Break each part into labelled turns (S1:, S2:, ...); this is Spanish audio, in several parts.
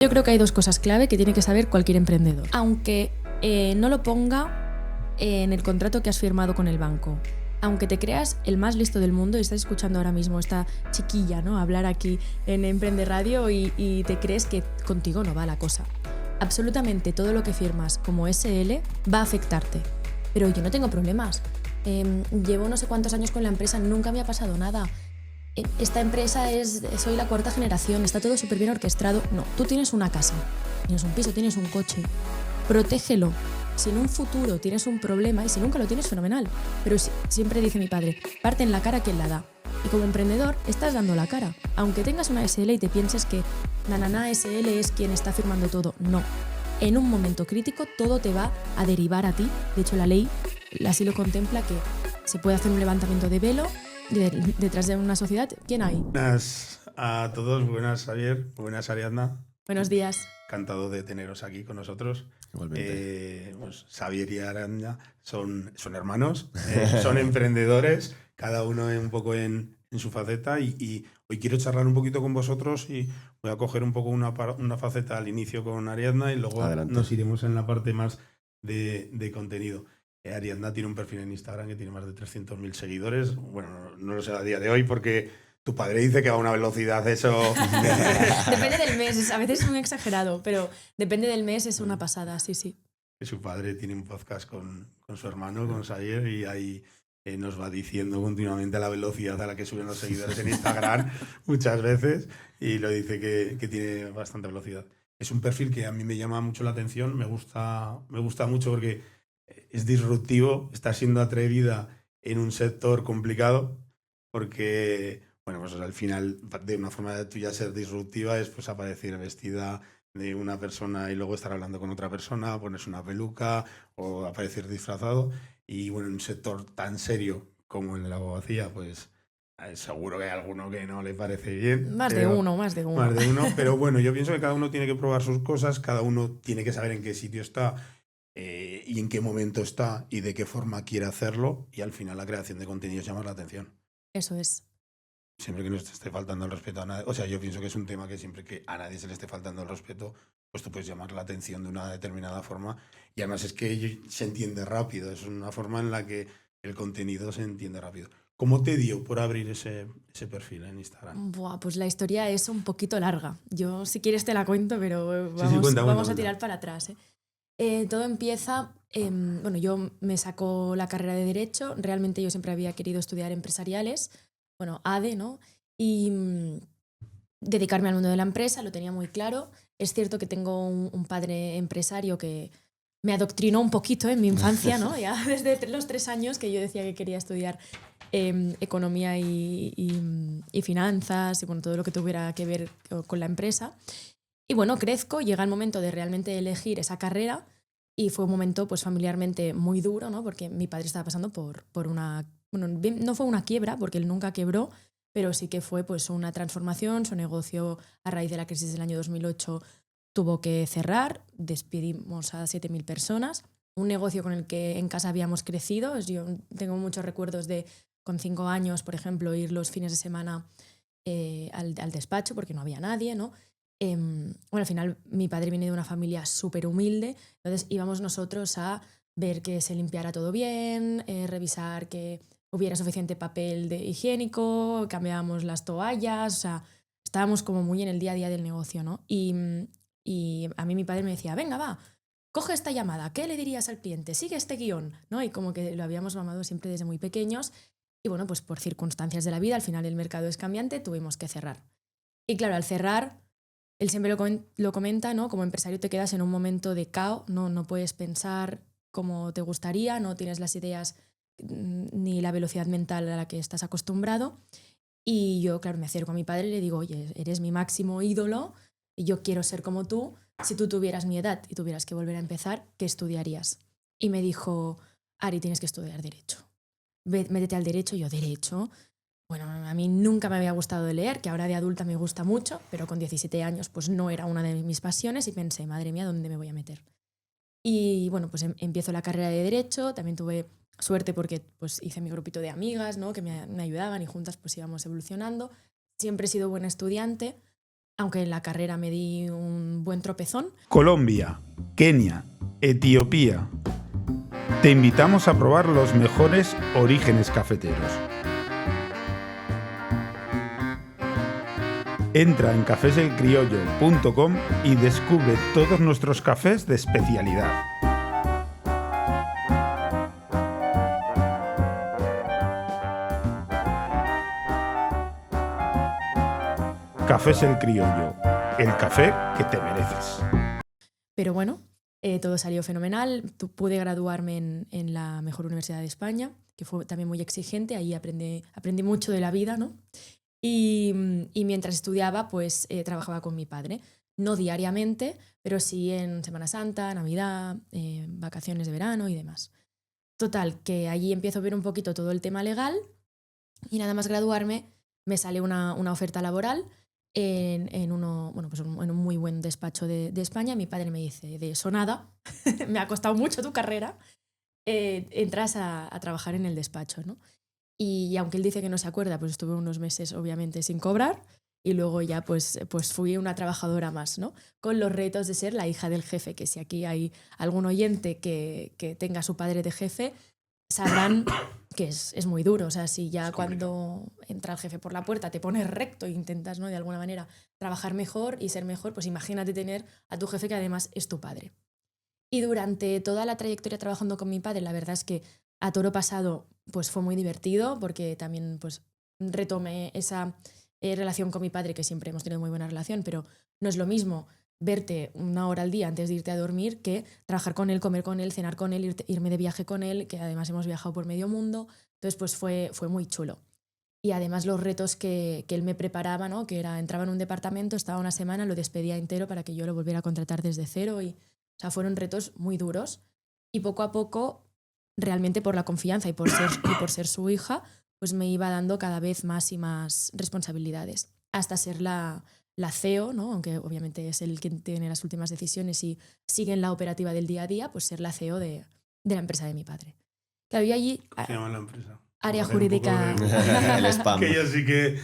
S1: Yo creo que hay dos cosas clave que tiene que saber cualquier emprendedor. Aunque no lo ponga en el contrato que has firmado con el banco, aunque te creas el más listo del mundo y estás escuchando ahora mismo esta chiquilla, ¿no?, hablar aquí en Emprende Radio y te crees que contigo no va la cosa. Absolutamente todo lo que firmas como SL va a afectarte. Pero yo no tengo problemas. Llevo no sé cuántos años con la empresa, nunca me ha pasado nada. Esta empresa soy la cuarta generación, está todo súper bien orquestado. No, tú tienes una casa, tienes un piso, tienes un coche. Protégelo. Si en un futuro tienes un problema, y si nunca lo tienes, fenomenal. Pero siempre dice mi padre, parte en la cara quien la da. Y como emprendedor estás dando la cara. Aunque tengas una SL y te pienses que Nananá SL es quien está firmando todo. No. En un momento crítico todo te va a derivar a ti. De hecho, la ley así lo contempla, que se puede hacer un levantamiento de velo detrás de una sociedad. ¿Quién hay?
S2: Buenas a todos, buenas Javier, buenas Ariadna.
S1: Buenos días.
S2: Encantado de teneros aquí con nosotros.
S3: Igualmente.
S2: Pues Javier y Ariadna son hermanos, son emprendedores, cada uno un poco en su faceta y hoy quiero charlar un poquito con vosotros y voy a coger un poco una faceta al inicio con Ariadna y luego
S3: Adelante.
S2: nos iremos en la parte más de contenido. Ariadna tiene un perfil en Instagram que tiene más de 300.000 seguidores. Bueno, no lo sé a día de hoy porque tu padre dice que va a una velocidad eso.
S1: Depende del mes, a veces es muy exagerado, pero depende del mes, es una pasada, sí, sí.
S2: Su padre tiene un podcast con su hermano, con Sayer, y ahí nos va diciendo continuamente la velocidad a la que suben los seguidores en Instagram muchas veces, y lo dice que tiene bastante velocidad. Es un perfil que a mí me llama mucho la atención, me gusta mucho porque es disruptivo, está siendo atrevida en un sector complicado, porque, bueno, pues al final, de una forma tuya ser disruptiva es pues aparecer vestida de una persona y luego estar hablando con otra persona, ponerse una peluca o aparecer disfrazado. Y bueno, en un sector tan serio como el de la abogacía, pues seguro que hay alguno que no le parece bien.
S1: Más de uno.
S2: Más de uno, pero bueno, yo pienso que cada uno tiene que probar sus cosas, cada uno tiene que saber en qué sitio está y en qué momento está y de qué forma quiere hacerlo, y al final la creación de contenidos llama la atención.
S1: Eso es.
S2: Siempre que no te esté faltando el respeto a nadie, o sea, yo pienso que es un tema que siempre que a nadie se le esté faltando el respeto, pues tú puedes llamar la atención de una determinada forma, y además es que se entiende rápido, es una forma en la que el contenido se entiende rápido. ¿Cómo te dio por abrir ese perfil en Instagram?
S1: Buah, pues la historia es un poquito larga. Yo, si quieres, te la cuento, pero
S2: Cuenta.
S1: vamos a tirar para atrás. Todo empieza, bueno, yo me saco la carrera de Derecho, realmente yo siempre había querido estudiar empresariales, bueno, ADE, ¿no? Y dedicarme al mundo de la empresa, lo tenía muy claro. Es cierto que tengo un padre empresario que me adoctrinó un poquito en mi infancia, ¿no? Ya desde los 3 años que yo decía que quería estudiar economía y finanzas y bueno, todo lo que tuviera que ver con la empresa. Y bueno, crezco, llega el momento de realmente elegir esa carrera y fue un momento pues familiarmente muy duro, ¿no? Porque mi padre estaba pasando por una... Bueno, no fue una quiebra, porque él nunca quebró, pero sí que fue pues una transformación. Su negocio, a raíz de la crisis del año 2008, tuvo que cerrar, despedimos a 7.000 personas. Un negocio con el que en casa habíamos crecido. Yo tengo muchos recuerdos de, con 5 años, por ejemplo, ir los fines de semana al despacho porque no había nadie, ¿no? Bueno, al final mi padre viene de una familia súper humilde, entonces íbamos nosotros a ver que se limpiara todo bien, revisar que hubiera suficiente papel higiénico, cambiábamos las toallas, o sea, estábamos como muy en el día a día del negocio, ¿no? Y a mí mi padre me decía, venga, va, coge esta llamada, ¿qué le dirías al cliente? Sigue este guión, ¿no? Y como que lo habíamos mamado siempre desde muy pequeños. Y bueno, pues por circunstancias de la vida, al final el mercado es cambiante, tuvimos que cerrar. Y claro, al cerrar, él siempre lo comenta, ¿no? Como empresario te quedas en un momento de caos, no puedes pensar como te gustaría, no tienes las ideas ni la velocidad mental a la que estás acostumbrado. Y yo, claro, me acerco a mi padre y le digo, oye, eres mi máximo ídolo y yo quiero ser como tú. Si tú tuvieras mi edad y tuvieras que volver a empezar, ¿qué estudiarías? Y me dijo, Ari, tienes que estudiar Derecho. Métete al Derecho. Y yo, ¿Derecho? Bueno, a mí nunca me había gustado leer, que ahora de adulta me gusta mucho, pero con 17 años pues no era una de mis pasiones y pensé, madre mía, ¿dónde me voy a meter? Y bueno, pues empiezo la carrera de Derecho, también tuve suerte porque pues hice mi grupito de amigas, ¿no? Que me ayudaban y juntas pues íbamos evolucionando. Siempre he sido buena estudiante, aunque en la carrera me di un buen tropezón.
S3: Colombia, Kenia, Etiopía. Te invitamos a probar los mejores orígenes cafeteros. Entra en cafeselcriollo.com y descubre todos nuestros cafés de especialidad. Cafés El Criollo, el café que te mereces.
S1: Pero bueno, todo salió fenomenal. Pude graduarme en la mejor universidad de España, que fue también muy exigente. Ahí aprendí mucho de la vida, ¿no? Y mientras estudiaba, pues trabajaba con mi padre. No diariamente, pero sí en Semana Santa, Navidad, vacaciones de verano y demás. Total, que allí empiezo a ver un poquito todo el tema legal y nada más graduarme me sale una oferta laboral en un muy buen despacho de España. Mi padre me dice, de eso nada, me ha costado mucho tu carrera, entras a trabajar en el despacho, ¿no? Y aunque él dice que no se acuerda, pues estuve unos meses obviamente sin cobrar y luego ya pues fui una trabajadora más, ¿no? Con los retos de ser la hija del jefe, que si aquí hay algún oyente que tenga a su padre de jefe, sabrán que es muy duro. O sea, si ya cuando entra el jefe por la puerta te pones recto e intentas, ¿no?, de alguna manera trabajar mejor y ser mejor, pues imagínate tener a tu jefe que además es tu padre. Y durante toda la trayectoria trabajando con mi padre, la verdad es que a toro pasado pues fue muy divertido porque también pues retomé esa relación con mi padre, que siempre hemos tenido muy buena relación, pero no es lo mismo verte 1 hora al día antes de irte a dormir que trabajar con él, comer con él, cenar con él, irme de viaje con él, que además hemos viajado por medio mundo. Entonces pues fue muy chulo. Y además los retos que él me preparaba, ¿no?, que era, entraba en un departamento, estaba una semana, lo despedía entero para que yo lo volviera a contratar desde cero. O sea, fueron retos muy duros y poco a poco, realmente por la confianza y por ser su hija, pues me iba dando cada vez más y más responsabilidades, hasta ser la CEO, ¿no?, aunque obviamente es él quien tiene las últimas decisiones y sigue en la operativa del día a día, pues ser la CEO de la empresa de mi padre. Claro, y allí...
S2: ¿Cómo se llama la empresa?
S1: Área jurídica...
S4: El spam.
S2: Que yo sí que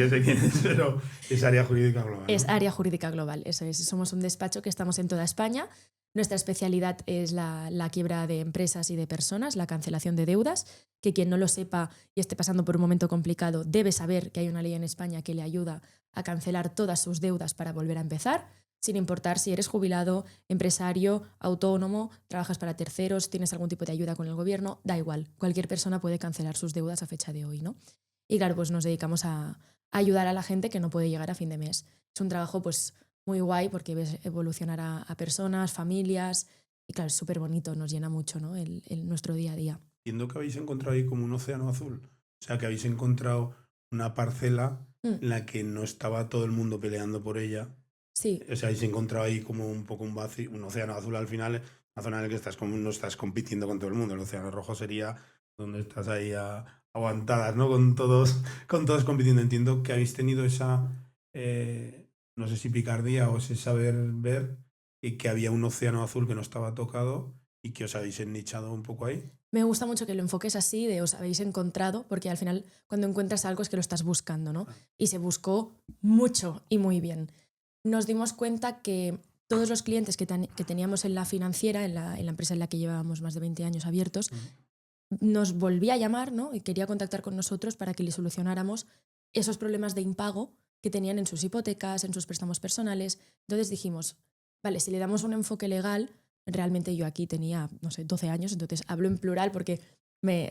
S2: sé quién es, pero es área jurídica global, ¿no?
S1: Es área jurídica global, eso es. Somos un despacho que estamos en toda España. Nuestra especialidad es la quiebra de empresas y de personas, la cancelación de deudas, que quien no lo sepa y esté pasando por un momento complicado debe saber que hay una ley en España que le ayuda a cancelar todas sus deudas para volver a empezar, sin importar si eres jubilado, empresario, autónomo, trabajas para terceros, tienes algún tipo de ayuda con el gobierno, da igual. Cualquier persona puede cancelar sus deudas a fecha de hoy, ¿no? Y claro, pues nos dedicamos a ayudar a la gente que no puede llegar a fin de mes. Es un trabajo pues muy guay porque ves evolucionar a personas, familias, y claro, es súper bonito, nos llena mucho, ¿no?, nuestro día a día.
S2: Entiendo que habéis encontrado ahí como un océano azul. O sea, que habéis encontrado una parcela en la que no estaba todo el mundo peleando por ella.
S1: Sí.
S2: O sea, habéis encontrado ahí como un poco un vacío, un océano azul al final, una zona en la que no estás compitiendo con todo el mundo. El océano rojo sería donde estás ahí aguantadas, ¿no? Con todos compitiendo. Entiendo que habéis tenido esa, no sé si picardía o ese saber ver, y que había un océano azul que no estaba tocado y que os habéis ennichado un poco ahí.
S1: Me gusta mucho que lo enfoques así, de os habéis encontrado, porque al final cuando encuentras algo es que lo estás buscando, ¿no? Y se buscó mucho y muy bien. Nos dimos cuenta que todos los clientes que teníamos en la financiera, en la empresa en la que llevábamos más de 20 años abiertos, nos volvía a llamar, ¿no?, y quería contactar con nosotros para que le solucionáramos esos problemas de impago que tenían en sus hipotecas, en sus préstamos personales. Entonces dijimos, vale, si le damos un enfoque legal, realmente yo aquí tenía, no sé, 12 años, entonces hablo en plural porque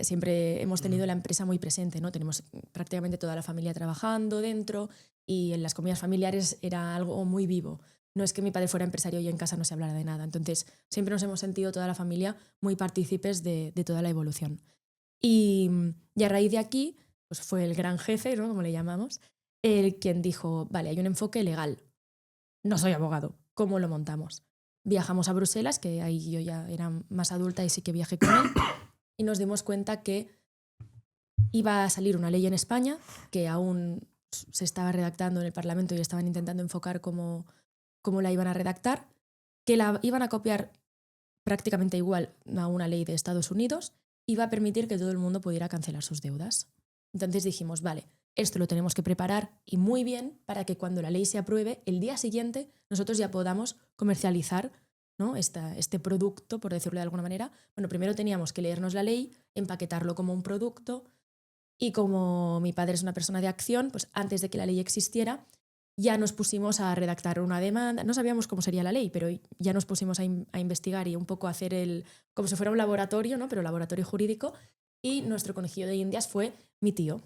S1: siempre hemos tenido la empresa muy presente, ¿no? Tenemos prácticamente toda la familia trabajando dentro y en las comidas familiares era algo muy vivo. No es que mi padre fuera empresario y en casa no se hablara de nada. Entonces siempre nos hemos sentido toda la familia muy partícipes de toda la evolución. Y a raíz de aquí, pues fue el gran jefe, ¿no?, como le llamamos, el quien dijo, vale, hay un enfoque legal. No soy abogado, ¿cómo lo montamos? Viajamos a Bruselas, que ahí yo ya era más adulta y sí que viajé con él, y nos dimos cuenta que iba a salir una ley en España que aún se estaba redactando en el Parlamento y estaban intentando enfocar cómo la iban a redactar, que la iban a copiar prácticamente igual a una ley de Estados Unidos, iba a permitir que todo el mundo pudiera cancelar sus deudas. Entonces dijimos, vale, esto lo tenemos que preparar y muy bien para que cuando la ley se apruebe, el día siguiente nosotros ya podamos comercializar, ¿no? este producto, por decirlo de alguna manera. Bueno, primero teníamos que leernos la ley, empaquetarlo como un producto y como mi padre es una persona de acción, pues antes de que la ley existiera, ya nos pusimos a redactar una demanda. No sabíamos cómo sería la ley, pero ya nos pusimos a investigar y un poco a hacer como si fuera un laboratorio, ¿no? Pero laboratorio jurídico. Y nuestro conejillo de Indias fue mi tío.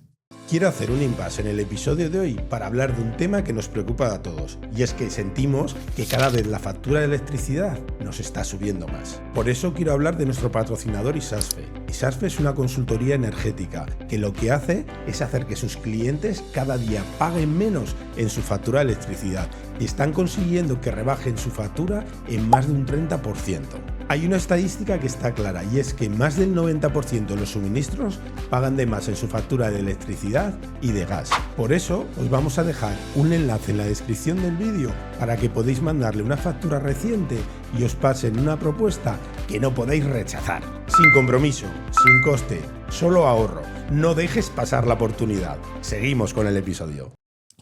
S3: Quiero hacer un impasse en el episodio de hoy para hablar de un tema que nos preocupa a todos, y es que sentimos que cada vez la factura de electricidad nos está subiendo más. Por eso quiero hablar de nuestro patrocinador Isasfe. Isasfe es una consultoría energética que lo que hace es hacer que sus clientes cada día paguen menos en su factura de electricidad y están consiguiendo que rebajen su factura en más de un 30%. Hay una estadística que está clara y es que más del 90% de los suministros pagan de más en su factura de electricidad y de gas. Por eso os vamos a dejar un enlace en la descripción del vídeo para que podáis mandarle una factura reciente y os pasen una propuesta que no podéis rechazar. Sin compromiso, sin coste, solo ahorro. No dejes pasar la oportunidad. Seguimos con el episodio.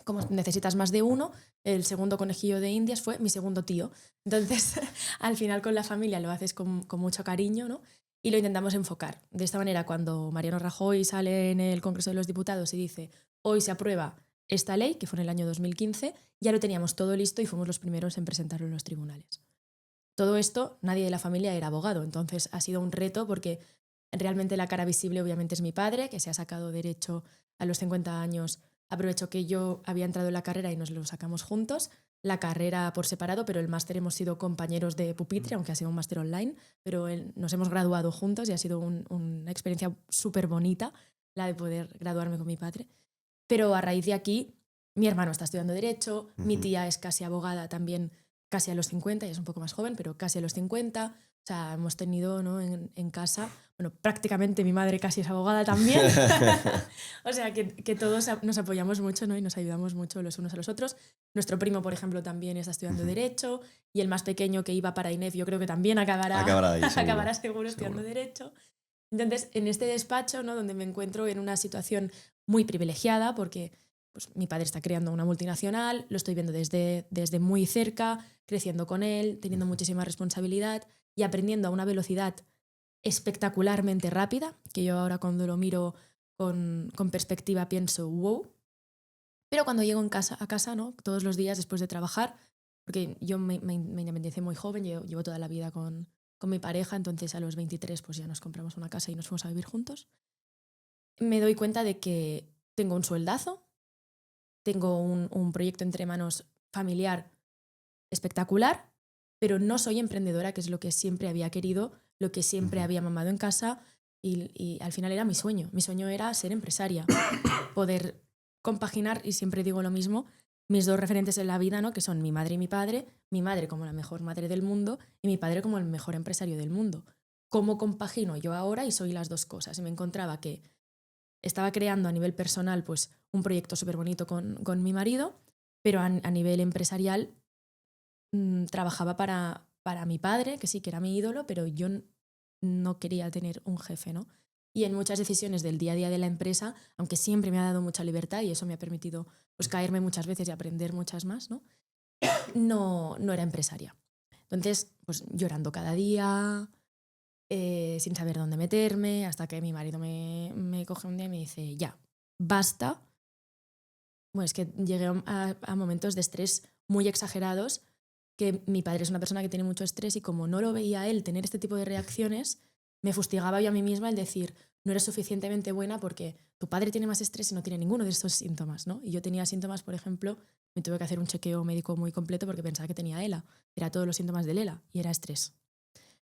S1: Como necesitas más de uno, el segundo conejillo de Indias fue mi segundo tío. Entonces, al final con la familia lo haces con mucho cariño, ¿no? Y lo intentamos enfocar. De esta manera, cuando Mariano Rajoy sale en el Congreso de los Diputados y dice hoy se aprueba esta ley, que fue en el año 2015, ya lo teníamos todo listo y fuimos los primeros en presentarlo en los tribunales. Todo esto, nadie de la familia era abogado, entonces ha sido un reto porque realmente la cara visible obviamente es mi padre, que se ha sacado derecho a los 50 años. Aprovecho que yo había entrado en la carrera y nos lo sacamos juntos, la carrera por separado, pero el máster hemos sido compañeros de pupitre, aunque ha sido un máster online, pero nos hemos graduado juntos y ha sido una experiencia súper bonita la de poder graduarme con mi padre. Pero a raíz de aquí, mi hermano está estudiando Derecho, mi tía es casi abogada también, casi a los 50, ella es un poco más joven, pero casi a los 50. O sea, hemos tenido, ¿no? en casa, bueno, prácticamente mi madre casi es abogada también. O sea, que todos nos apoyamos mucho, ¿no? Y nos ayudamos mucho los unos a los otros. Nuestro primo, por ejemplo, también está estudiando Derecho y el más pequeño que iba para INEF yo creo que también acabará seguro estudiando Derecho. Entonces, en este despacho, ¿no? Donde me encuentro en una situación muy privilegiada porque pues, mi padre está creando una multinacional, lo estoy viendo desde muy cerca, creciendo con él, teniendo muchísima responsabilidad y aprendiendo a una velocidad espectacularmente rápida, que yo ahora cuando lo miro con perspectiva pienso, wow. Pero cuando llego a casa, ¿no? Todos los días después de trabajar, porque yo me independicé muy joven, llevo toda la vida con mi pareja, entonces a los 23 pues ya nos compramos una casa y nos fuimos a vivir juntos, me doy cuenta de que tengo un sueldazo, tengo un proyecto entre manos familiar espectacular, pero no soy emprendedora, que es lo que siempre había querido, lo que siempre había mamado en casa y al final era mi sueño. Mi sueño era ser empresaria, poder compaginar, y siempre digo lo mismo, mis dos referentes en la vida, ¿no? Que son mi madre y mi padre, mi madre como la mejor madre del mundo y mi padre como el mejor empresario del mundo. ¿Cómo compagino yo ahora y soy las dos cosas? Y me encontraba que estaba creando a nivel personal pues, un proyecto súper bonito con mi marido, pero a nivel empresarial trabajaba para mi padre, que sí, que era mi ídolo, pero yo no quería tener un jefe, ¿no? Y en muchas decisiones del día a día de la empresa, aunque siempre me ha dado mucha libertad y eso me ha permitido pues, caerme muchas veces y aprender muchas más, ¿no? No era empresaria. Entonces, pues llorando cada día, sin saber dónde meterme, hasta que mi marido me coge un día y me dice, ya, basta. Bueno, es que llegué a momentos de estrés muy exagerados, que mi padre es una persona que tiene mucho estrés y como no lo veía a él tener este tipo de reacciones, me fustigaba yo a mí misma el decir, no eres suficientemente buena porque tu padre tiene más estrés y no tiene ninguno de estos síntomas, ¿no? Y yo tenía síntomas, por ejemplo, me tuve que hacer un chequeo médico muy completo porque pensaba que tenía ELA. Era todos los síntomas del ELA y era estrés.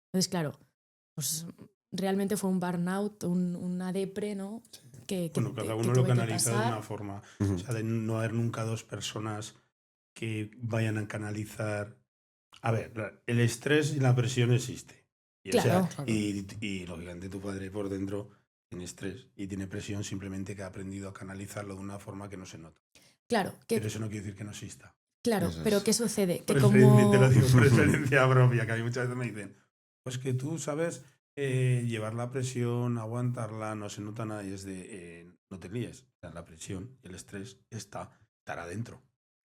S1: Entonces, claro, pues realmente fue un burnout, una depre, ¿no?
S2: Bueno, cada uno lo canaliza de una forma. O sea, de no haber nunca dos personas que vayan a canalizar. A ver, el estrés y la presión existe. Y,
S1: claro.
S2: O sea, y lógicamente tu padre por dentro tiene estrés y tiene presión, simplemente que ha aprendido a canalizarlo de una forma que no se nota.
S1: Claro.
S2: Pero eso no quiere decir que no exista.
S1: Claro, pero ¿qué sucede?
S2: Que como... Te lo digo por experiencia propia, que a mí muchas veces me dicen, pues que tú sabes llevar la presión, aguantarla, no se nota nada, y es de no te líes. O sea, la presión y el estrés estará dentro.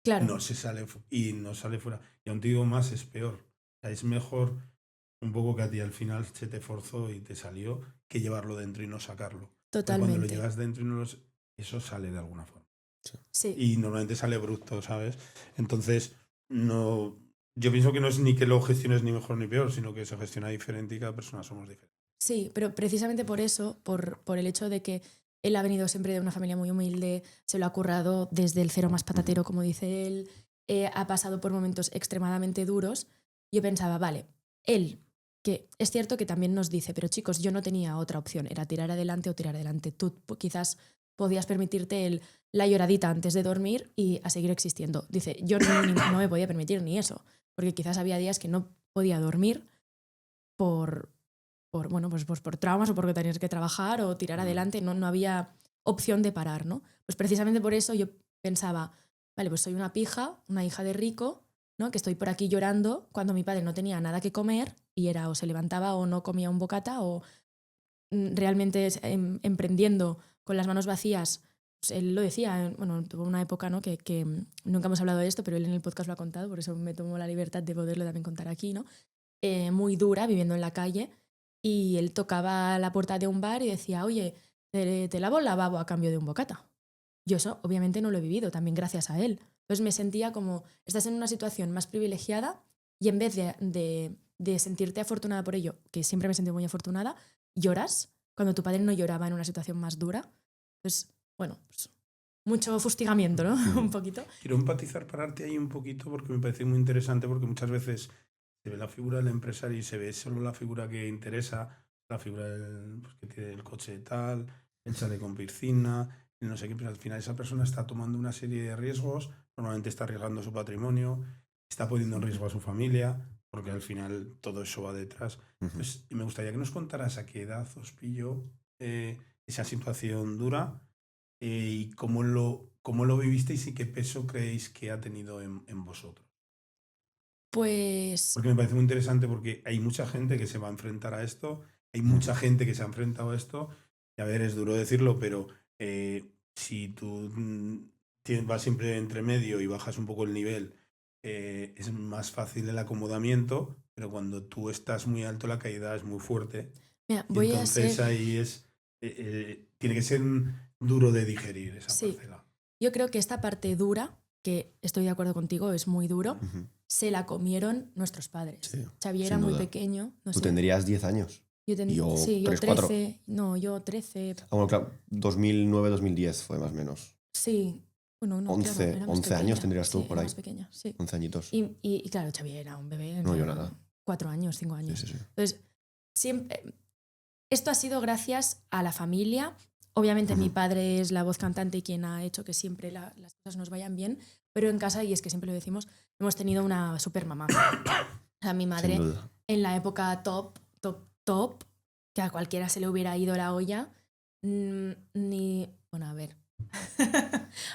S1: Claro,
S2: No se sale y no sale fuera. Y aún te digo más, es peor. O sea, es mejor un poco que a ti al final se te forzó y te salió que llevarlo dentro y no sacarlo. Porque cuando lo
S1: totalmente.
S2: llevas dentro y no eso sale de alguna forma.
S1: Sí,
S2: Y normalmente sale bruto, ¿sabes? Entonces, no, yo pienso que no es ni que lo gestiones ni mejor ni peor, sino que se gestiona diferente y cada persona somos diferentes.
S1: sí, pero precisamente por eso, por el hecho de que él ha venido siempre de una familia muy humilde, se lo ha currado desde el cero más patatero, como dice él, ha pasado por momentos extremadamente duros, yo pensaba, vale, él, que es cierto que también nos dice, pero chicos, yo no tenía otra opción, era tirar adelante o tirar adelante. Tú quizás podías permitirte la lloradita antes de dormir y a seguir existiendo. Dice, yo no me podía permitir ni eso, porque quizás había días que no podía dormir bueno, pues por traumas o porque tenías que trabajar o tirar adelante, no había opción de parar, ¿no? Pues precisamente por eso yo pensaba, vale, pues soy una pija, una hija de rico, ¿no? Que estoy por aquí llorando cuando mi padre no tenía nada que comer y era o se levantaba o no comía un bocata o realmente emprendiendo con las manos vacías. Pues él lo decía, bueno, tuvo una época, ¿no? que nunca hemos hablado de esto, pero él en el podcast lo ha contado, por eso me tomo la libertad de poderlo también contar aquí, ¿no? Muy dura, viviendo en la calle, y él tocaba la puerta de un bar y decía, oye, te lavo el lavabo a cambio de un bocata. Yo eso obviamente no lo he vivido, también gracias a él. Entonces me sentía como, estás en una situación más privilegiada y en vez de sentirte afortunada por ello, que siempre me he sentido muy afortunada, lloras cuando tu padre no lloraba en una situación más dura. Entonces, bueno, pues mucho fustigamiento, ¿no? Un poquito.
S2: Quiero empatizar, pararte ahí un poquito porque me parece muy interesante porque muchas veces se ve la figura del empresario y se ve solo la figura que interesa, la figura pues, que tiene el coche tal, el chale con piscina, no sé qué, pero al final esa persona está tomando una serie de riesgos, normalmente está arriesgando su patrimonio, está poniendo en riesgo a su familia, porque al final todo eso va detrás. Pues, y me gustaría que nos contaras a qué edad os pilló esa situación dura y cómo lo vivisteis y qué peso creéis que ha tenido en vosotros.
S1: Pues
S2: Porque me parece muy interesante porque hay mucha gente que se va a enfrentar a esto, hay mucha gente que se ha enfrentado a esto, y a ver, es duro decirlo, pero si tú vas siempre entre medio y bajas un poco el nivel, es más fácil el acomodamiento, pero cuando tú estás muy alto la caída es muy fuerte.
S1: mira,
S2: Y
S1: voy a
S2: entonces
S1: ser...
S2: ahí tiene que ser duro de digerir esa
S1: Sí,
S2: parcela.
S1: yo creo que esta parte dura, que estoy de acuerdo contigo, es muy duro, se la comieron nuestros padres.
S4: Sí,
S1: Xavi era
S4: sin
S1: muy
S4: duda.
S1: pequeño, no
S4: Tú
S1: sé.
S4: tendrías 10 años. Yo
S1: Sí, yo
S4: 3, 4.
S1: 13. No, yo 13.
S4: Bueno, claro, 2009-2010 fue más o menos.
S1: Sí. Bueno, no,
S4: 11,
S1: claro, era más
S4: 11 años
S1: pequeña.
S4: tendrías tú
S1: Sí,
S4: por
S1: era
S4: ahí.
S1: más pequeña, sí.
S4: 11 añitos.
S1: Y claro, Xavi era un bebé.
S4: No, yo nada.
S1: 4 años, 5 años.
S4: Sí.
S1: Entonces, siempre... Esto ha sido gracias a la familia. Obviamente mi padre es la voz cantante y quien ha hecho que siempre las cosas nos vayan bien, pero en casa, y es que siempre lo decimos, hemos tenido una super mamá. O sea, mi madre
S4: Sin duda.
S1: en la época top, que a cualquiera se le hubiera ido la olla, ni... Bueno, a ver.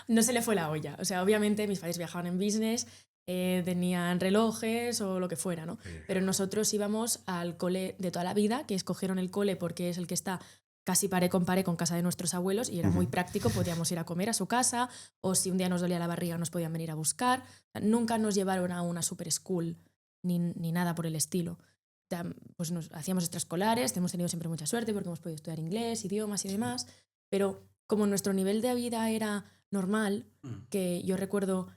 S1: No se le fue la olla. O sea, obviamente mis padres viajaban en business, tenían relojes o lo que fuera, ¿no? Pero nosotros íbamos al cole de toda la vida, que escogieron el cole porque es el que está casi pare con casa de nuestros abuelos y era muy práctico, podíamos ir a comer a su casa o si un día nos dolía la barriga nos podían venir a buscar. Nunca nos llevaron a una super school ni nada por el estilo. Pues nos hacíamos extraescolares, hemos tenido siempre mucha suerte porque hemos podido estudiar inglés, idiomas y demás, pero como nuestro nivel de vida era normal, que yo recuerdo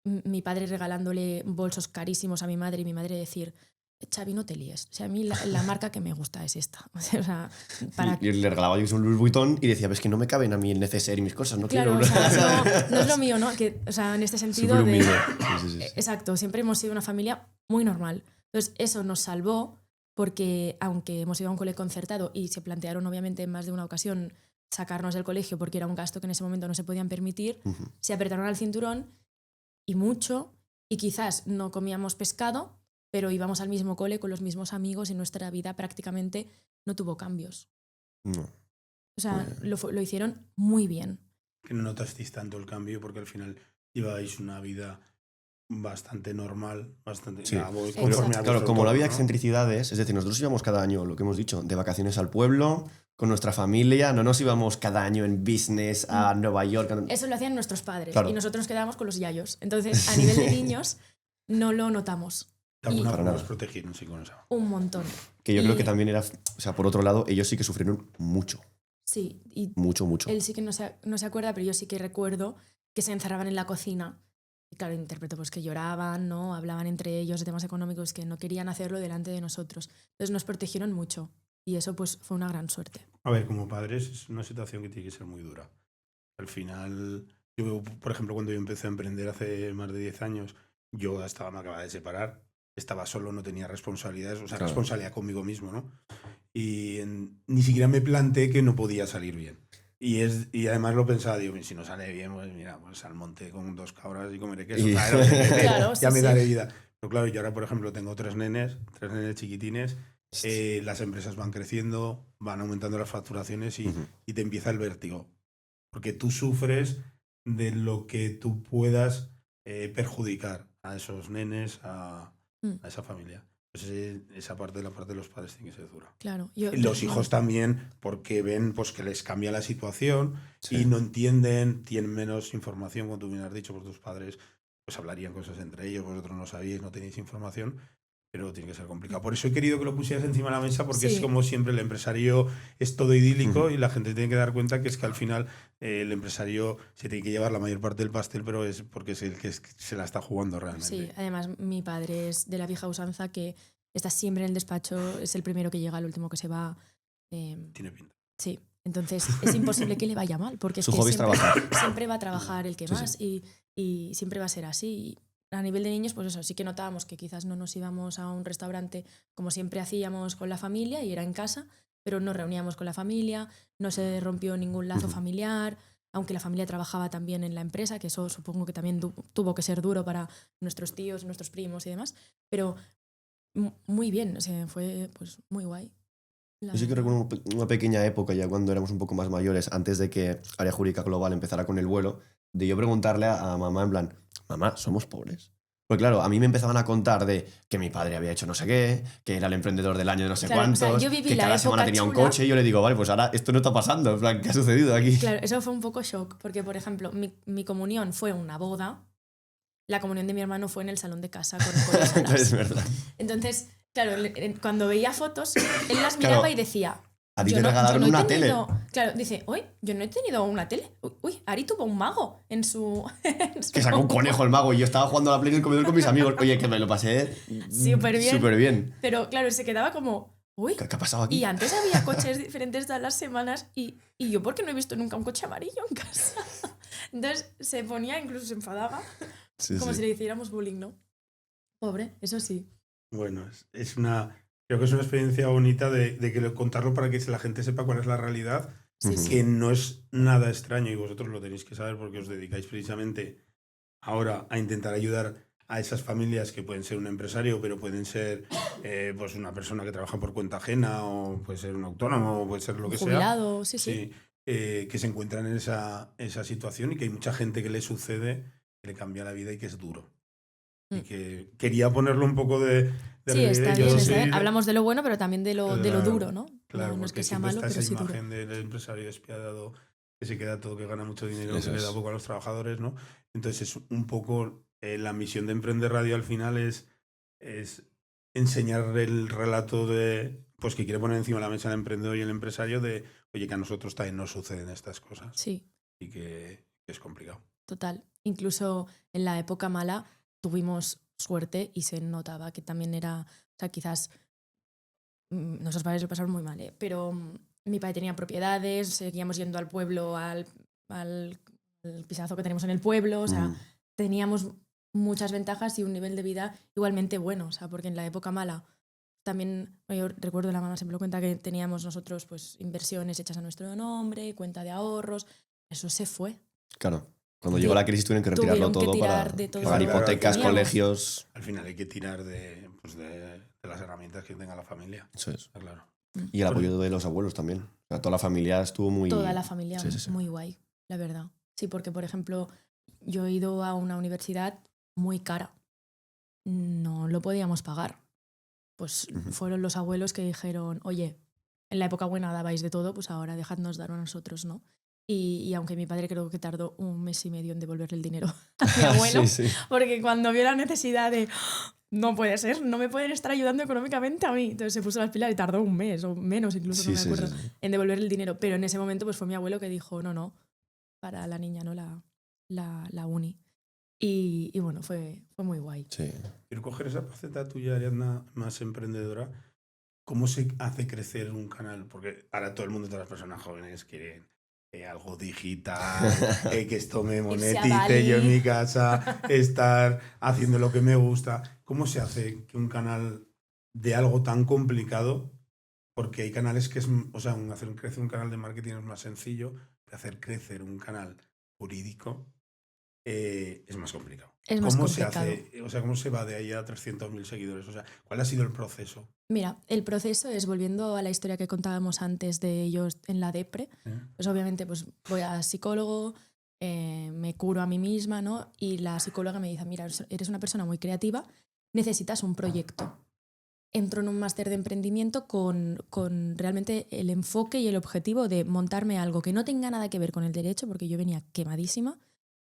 S1: mi padre regalándole bolsos carísimos a mi madre y mi madre decir, Xavi, no te líes. O sea, a mí la marca que me gusta es esta. O sea,
S4: Y le regalaba yo un Louis Vuitton y decía, ves que no me caben a mí el neceser y mis cosas, no
S1: claro,
S4: quiero...
S1: o sea, no es lo mío, ¿no? Que, o sea, en este sentido
S4: Súper humilde. Sí.
S1: Exacto, siempre hemos sido una familia muy normal. Entonces, eso nos salvó porque, aunque hemos ido a un cole concertado y se plantearon, obviamente, en más de una ocasión sacarnos del colegio porque era un gasto que en ese momento no se podían permitir, se apretaron al cinturón y mucho, y quizás no comíamos pescado, pero íbamos al mismo cole con los mismos amigos y nuestra vida prácticamente no tuvo cambios.
S4: No.
S1: O sea, lo hicieron muy bien.
S2: Que no notasteis tanto el cambio porque al final lleváis una vida bastante normal, bastante...
S4: Sí.
S2: ya voy
S1: Exacto.
S2: conforme a
S4: Claro,
S2: vuestro
S4: como no
S2: tono,
S4: había
S2: ¿no?
S4: excentricidades, es decir, nosotros íbamos cada año, lo que hemos dicho, de vacaciones al pueblo, con nuestra familia, no nos íbamos cada año en business a Nueva York.
S1: Eso lo hacían nuestros padres
S4: Claro.
S1: y nosotros nos quedábamos con los yayos. Entonces, a nivel de niños, no lo notamos.
S2: De alguna
S1: Y
S2: forma
S4: nada.
S2: os protegieron, sí, con eso.
S1: un montón.
S4: Que yo
S1: Y-
S4: creo que también era, o sea, por otro lado, ellos sí que sufrieron mucho,
S1: Sí, y
S4: mucho.
S1: él sí que no se acuerda, pero yo sí que recuerdo que se encerraban en la cocina. Y claro, interpreto pues que lloraban, ¿no? Hablaban entre ellos de temas económicos que no querían hacerlo delante de nosotros. Entonces nos protegieron mucho. Y eso pues fue una gran suerte.
S2: A ver, como padres es una situación que tiene que ser muy dura. Al final, yo, por ejemplo, cuando yo empecé a emprender hace más de 10 años, yo me acababa de separar, estaba solo, no tenía responsabilidades, o sea,
S4: Claro.
S2: responsabilidad conmigo mismo, ¿no? Y ni siquiera me planteé que no podía salir bien. Y además lo pensaba, digo, si no sale bien, pues mira, pues al monte con 2 cabras y comeré queso.
S4: Y-
S2: Claro,
S1: Claro,
S2: ya
S1: sí,
S2: me
S1: sí.
S2: daré vida. Pero claro, yo ahora, por ejemplo, tengo 3 nenes chiquitines. Las empresas van creciendo, van aumentando las facturaciones
S4: Ujú.
S2: y te empieza el vértigo. Porque tú sufres de lo que tú puedas perjudicar a esos nenes, a esa familia. Entonces, esa parte de la parte de los padres tiene que ser dura.
S1: Claro.
S2: Los hijos también, porque ven pues, que les cambia la situación
S4: Sí.
S2: y no entienden, tienen menos información, como tú bien has dicho, por tus padres pues hablarían cosas entre ellos, vosotros no sabíais, no tenéis información, pero tiene que ser complicado. Por eso he querido que lo pusieras encima de la mesa, porque
S1: Sí.
S2: es como siempre, el empresario es todo idílico
S4: Ujú.
S2: y la gente tiene que dar cuenta que es que al final el empresario se tiene que llevar la mayor parte del pastel, pero es porque es el que se la está jugando realmente.
S1: Sí, además mi padre es de la vieja usanza que está siempre en el despacho, es el primero que llega, el último que se va.
S2: Tiene pinta.
S1: Sí, entonces es imposible que le vaya mal, porque es
S4: Su
S1: que
S4: hobby es
S1: siempre,
S4: trabajar.
S1: siempre va a trabajar el que
S4: Sí,
S1: más y siempre va a ser así. Y a nivel de niños, pues eso, sí que notábamos que quizás no nos íbamos a un restaurante como siempre hacíamos con la familia y era en casa, pero nos reuníamos con la familia, no se rompió ningún lazo
S4: Ujú.
S1: familiar, aunque la familia trabajaba también en la empresa, que eso supongo que también tuvo que ser duro para nuestros tíos, nuestros primos y demás, pero muy bien, o sea, fue pues muy guay.
S4: Yo sí que recuerdo una pequeña época, ya cuando éramos un poco más mayores, antes de que Área Jurídica Global empezara con el vuelo, de yo preguntarle a mamá en plan, mamá, ¿somos pobres? Porque claro, a mí me empezaban a contar de que mi padre había hecho no sé qué, que era el emprendedor del año de no sé
S1: Claro, o sea,
S4: cuántos,
S1: yo viví
S4: que
S1: la
S4: cada semana
S1: época
S4: tenía un
S1: chula.
S4: coche, y yo le digo, vale, pues ahora esto no está pasando, en plan, ¿qué ha sucedido aquí?
S1: Claro, eso fue un poco shock, porque por ejemplo, mi comunión fue una boda, la comunión de mi hermano fue en el salón de casa con las alas.
S4: Es verdad.
S1: Entonces, claro, cuando veía fotos, él las miraba
S4: Claro.
S1: y decía...
S4: A ti
S1: yo
S4: te
S1: no-
S4: regalaron
S1: yo no he
S4: una
S1: tenido-
S4: tele.
S1: Claro, dice, uy, yo no he tenido una tele. Uy, Ari tuvo un mago en su...
S4: Que sacó un conejo el mago y yo estaba jugando a la Play en el comedor con mis amigos. Oye, que me lo pasé
S1: Súper bien.
S4: súper bien.
S1: Pero claro, se quedaba como, uy.
S4: ¿Qué ha pasado aquí?
S1: Y antes había coches diferentes todas las semanas y yo, ¿por qué no he visto nunca un coche amarillo en casa? Entonces se ponía, incluso se enfadaba,
S4: Sí,
S1: como
S4: sí.
S1: si le hiciéramos bullying, ¿no? Pobre, eso sí.
S2: Bueno, es una... Creo que es una experiencia bonita de contarlo para que la gente sepa cuál es la realidad,
S1: Sí,
S4: Ujú.
S1: sí.
S2: que no es nada extraño y vosotros lo tenéis que saber porque os dedicáis precisamente ahora a intentar ayudar a esas familias que pueden ser un empresario, pero pueden ser pues una persona que trabaja por cuenta ajena o puede ser un autónomo o puede ser lo que sea.
S1: Jubilado, sí.
S2: Sí, que se encuentran en esa situación y que hay mucha gente que le sucede, que le cambia la vida y que es duro. Y
S1: Mm.
S2: que quería ponerlo un poco de
S1: Sí, está
S2: yo
S1: bien,
S2: sí,
S1: está bien. Hablamos de lo bueno, pero también de lo
S2: Claro,
S1: duro, ¿no?
S2: Claro,
S1: No es
S2: porque
S1: que sea
S2: siempre
S1: malo,
S2: está
S1: pero
S2: esa
S1: sí duro.
S2: imagen del empresario despiadado que se queda todo, que gana mucho dinero,
S4: Eso
S2: que le da
S4: es.
S2: poco a los trabajadores, ¿no? Entonces es un poco la misión de Emprender Radio al final es enseñar el relato de pues que quiere poner encima de la mesa el emprendedor y el empresario de oye, que a nosotros también nos suceden estas cosas
S1: Sí,
S2: y que es complicado.
S1: total. Incluso en la época mala tuvimos suerte y se notaba que también era, o sea, quizás nuestros padres lo pasaron muy mal, ¿eh? Pero mi padre tenía propiedades, seguíamos yendo al pueblo, al pisazo que tenemos en el pueblo, o sea,
S4: Mm.
S1: teníamos muchas ventajas y un nivel de vida igualmente bueno, o sea, porque en la época mala también, yo recuerdo, la mamá siempre lo cuenta, que teníamos nosotros pues inversiones hechas a nuestro nombre, cuenta de ahorros, eso se fue.
S4: Claro. Cuando
S1: Sí.
S4: llegó la crisis tuvieron que retirarlo
S1: Tuvieron que
S4: todo para
S1: tirar de todo
S4: pagar
S2: lo que
S4: hipotecas,
S1: teníamos.
S4: colegios.
S2: Al final hay que tirar de las herramientas que tenga la familia.
S4: Eso es.
S2: Está claro.
S4: Y el apoyo de los abuelos también. O sea, toda la familia estuvo muy...
S1: Toda la familia
S4: Sí, sí, sí.
S1: muy guay, la verdad. Sí, porque por ejemplo, yo he ido a una universidad muy cara. no lo podíamos pagar. Pues fueron los abuelos que dijeron, oye, en la época buena dabais de todo, pues ahora dejadnos dar a nosotros, ¿no? Y aunque mi padre creo que tardó 1 mes y medio en devolverle el dinero a mi abuelo,
S4: Sí, sí.
S1: porque cuando vio la necesidad de, no puede ser, no me pueden estar ayudando económicamente a mí, entonces se puso las pilas y tardó 1 mes o menos incluso, no me acuerdo, en devolver el dinero. Pero en ese momento pues fue mi abuelo que dijo, no, para la niña, ¿no? La uni. Y bueno, fue muy guay.
S4: Sí.
S2: Quiero coger esa faceta tuya, Ariadna, más emprendedora. ¿Cómo se hace crecer un canal? Porque ahora todo el mundo, todas las personas jóvenes quieren algo digital, que esto me monetice yo en mi casa, estar haciendo lo que me gusta. ¿Cómo se hace que un canal de algo tan complicado? Porque hay canales que es, o sea, hacer crecer un canal de marketing es más sencillo, pero hacer crecer un canal jurídico es más complicado.
S1: Es más
S2: ¿Cómo
S1: complicado.
S2: se hace? O sea, ¿cómo se va de ahí a 300.000 seguidores? O sea, ¿cuál ha sido el proceso?
S1: Mira, el proceso es, volviendo a la historia que contábamos antes de ellos en la depre, pues obviamente pues voy a psicólogo, me curo a mí misma, ¿no? Y la psicóloga me dice, mira, eres una persona muy creativa, necesitas un proyecto. Entro en un máster de emprendimiento con realmente el enfoque y el objetivo de montarme algo que no tenga nada que ver con el derecho, porque yo venía quemadísima,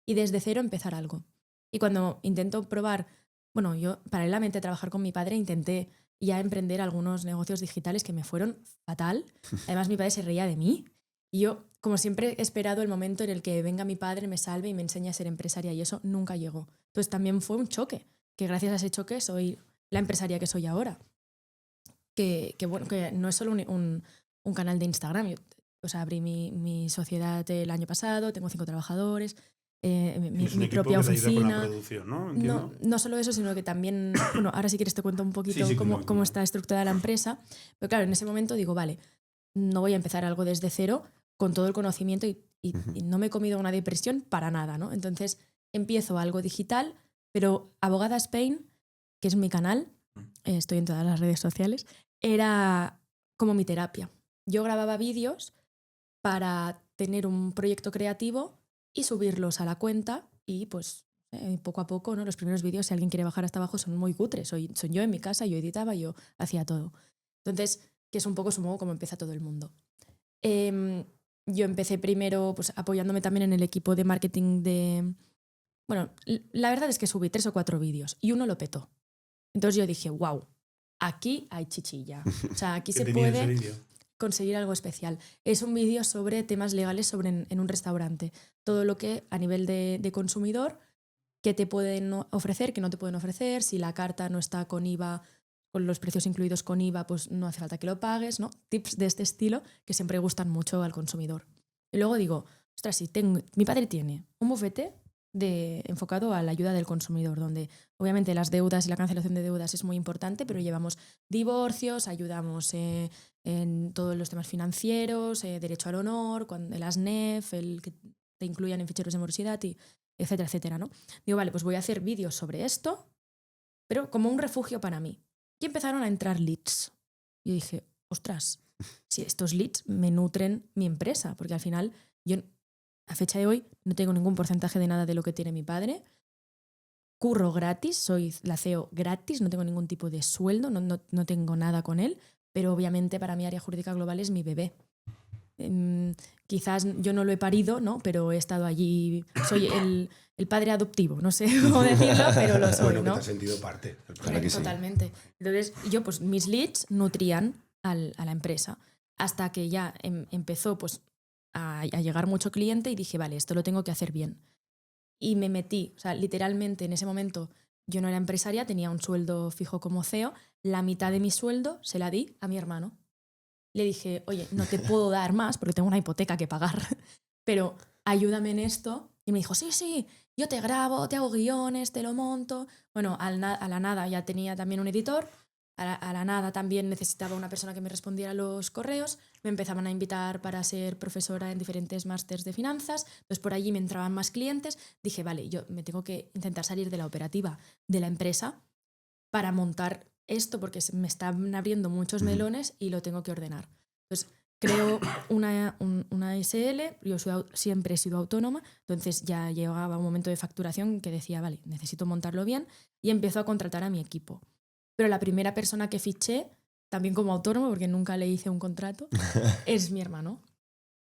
S1: y desde cero empezar algo. Y cuando intento probar, bueno, yo paralelamente a trabajar con mi padre intenté ya emprender algunos negocios digitales que me fueron fatal. Además mi padre se reía de mí y yo, como siempre, he esperado el momento en el que venga mi padre, me salve y me enseñe a ser empresaria, y eso nunca llegó. Entonces también fue un choque, que gracias a ese choque soy la empresaria que soy ahora. Que bueno, que no es solo un canal de Instagram. Yo, o sea, abrí mi sociedad el año pasado, tengo 5 trabajadores, mi propia oficina.
S2: Producción, ¿no?
S1: No solo eso, sino que también, bueno, ahora si quieres te cuento un poquito cómo está estructurada la empresa. Pero claro, en ese momento digo, vale, no voy a empezar algo desde cero con todo el conocimiento y no me he comido una depresión para nada, ¿no? Entonces empiezo algo digital, pero Abogada Spain, que es mi canal, estoy en todas las redes sociales, era como mi terapia. Yo grababa vídeos para tener un proyecto creativo y subirlos a la cuenta y pues poco a poco, ¿no? Los primeros vídeos, si alguien quiere bajar hasta abajo, son muy cutres. Soy yo en mi casa, yo editaba, yo hacía todo. Entonces, que es un poco, supongo, como empieza todo el mundo. Yo empecé primero pues apoyándome también en el equipo de marketing de... Bueno, la verdad es que subí 3 o 4 vídeos y uno lo petó. Entonces yo dije, wow, aquí hay chichilla. O sea, aquí se puede conseguir algo especial. Es un vídeo sobre temas legales en un restaurante. Todo lo que a nivel de consumidor, qué te pueden ofrecer, qué no te pueden ofrecer, si la carta no está con IVA, con los precios incluidos con IVA, pues no hace falta que lo pagues, ¿no? Tips de este estilo que siempre gustan mucho al consumidor. Y luego digo, ostras, si mi padre tiene un bufete enfocado a la ayuda del consumidor, donde obviamente las deudas y la cancelación de deudas es muy importante, pero llevamos divorcios, ayudamos en todos los temas financieros, derecho al honor, el ASNEF, el que te incluyan en ficheros de morosidad, etcétera, etcétera, ¿no? Digo, vale, pues voy a hacer vídeos sobre esto, pero como un refugio para mí. Y empezaron a entrar leads. Yo dije, ostras, si estos leads me nutren mi empresa, porque al final yo a fecha de hoy no tengo ningún porcentaje de nada de lo que tiene mi padre. Curro gratis, soy la CEO gratis, no tengo ningún tipo de sueldo, no tengo nada con él, pero obviamente para mí Área Jurídica Global es mi bebé. Quizás yo no lo he parido, ¿no? Pero he estado allí, soy el padre adoptivo, no sé cómo decirlo, pero lo soy,
S2: bueno,
S1: ¿no?
S2: que te has sentido parte.
S4: Claro que sí.
S1: Totalmente. Entonces yo, pues mis leads nutrían a la empresa hasta que ya empezó pues a llegar mucho cliente y dije, vale, esto lo tengo que hacer bien. Y me metí, o sea, literalmente en ese momento yo no era empresaria, tenía un sueldo fijo como CEO, la mitad de mi sueldo se la di a mi hermano. Le dije, oye, no te puedo dar más porque tengo una hipoteca que pagar, pero ayúdame en esto. Y me dijo, sí, yo te grabo, te hago guiones, te lo monto. Bueno, a la nada ya tenía también un editor. A la nada también necesitaba una persona que me respondiera los correos. Me empezaban a invitar para ser profesora en diferentes másters de finanzas. Entonces por allí me entraban más clientes. Dije, vale, yo me tengo que intentar salir de la operativa de la empresa para montar esto porque me están abriendo muchos melones y lo tengo que ordenar. Entonces creo una SL, yo siempre he sido autónoma, entonces ya llegaba un momento de facturación que decía, vale, necesito montarlo bien, y empezó a contratar a mi equipo. Pero la primera persona que fiché, también como autónomo, porque nunca le hice un contrato, es mi hermano.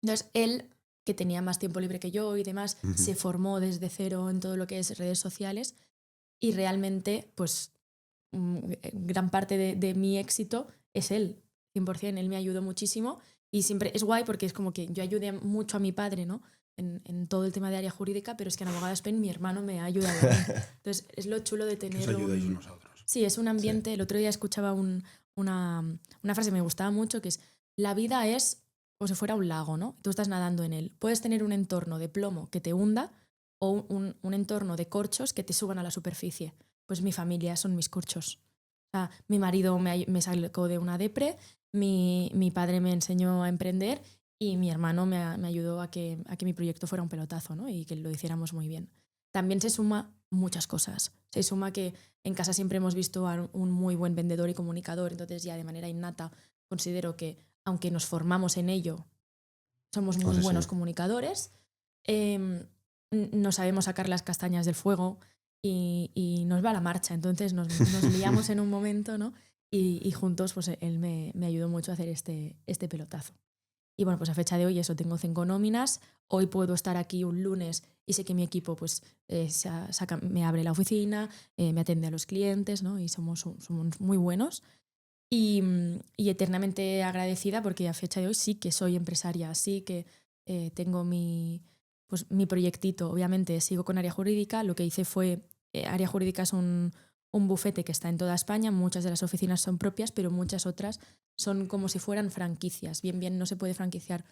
S1: Entonces él, que tenía más tiempo libre que yo y demás, se formó desde cero en todo lo que es redes sociales, y realmente, pues, gran parte de mi éxito es él, 100%. Él me ayudó muchísimo y siempre es guay porque es como que yo ayudé mucho a mi padre, ¿no? En todo el tema de área jurídica, pero es que en Abogada Spain mi hermano me ha ayudado a mí. Entonces es lo chulo de
S2: Que
S1: tener
S2: os ayudáis unos a otros.
S1: Sí, es un ambiente. El otro día escuchaba una frase que me gustaba mucho, que es: la vida es como si fuera un lago, ¿no? Tú estás nadando en él. Puedes tener un entorno de plomo que te hunda o un entorno de corchos que te suban a la superficie. Pues mi familia son mis corchos. O sea, mi marido me sacó de una depre, mi padre me enseñó a emprender y mi hermano me ayudó a que mi proyecto fuera un pelotazo, ¿no? Y que lo hiciéramos muy bien. También se suma muchas cosas. Se suma que en casa siempre hemos visto a un muy buen vendedor y comunicador, entonces ya de manera innata considero que, aunque nos formamos en ello, somos muy buenos comunicadores. No sabemos sacar las castañas del fuego y nos va la marcha. Entonces nos liamos en un momento, ¿no? Y juntos pues él me ayudó mucho a hacer este pelotazo. Y bueno, pues a fecha de hoy eso, tengo 5 nóminas. Hoy puedo estar aquí un lunes y sé que mi equipo pues me abre la oficina, me atiende a los clientes, ¿no? Y somos muy buenos. Y eternamente agradecida porque a fecha de hoy sí que soy empresaria, sí que tengo mi proyectito. Obviamente sigo con área jurídica. Lo que hice fue, área jurídica es un bufete que está en toda España. Muchas de las oficinas son propias, pero muchas otras son como si fueran franquicias. Bien, no se puede franquiciar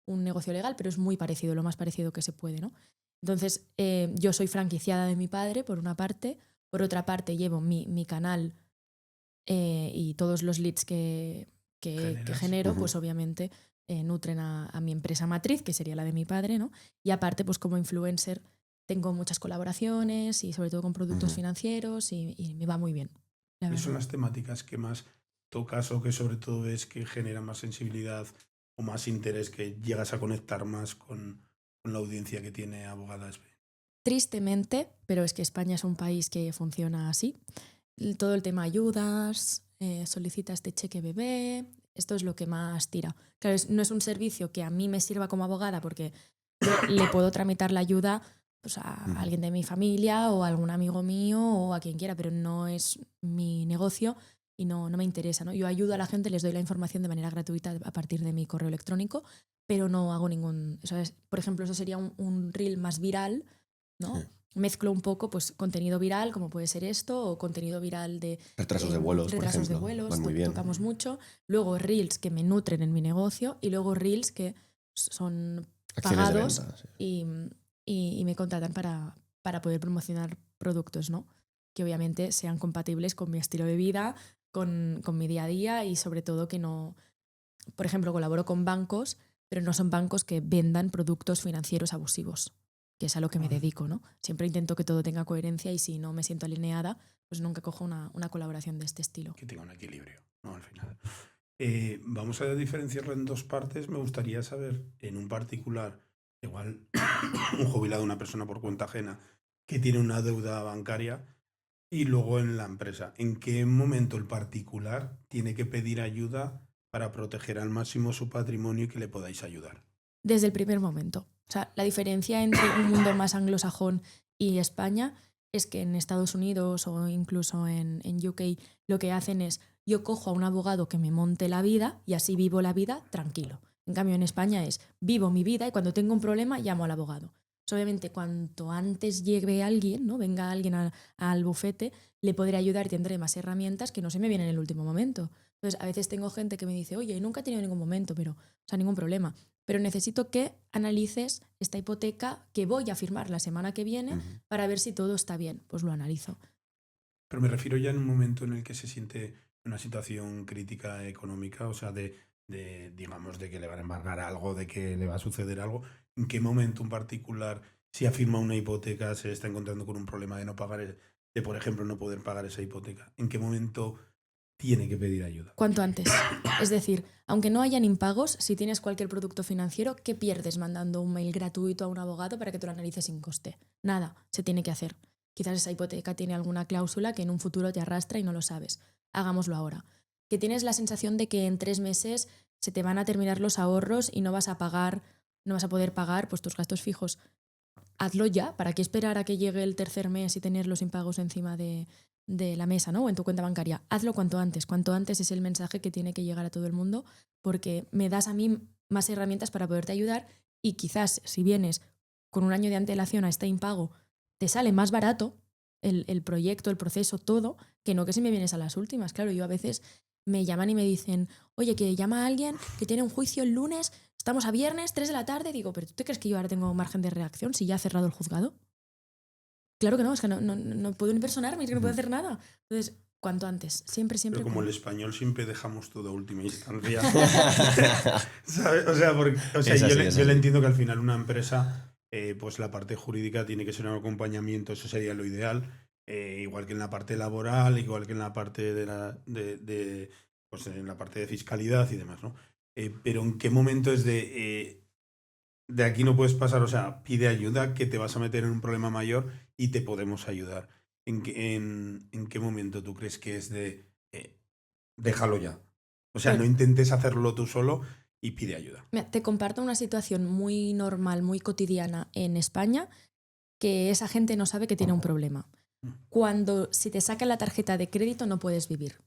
S1: un negocio legal, pero es muy parecido, lo más parecido que se puede, ¿no? Entonces, yo soy franquiciada de mi padre, por una parte. Por otra parte, llevo mi canal y todos los leads que genero, pues obviamente nutren a mi empresa matriz, que sería la de mi padre, ¿no? Y aparte, pues como influencer, tengo muchas colaboraciones y sobre todo con productos financieros y me va muy bien.
S2: ¿Cuáles son las temáticas que más tocas o que sobre todo ves que generan más sensibilidad o más interés, que llegas a conectar más con la audiencia que tiene Abogada Spain?
S1: Tristemente, pero es que España es un país que funciona así. Todo el tema ayudas, solicita este cheque bebé, esto es lo que más tira. Claro, no es un servicio que a mí me sirva como abogada porque yo le puedo tramitar la ayuda pues, a alguien de mi familia o a algún amigo mío o a quien quiera, pero no es mi negocio y no me interesa, ¿no? Yo ayudo a la gente, les doy la información de manera gratuita a partir de mi correo electrónico, pero no hago ningún... por ejemplo, eso sería un reel más viral, ¿no? Sí. Mezclo un poco pues contenido viral, como puede ser esto, o contenido viral de
S4: retrasos de vuelos,
S1: retrasos
S4: por ejemplo,
S1: de vuelos,
S4: van muy bien.
S1: Tocamos mucho. Luego reels que me nutren en mi negocio y luego reels que son
S4: acciones
S1: pagados
S4: de venta, sí.
S1: y me contratan para poder promocionar productos, ¿no? Que obviamente sean compatibles con mi estilo de vida, con mi día a día y sobre todo que no... Por ejemplo, colaboro con bancos, pero no son bancos que vendan productos financieros abusivos, que es a lo que me dedico, ¿no? Siempre intento que todo tenga coherencia y si no me siento alineada, pues nunca cojo una colaboración de este estilo.
S2: Que tenga un equilibrio, ¿no? Al final. Vamos a diferenciarlo en 2 partes. Me gustaría saber, en un particular, igual un jubilado, una persona por cuenta ajena, que tiene una deuda bancaria, y luego en la empresa, ¿en qué momento el particular tiene que pedir ayuda para proteger al máximo su patrimonio y que le podáis ayudar?
S1: Desde el primer momento. O sea, la diferencia entre un mundo más anglosajón y España es que en Estados Unidos o incluso en UK lo que hacen es yo cojo a un abogado que me monte la vida y así vivo la vida tranquilo. En cambio en España es vivo mi vida y cuando tengo un problema llamo al abogado. Obviamente cuanto antes llegue alguien, ¿no? Venga alguien al bufete, le podré ayudar y tendré más herramientas que no se me vienen en el último momento. Entonces a veces tengo gente que me dice, oye, nunca he tenido ningún momento, pero, o sea, ningún problema. Pero necesito que analices esta hipoteca que voy a firmar la semana que viene para ver si todo está bien. Pues lo analizo.
S2: Pero me refiero ya en un momento en el que se siente en una situación crítica económica, o sea, digamos, de que le van a embargar algo, de que le va a suceder algo. ¿En qué momento en particular, si ha firmado una hipoteca, se está encontrando con un problema de no pagar, de por ejemplo no poder pagar esa hipoteca? ¿En qué momento tiene que pedir ayuda?
S1: Cuanto antes. Es decir, aunque no hayan impagos, si tienes cualquier producto financiero, ¿qué pierdes mandando un mail gratuito a un abogado para que tú lo analices sin coste? Nada, se tiene que hacer. Quizás esa hipoteca tiene alguna cláusula que en un futuro te arrastra y no lo sabes. Hagámoslo ahora. Que tienes la sensación de que en 3 meses se te van a terminar los ahorros y no vas a poder pagar pues, tus gastos fijos. Hazlo ya. ¿Para qué esperar a que llegue el tercer mes y tener los impagos encima de la mesa, ¿no? O en tu cuenta bancaria? Hazlo cuanto antes. Cuanto antes es el mensaje que tiene que llegar a todo el mundo, porque me das a mí más herramientas para poderte ayudar y quizás si vienes con un año de antelación a este impago, te sale más barato el proyecto, el proceso, todo, que no que si me vienes a las últimas. Claro, yo a veces me llaman y me dicen, oye, que llama a alguien que tiene un juicio el lunes, estamos a viernes, 3 de la tarde. Digo, ¿pero tú te crees que yo ahora tengo margen de reacción si ya ha cerrado el juzgado? Claro que no, es que no puedo ni personarme, es que no puedo hacer nada. Entonces, cuanto antes, siempre.
S2: Pero como
S1: con-
S2: el español siempre dejamos todo a última instancia. ¿Sabes? O sea,
S4: Es así, es
S2: yo le
S4: así.
S2: entiendo que al final una empresa, pues la parte jurídica tiene que ser un acompañamiento, eso sería lo ideal. Igual que en la parte laboral, igual que en la parte pues en la parte de fiscalidad y demás, ¿no? Pero ¿en qué momento es de aquí no puedes pasar? O sea, pide ayuda, que te vas a meter en un problema mayor y te podemos ayudar. ¿En qué momento tú crees que es déjalo ya? O sea, no
S1: Bueno.
S2: intentes hacerlo tú solo y pide ayuda.
S1: Mira, te comparto una situación muy normal, muy cotidiana en España, que esa gente no sabe que tiene un problema. Cuando si te sacan la tarjeta de crédito no puedes vivir.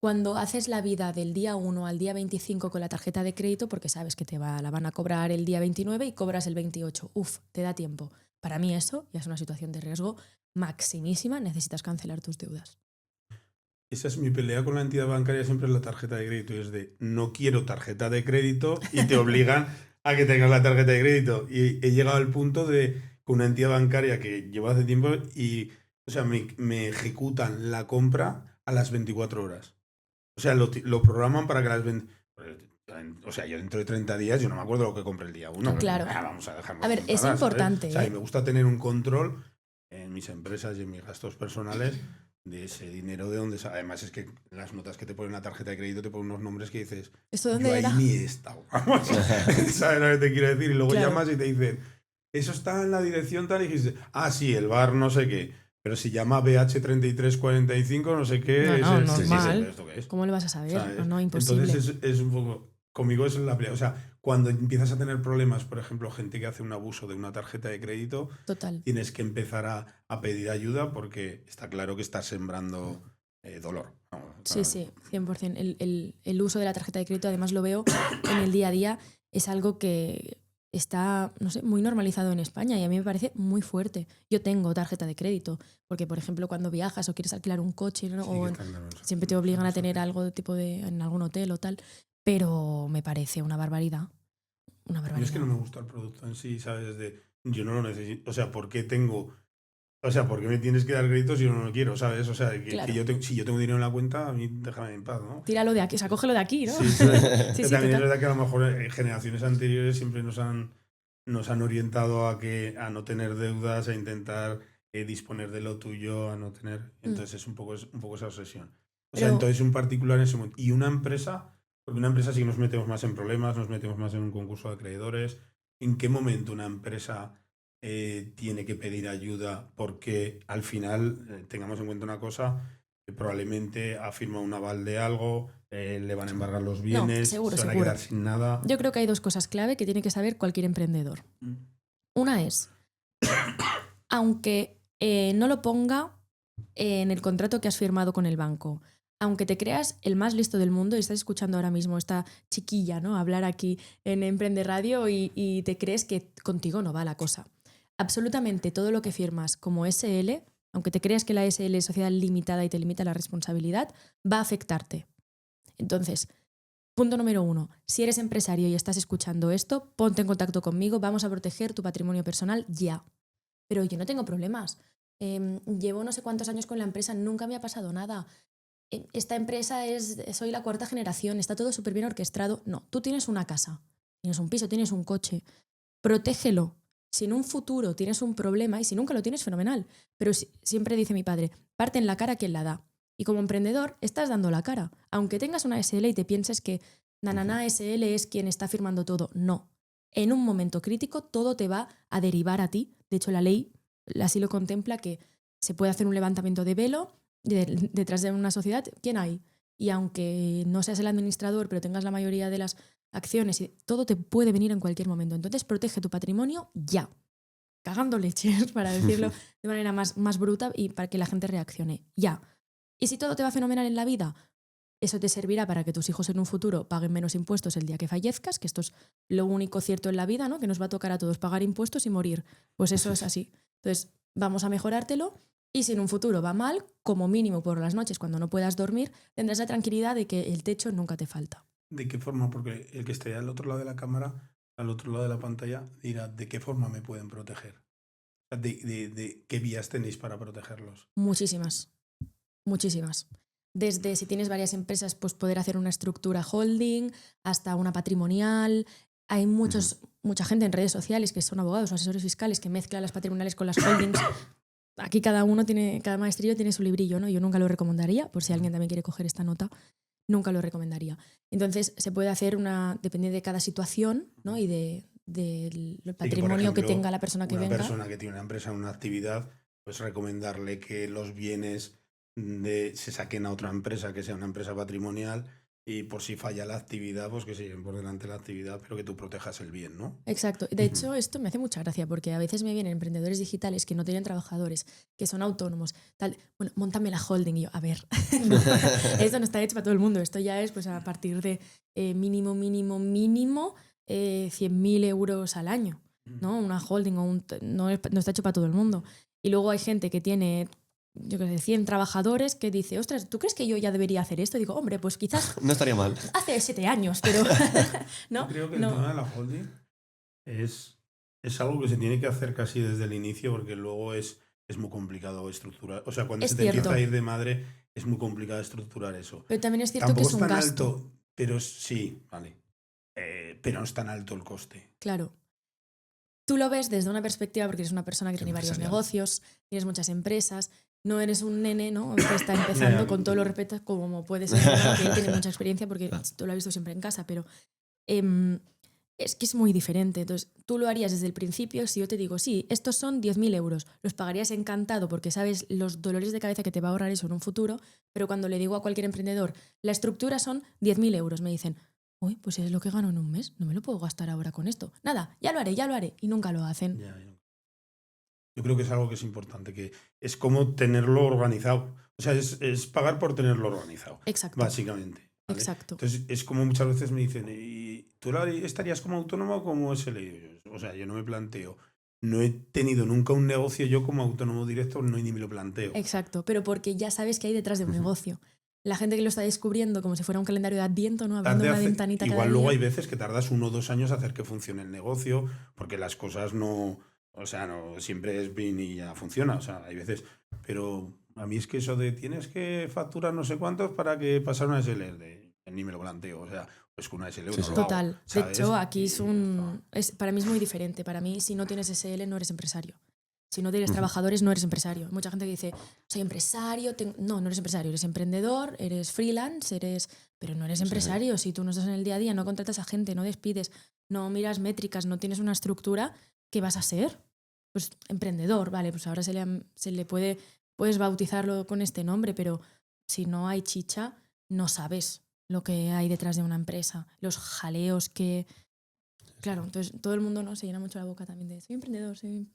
S1: Cuando haces la vida del día 1 al día 25 con la tarjeta de crédito, porque sabes que la van a cobrar el día 29 y cobras el 28. Uf, te da tiempo. Para mí eso ya es una situación de riesgo maximísima. Necesitas cancelar tus deudas.
S2: Esa es mi pelea con la entidad bancaria, siempre es la tarjeta de crédito. Es de no quiero tarjeta de crédito y te obligan a que tengas la tarjeta de crédito. Y he llegado al punto de con una entidad bancaria que llevo hace tiempo y, o sea, me ejecutan la compra a las 24 horas. O sea, lo programan para que las o sea, yo dentro de 30 días, yo no me acuerdo lo que compré el día 1.
S1: Claro.
S2: Vamos a dejarnos
S1: A ver,
S2: de
S1: es
S2: tontadas, ¿sabes?
S1: importante,
S2: O sea,
S1: ¿eh?
S2: y me gusta tener un control en mis empresas y en mis gastos personales de ese dinero de donde sale. Además es que las notas que te ponen la tarjeta de crédito te ponen unos nombres que dices,
S1: ¿Esto
S2: yo
S1: dónde
S2: ahí
S1: era?
S2: ni he estado. Vamos, ¿sabes lo que te quiero decir? Y luego
S1: Claro.
S2: llamas y te dicen, eso está en la dirección tal, y dijiste, ah, sí, el bar no sé qué. Pero si llama BH3345, no sé qué.
S1: No,
S2: es el-
S1: normal.
S2: ¿pero esto qué es?
S1: ¿Cómo le vas a saber?
S2: ¿Sabes?
S1: No, imposible.
S2: Entonces es un poco. Conmigo es la pelea. O sea, cuando empiezas a tener problemas, por ejemplo, gente que hace un abuso de una tarjeta de crédito,
S1: Total.
S2: tienes que empezar a pedir ayuda porque está claro que estás sembrando dolor. Vamos,
S1: Sí, sí, 100%. El uso de la tarjeta de crédito, además lo veo en el día a día, es algo que está, no sé, muy normalizado en España y a mí me parece muy fuerte. Yo tengo tarjeta de crédito, porque por ejemplo cuando viajas o quieres alquilar un coche, ¿no?
S2: Sí,
S1: o
S2: que está claro eso.
S1: siempre te obligan a tener algo de tipo en algún hotel o tal, pero me parece una barbaridad. Una
S2: Yo
S1: barbaridad.
S2: es que no me gusta el producto en sí, ¿sabes? Yo no lo necesito. O sea, ¿por qué tengo? O sea, ¿por qué me tienes que dar créditos si yo no lo quiero, ¿sabes? O sea,
S1: Claro.
S2: si yo tengo dinero en la cuenta, a mí déjame en paz, ¿no?
S1: Tíralo de aquí, o sea, cógelo de aquí, ¿no?
S2: Sí, sí.
S1: Sí,
S2: Pero
S1: sí,
S2: también es
S1: total.
S2: verdad que a lo mejor generaciones anteriores siempre nos han orientado a no tener deudas, a intentar disponer de lo tuyo, a no tener. Entonces es un poco esa obsesión. O sea,
S1: Pero-
S2: entonces un particular en ese momento. Y una empresa, porque una empresa sí que nos metemos más en problemas, nos metemos más en un concurso de acreedores. ¿En qué momento una empresa tiene que pedir ayuda? Porque al final, tengamos en cuenta una cosa, que probablemente ha firmado un aval de algo, le van a embargar los bienes,
S1: seguro,
S2: se van a
S1: seguro.
S2: quedar sin nada.
S1: Yo creo que hay dos cosas clave que tiene que saber cualquier emprendedor. Una es, aunque no lo ponga en el contrato que has firmado con el banco, aunque te creas el más listo del mundo y estás escuchando ahora mismo esta chiquilla, ¿no?, hablar aquí en Emprende Radio y te crees que contigo no va la cosa. Absolutamente todo lo que firmas como SL, aunque te creas que la SL es sociedad limitada y te limita la responsabilidad, va a afectarte. Entonces, punto número 1. Si eres empresario y estás escuchando esto, ponte en contacto conmigo, vamos a proteger tu patrimonio personal ya. Pero yo no tengo problemas. Llevo no sé cuántos años con la empresa, nunca me ha pasado nada. Esta empresa soy la 4ª generación, está todo súper bien orquestado. No, tú tienes una casa, tienes un piso, tienes un coche. Protégelo. Si en un futuro tienes un problema, y si nunca lo tienes, fenomenal. Pero siempre dice mi padre, parte en la cara quien la da. Y como emprendedor estás dando la cara. Aunque tengas una SL y te pienses que SL es quien está firmando todo. No. En un momento crítico todo te va a derivar a ti. De hecho, la ley así lo contempla, que se puede hacer un levantamiento de velo detrás de una sociedad. ¿Quién hay? Y aunque no seas el administrador, pero tengas la mayoría de las acciones, todo te puede venir en cualquier momento. Entonces, protege tu patrimonio ya. Cagando leches, para decirlo de manera más bruta y para que la gente reaccione. Ya. Y si todo te va fenomenal en la vida, eso te servirá para que tus hijos en un futuro paguen menos impuestos el día que fallezcas, que esto es lo único cierto en la vida, ¿no? Que nos va a tocar a todos pagar impuestos y morir. Pues eso es así. Entonces, vamos a mejorártelo. Y si en un futuro va mal, como mínimo por las noches, cuando no puedas dormir, tendrás la tranquilidad de que el techo nunca te falta.
S2: ¿De qué forma? Porque el que esté al otro lado de la cámara, al otro lado de la pantalla, dirá, ¿de qué forma me pueden proteger? ¿De qué vías tenéis para protegerlos?
S1: Muchísimas. Muchísimas. Desde si tienes varias empresas, pues poder hacer una estructura holding, hasta una patrimonial. Hay mucha gente en redes sociales que son abogados o asesores fiscales que mezclan las patrimoniales con las holdings. Aquí cada maestrillo tiene su librillo, ¿no? Yo nunca lo recomendaría, por si alguien también quiere coger esta nota, nunca lo recomendaría. Entonces se puede hacer depende de cada situación, ¿no? Y del patrimonio que tenga la persona que venga.
S2: Una persona que tiene una empresa en una actividad, pues recomendarle que los bienes se saquen a otra empresa que sea una empresa patrimonial, y por si falla la actividad, pues que se lleven por delante la actividad, pero que tú protejas el bien, ¿no?
S1: Exacto. De hecho, esto me hace mucha gracia porque a veces me vienen emprendedores digitales que no tienen trabajadores, que son autónomos, tal. Bueno, móntame la holding. Y yo, a ver, no, esto no está hecho para todo el mundo. Esto ya es pues a partir de mínimo 100.000 euros al año, ¿no? Una holding no está hecho para todo el mundo. Y luego hay gente que tiene, yo qué sé, 100 trabajadores que dice, ostras, ¿tú crees que yo ya debería hacer esto? Y digo, hombre, pues quizás
S4: No estaría mal.
S1: hace 7 años, pero ¿no?
S2: Yo creo que el tema de la holding es algo que se tiene que hacer casi desde el inicio, porque luego es muy complicado estructurar. O sea, cuando
S1: Es
S2: se te
S1: cierto.
S2: empieza a ir de madre, es muy complicado estructurar eso.
S1: Pero también es cierto
S2: Tampoco
S1: que es un
S2: tan
S1: gasto.
S2: alto, pero sí, vale. Pero no es tan alto el coste.
S1: Claro. Tú lo ves desde una perspectiva porque eres una persona que tiene varios
S4: Empresarial.
S1: negocios, tienes muchas empresas, no eres un nene, ¿no? Que está empezando con todo lo respeto, como puede ser, ¿no? Que él tiene mucha experiencia porque tú lo has visto siempre en casa, pero es que es muy diferente. Entonces, tú lo harías desde el principio. Si yo te digo, sí, estos son 10.000 euros, los pagarías encantado porque sabes los dolores de cabeza que te va a ahorrar eso en un futuro, pero cuando le digo a cualquier emprendedor, la estructura son 10.000 euros, me dicen, uy, pues es lo que gano en un mes, no me lo puedo gastar ahora con esto. Nada, ya lo haré, y nunca lo hacen.
S2: Yo creo que es algo que es importante, que es como tenerlo organizado. O sea, es pagar por tenerlo organizado.
S1: Exacto.
S2: Básicamente. ¿Vale?
S1: Exacto.
S2: Entonces, es como muchas veces me dicen, ¿y tú estarías como autónomo o como SL? O sea, yo no me planteo. No he tenido nunca un negocio yo como autónomo directo, ni me lo planteo.
S1: Exacto, pero porque ya sabes que hay detrás de un negocio. La gente que lo está descubriendo como si fuera un calendario de Adviento, ¿no? Abriendo una ventanita cada
S2: Igual
S1: día.
S2: luego hay veces que tardas 1 o 2 años a hacer que funcione el negocio, porque las cosas no... O sea, no siempre es bien y ya funciona. O sea, hay veces... Pero a mí es que eso de tienes que facturar no sé cuántos para que pasar una SL, ni me lo planteo. O sea, pues con una SL
S4: Sí, sí.
S1: Total. De
S2: ¿sabes?
S1: hecho, aquí para mí es muy diferente. Para mí, si no tienes SL, no eres empresario. Si no tienes trabajadores, no eres empresario. Hay mucha gente que dice, soy empresario. No, no eres empresario. Eres emprendedor, eres freelance, pero no eres empresario. Si tú no estás en el día a día, no contratas a gente, no despides, no miras métricas, no tienes una estructura, ¿qué vas a ser? Pues emprendedor, vale, pues ahora se le puedes bautizarlo con este nombre, pero si no hay chicha, no sabes lo que hay detrás de una empresa, los jaleos que... Claro, entonces todo el mundo, ¿no? Se llena mucho la boca también de soy emprendedor sí,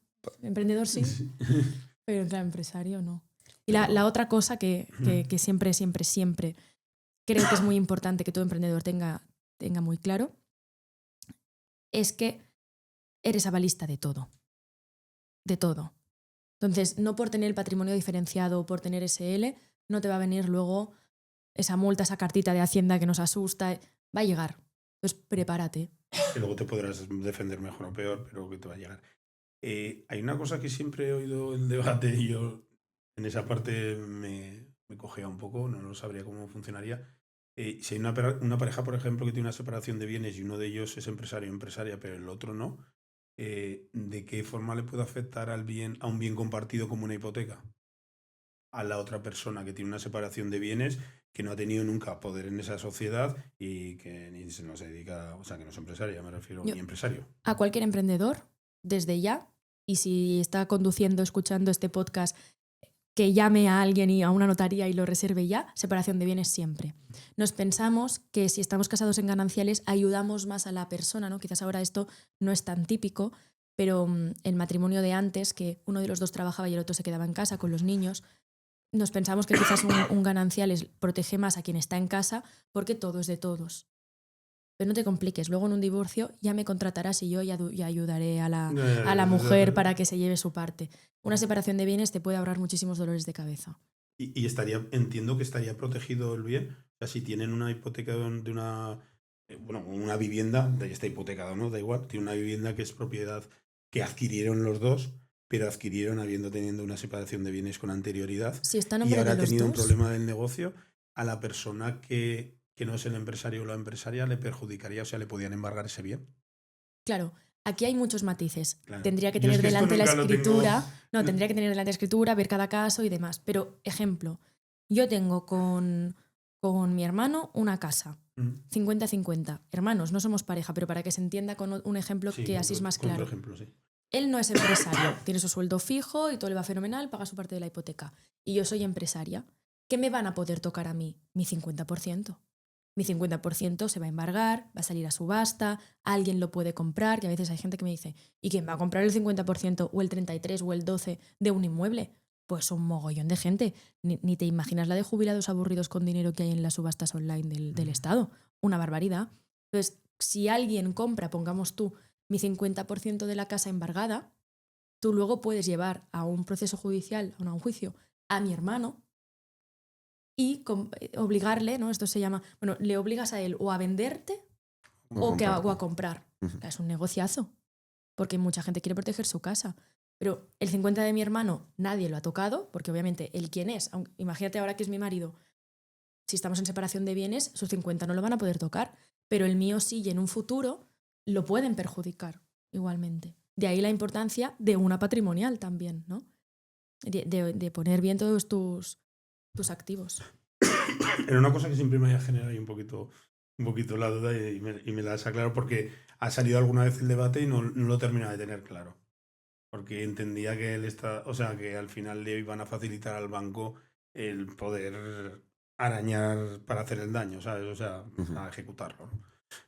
S1: pero claro, empresario no. Y la otra cosa que siempre creo que es muy importante que todo emprendedor tenga muy claro es que eres avalista de todo. De todo. Entonces, no por tener el patrimonio diferenciado o por tener SL, no te va a venir luego esa multa, esa cartita de Hacienda que nos asusta. Va a llegar. Entonces, prepárate.
S2: Que luego te podrás defender mejor o peor, pero que te va a llegar. Hay una cosa que siempre he oído el debate y yo en esa parte me cogea un poco, no lo sabría cómo funcionaría. Si hay una pareja, por ejemplo, que tiene una separación de bienes y uno de ellos es empresario o empresaria, pero el otro no, ¿de qué forma le puede afectar a un bien compartido como una hipoteca? a la otra persona que tiene una separación de bienes, que no ha tenido nunca poder en esa sociedad y que no se dedica, o sea, que no es empresaria, me refiero, ni empresario.
S1: A cualquier emprendedor, desde ya, y si está conduciendo, escuchando este podcast, que llame a alguien y a una notaría y lo reserve ya, separación de bienes siempre. Nos pensamos que si estamos casados en gananciales ayudamos más a la persona, ¿no? Quizás ahora esto no es tan típico, pero el matrimonio de antes, que uno de los dos trabajaba y el otro se quedaba en casa con los niños, nos pensamos que quizás un gananciales protege más a quien está en casa porque todo es de todos. Pero no te compliques, luego en un divorcio ya me contratarás y yo ya ayudaré a la mujer para que se lleve su parte. Una separación de bienes te puede ahorrar muchísimos dolores de cabeza.
S2: Y entiendo que estaría protegido el bien. O sea, si tienen una hipoteca de una, una vivienda, ya está hipotecado, ¿no? Da igual, tiene una vivienda que es propiedad que adquirieron los dos, pero adquirieron teniendo una separación de bienes con anterioridad.
S1: Si está en
S2: y
S1: nombre
S2: ahora
S1: de los
S2: ha tenido un
S1: dos,
S2: problema del negocio, a la persona que no es el empresario o la empresaria le perjudicaría, o sea, le podían embargar ese bien.
S1: claro, aquí hay muchos matices.
S2: Claro.
S1: Tendría que
S2: Yo es
S1: tener
S2: que esto
S1: delante la
S2: nunca lo tengo-
S1: escritura. No, tendría que tener delante la escritura, ver cada caso y demás. Pero, ejemplo, yo tengo con mi hermano una casa, 50-50. Hermanos, no somos pareja, pero para que se entienda con un ejemplo
S2: Sí,
S1: que así es más
S2: con otro
S1: claro.
S2: ejemplo, sí.
S1: Él no es empresario, tiene su sueldo fijo y todo le va fenomenal, paga su parte de la hipoteca. Y yo soy empresaria. ¿Qué me van a poder tocar a mí? Mi 50%. Mi 50% se va a embargar, va a salir a subasta, alguien lo puede comprar, que a veces hay gente que me dice, ¿y quién va a comprar el 50% o el 33% o el 12% de un inmueble? Pues un mogollón de gente. Ni te imaginas la de jubilados aburridos con dinero que hay en las subastas online del Estado. Una barbaridad. Entonces, si alguien compra, pongamos tú, mi 50% de la casa embargada, tú luego puedes llevar a un proceso judicial, a un juicio, a mi hermano y obligarle, ¿no? Esto se llama, bueno, le obligas a él o a venderte o a comprar. Es un negociazo, porque mucha gente quiere proteger su casa. Pero el 50% de mi hermano nadie lo ha tocado, porque obviamente él quién es, imagínate ahora que es mi marido, si estamos en separación de bienes, sus 50 no lo van a poder tocar, pero el mío sí y en un futuro lo pueden perjudicar igualmente. De ahí la importancia de una patrimonial también, ¿no? De poner bien todos tus activos.
S2: Era una cosa que siempre me había generado ahí un poquito la duda y me la has aclarado porque ha salido alguna vez el debate y no lo terminaba de tener claro. Porque entendía que que al final le iban a facilitar al banco el poder arañar para hacer el daño, ¿sabes? O sea, a ejecutarlo, ¿no?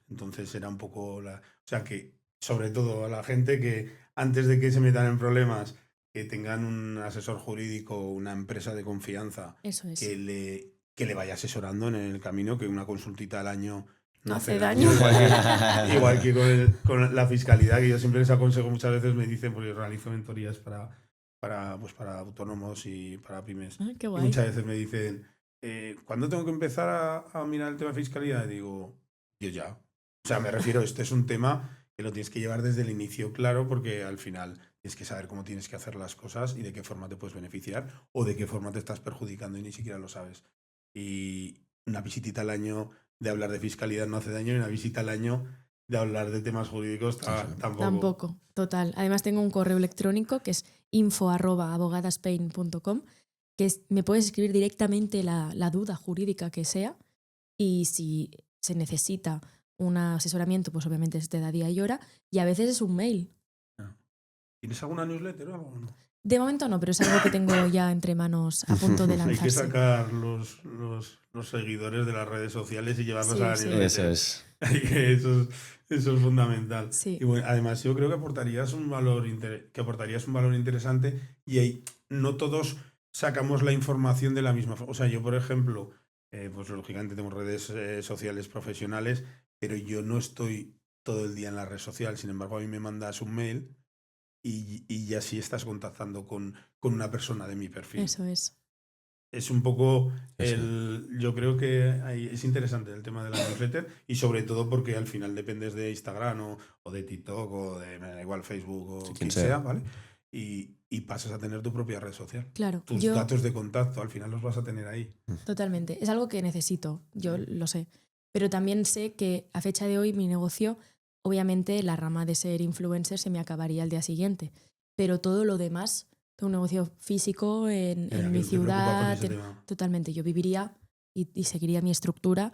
S2: Entonces era un poco o sea, que sobre todo a la gente que antes de que se metan en problemas, que tengan un asesor jurídico o una empresa de confianza
S1: Eso es.
S2: que le vaya asesorando en el camino, que una consultita al año no
S1: Hace
S2: hace
S1: daño.
S2: Igual que con la fiscalidad, que yo siempre les aconsejo, muchas veces me dicen, porque realizo mentorías para autónomos y para pymes.
S1: Ah, qué
S2: Y
S1: guay.
S2: muchas veces me dicen, ¿cuándo tengo que empezar a mirar el tema de fiscalidad? Y digo, yo ya. O sea, me refiero, este es un tema que lo tienes que llevar desde el inicio claro, porque al final tienes que saber cómo tienes que hacer las cosas y de qué forma te puedes beneficiar o de qué forma te estás perjudicando y ni siquiera lo sabes. Y una visitita al año de hablar de fiscalidad no hace daño y una visita al año de hablar de temas jurídicos tampoco.
S1: Tampoco, total. Además tengo un correo electrónico que es info@abogadaspain.com, que me puedes escribir directamente la duda jurídica que sea y si se necesita un asesoramiento, pues obviamente se te da día y hora y a veces es un mail.
S2: ¿Tienes alguna newsletter o algo? No?
S1: De momento no, pero es algo que tengo ya entre manos a punto de lanzarse.
S2: Hay que sacar los seguidores de las redes sociales y llevarlos a la newsletter.
S4: Eso es.
S2: Eso es fundamental.
S1: Sí.
S2: Y bueno, además yo creo que aportarías un valor interesante y ahí no todos sacamos la información de la misma forma. O sea, yo por ejemplo, pues lógicamente tengo redes sociales profesionales, pero yo no estoy todo el día en la red social. Sin embargo, a mí me mandas un mail y ya sí estás contactando con una persona de mi perfil.
S1: Eso es.
S2: Es un poco yo creo que es interesante el tema de la newsletter y sobre todo porque al final dependes de Instagram o de TikTok o de me da igual Facebook o quien sea, ¿vale? Y pasas a tener tu propia red social.
S1: Claro.
S2: Tus datos de contacto al final los vas a tener ahí.
S1: Totalmente. Es algo que necesito, yo lo sé. Pero también sé que a fecha de hoy mi negocio, obviamente la rama de ser influencer se me acabaría al día siguiente. Pero todo lo demás Tengo un negocio físico en
S2: Mira,
S1: mi
S2: que te preocupa con
S1: ciudad.
S2: ese tema.
S1: Totalmente. Yo viviría y seguiría mi estructura.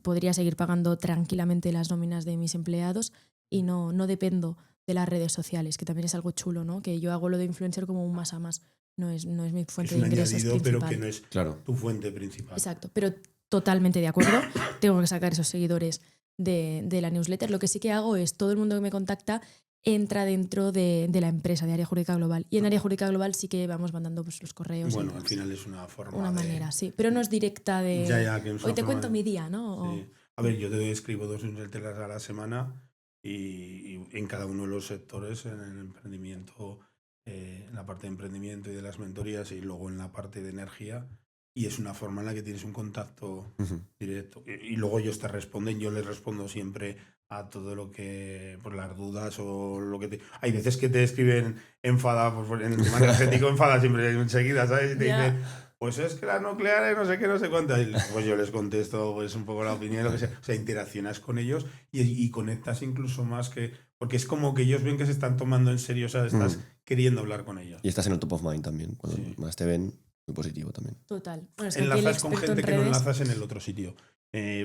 S1: Podría seguir pagando tranquilamente las nóminas de mis empleados y no dependo de las redes sociales, que también es algo chulo, ¿no? Que yo hago lo de influencer como un más a más. No es mi fuente
S2: Es
S1: de
S2: un
S1: ingresos
S2: añadido,
S1: principal.
S2: pero que no es
S4: Claro.
S2: tu fuente principal.
S1: Exacto, pero totalmente de acuerdo. Tengo que sacar esos seguidores de la newsletter. Lo que sí que hago es, todo el mundo que me contacta entra dentro de la empresa, de Área Jurídica Global. Y en Área Jurídica Global sí que vamos mandando pues, los correos.
S2: Bueno,
S1: y
S2: al final es una forma
S1: una
S2: de...
S1: manera, sí. Pero no es directa de...
S2: Ya, que es
S1: Hoy
S2: una
S1: te
S2: forma
S1: cuento
S2: de-
S1: mi día, ¿no?
S2: Sí. A ver, yo te escribo 2 newsletters a la semana y en cada uno de los sectores, en el emprendimiento, en la parte de emprendimiento y de las mentorías y luego en la parte de energía. Y es una forma en la que tienes un contacto directo. Y luego ellos te responden, yo les respondo siempre a todo lo que, por las dudas o lo que te... Hay veces que te escriben enfada, pues en el tema energético enfada siempre enseguida, ¿sabes? Y te
S1: Ya.
S2: dicen, pues es que las nucleares no sé qué, no sé cuánto. Y pues yo les contesto pues un poco la opinión, lo que sea. O sea, interaccionas con ellos y conectas incluso más que... Porque es como que ellos ven que se están tomando en serio, o sea, estás queriendo hablar con ellos.
S4: Y estás en el top of mind también. Cuando
S2: Sí.
S4: más te ven, muy positivo también.
S1: Total. Bueno, es que aquí el
S2: Enlazas con
S1: experto
S2: gente
S1: en
S2: que no
S1: redes...
S2: enlazas en el otro sitio.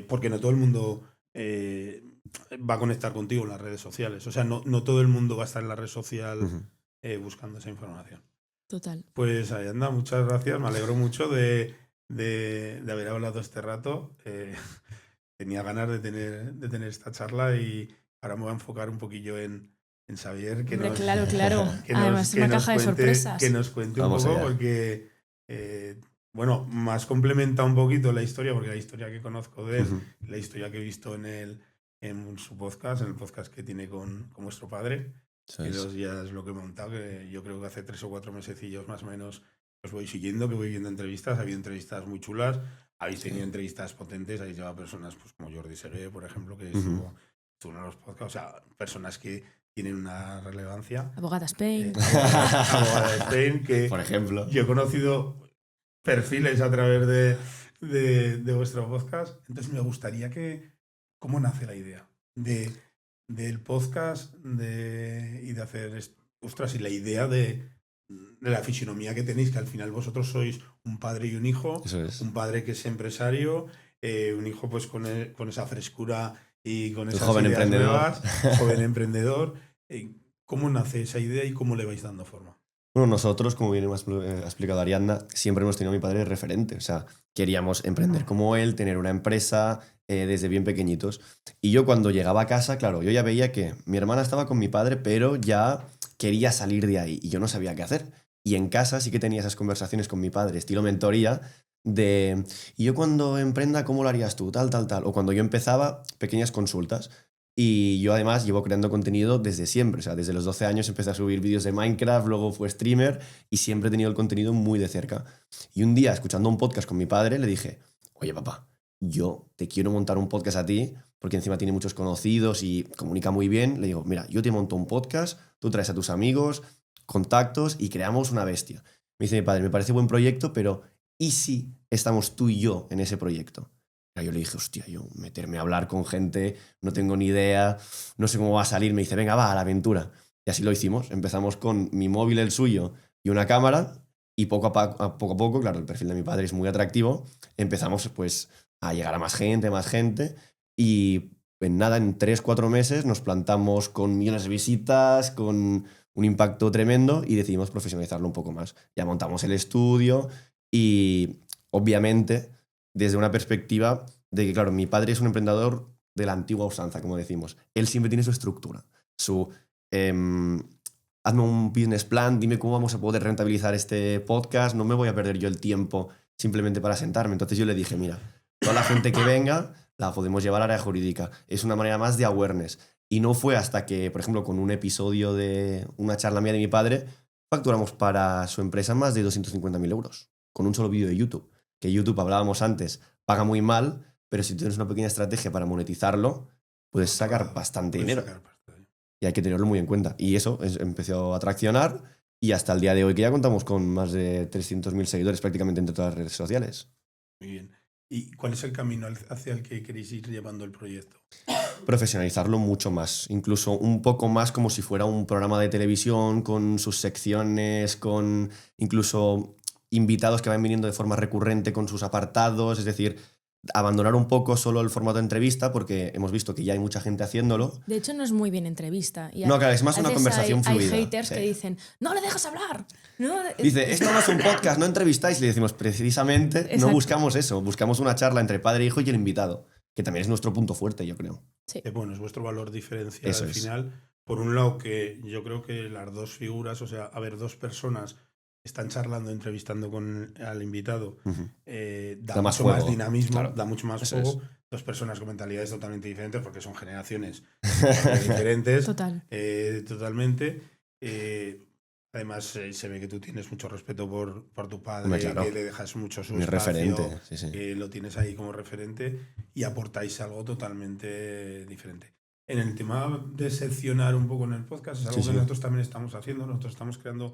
S2: Porque no todo el mundo va a conectar contigo en las redes sociales. O sea, no todo el mundo va a estar en la red social buscando esa información.
S1: Total.
S2: Pues Ayanda, muchas gracias. Me alegro mucho de haber hablado este rato. Tenía ganas de tener esta charla y ahora me voy a enfocar un poquillo en Xavier. Que
S1: Hombre,
S2: nos,
S1: claro.
S2: que nos-
S1: Además, es
S2: que
S1: una
S2: nos
S1: caja de
S2: cuente-
S1: sorpresas.
S2: Que nos cuente un
S4: Vamos
S2: poco
S4: allá.
S2: porque, bueno, más complementa un poquito la historia, porque la historia que conozco de él, la historia que he visto en su podcast, en el podcast que tiene con vuestro padre,
S4: Eso
S2: que
S4: es.
S2: ya es lo que he montado, que yo creo que hace 3 o 4 mesecillos más o menos os voy siguiendo, que voy viendo entrevistas, ha habido entrevistas muy chulas, habéis tenido entrevistas potentes, habéis llevado personas pues, como Jordi Servé, por ejemplo, que estuvo en los podcasts, o sea, personas que tienen una relevancia.
S1: Abogada Spain.
S2: Abogada de Spain, que
S4: Por ejemplo.
S2: yo he conocido perfiles a través de vuestro podcast, entonces me gustaría ¿cómo nace la idea del podcast y de hacer, ostras, y la idea de la fisonomía que tenéis, que al final vosotros sois un padre y un hijo,
S4: Eso es.
S2: un padre que es empresario, un hijo pues con esa frescura y con
S4: El
S2: esas
S4: joven
S2: ideas
S4: emprendedor.
S2: nuevas, joven emprendedor. ¿Cómo nace esa idea y cómo le vais dando forma?
S4: Bueno, nosotros, como bien ha explicado Ariadna, siempre hemos tenido a mi padre de referente. O sea, queríamos emprender como él, tener una empresa desde bien pequeñitos. Y yo cuando llegaba a casa, claro, yo ya veía que mi hermana estaba con mi padre, pero ya quería salir de ahí y yo no sabía qué hacer. Y en casa sí que tenía esas conversaciones con mi padre, estilo mentoría, y yo cuando emprenda, ¿cómo lo harías tú? Tal, tal, tal. O cuando yo empezaba, pequeñas consultas. Y yo además llevo creando contenido desde siempre, o sea, desde los 12 años empecé a subir vídeos de Minecraft, luego fue streamer y siempre he tenido el contenido muy de cerca. Y un día, escuchando un podcast con mi padre, le dije, oye papá, yo te quiero montar un podcast a ti, porque encima tiene muchos conocidos y comunica muy bien. Le digo, mira, yo te monto un podcast, tú traes a tus amigos, contactos y creamos una bestia. Me dice mi padre, me parece buen proyecto, pero ¿y si estamos tú y yo en ese proyecto? Yo le dije, hostia, yo meterme a hablar con gente, no tengo ni idea, no sé cómo va a salir. Me dice, venga, va, a la aventura. Y así lo hicimos. Empezamos con mi móvil, el suyo, y una cámara. Y poco a poco, claro, el perfil de mi padre es muy atractivo, empezamos pues a llegar a más gente. Y en nada, en 3-4 meses nos plantamos con millones de visitas, con un impacto tremendo y decidimos profesionalizarlo un poco más. Ya montamos el estudio y obviamente desde una perspectiva de que, claro, mi padre es un emprendedor de la antigua usanza, como decimos. Él siempre tiene su estructura, hazme un business plan, dime cómo vamos a poder rentabilizar este podcast, no me voy a perder yo el tiempo simplemente para sentarme. Entonces yo le dije, mira, toda la gente que venga la podemos llevar al área jurídica. Es una manera más de awareness. Y no fue hasta que, por ejemplo, con un episodio de una charla mía de mi padre, facturamos para su empresa más de 250.000 euros con un solo vídeo de YouTube. Que YouTube, hablábamos antes, paga muy mal, pero si tienes una pequeña estrategia para monetizarlo, puedes sacar bastante dinero. Y hay que tenerlo muy en cuenta. Y eso empezó a traccionar y hasta el día de hoy que ya contamos con más de 300.000 seguidores prácticamente en todas las redes sociales.
S2: Muy bien. ¿Y cuál es el camino hacia el que queréis ir llevando el proyecto?
S4: Profesionalizarlo mucho más, incluso un poco más como si fuera un programa de televisión con sus secciones, con incluso invitados que van viniendo de forma recurrente con sus apartados, es decir, abandonar un poco solo el formato de entrevista porque hemos visto que ya hay mucha gente haciéndolo.
S1: De hecho, no es muy bien entrevista. Y
S4: No, claro, es más
S1: a
S4: una
S1: veces
S4: conversación fluida.
S1: Hay haters
S4: Sí.
S1: que dicen, no le dejas hablar. No,
S4: Dice, esto no es un podcast, no entrevistáis. Y le decimos, precisamente, no
S1: Exacto.
S4: buscamos eso, buscamos una charla entre padre e hijo y el invitado, que también es nuestro punto fuerte, yo creo.
S1: Sí.
S2: Bueno, es vuestro valor diferencial
S4: Eso
S2: al
S4: es.
S2: final. Por un lado, que yo creo que las dos figuras, o sea, a ver, dos personas están charlando, entrevistando al invitado,
S4: Ujú.
S2: da
S4: Da más
S2: mucho más
S4: juego,
S2: dinamismo,
S4: claro.
S2: da mucho más
S4: Eso
S2: juego. Dos personas con mentalidades totalmente diferentes, porque son generaciones diferentes.
S1: Total.
S2: Totalmente. Además, se ve que tú tienes mucho respeto por tu padre,
S4: Hombre, claro.
S2: que le dejas mucho su
S4: Mi
S2: espacio,
S4: referente, sí, sí.
S2: que lo tienes ahí como referente y aportáis algo totalmente diferente. En el tema de seccionar un poco en el podcast, es algo
S4: Sí,
S2: que
S4: sí.
S2: nosotros también estamos haciendo. Nosotros estamos creando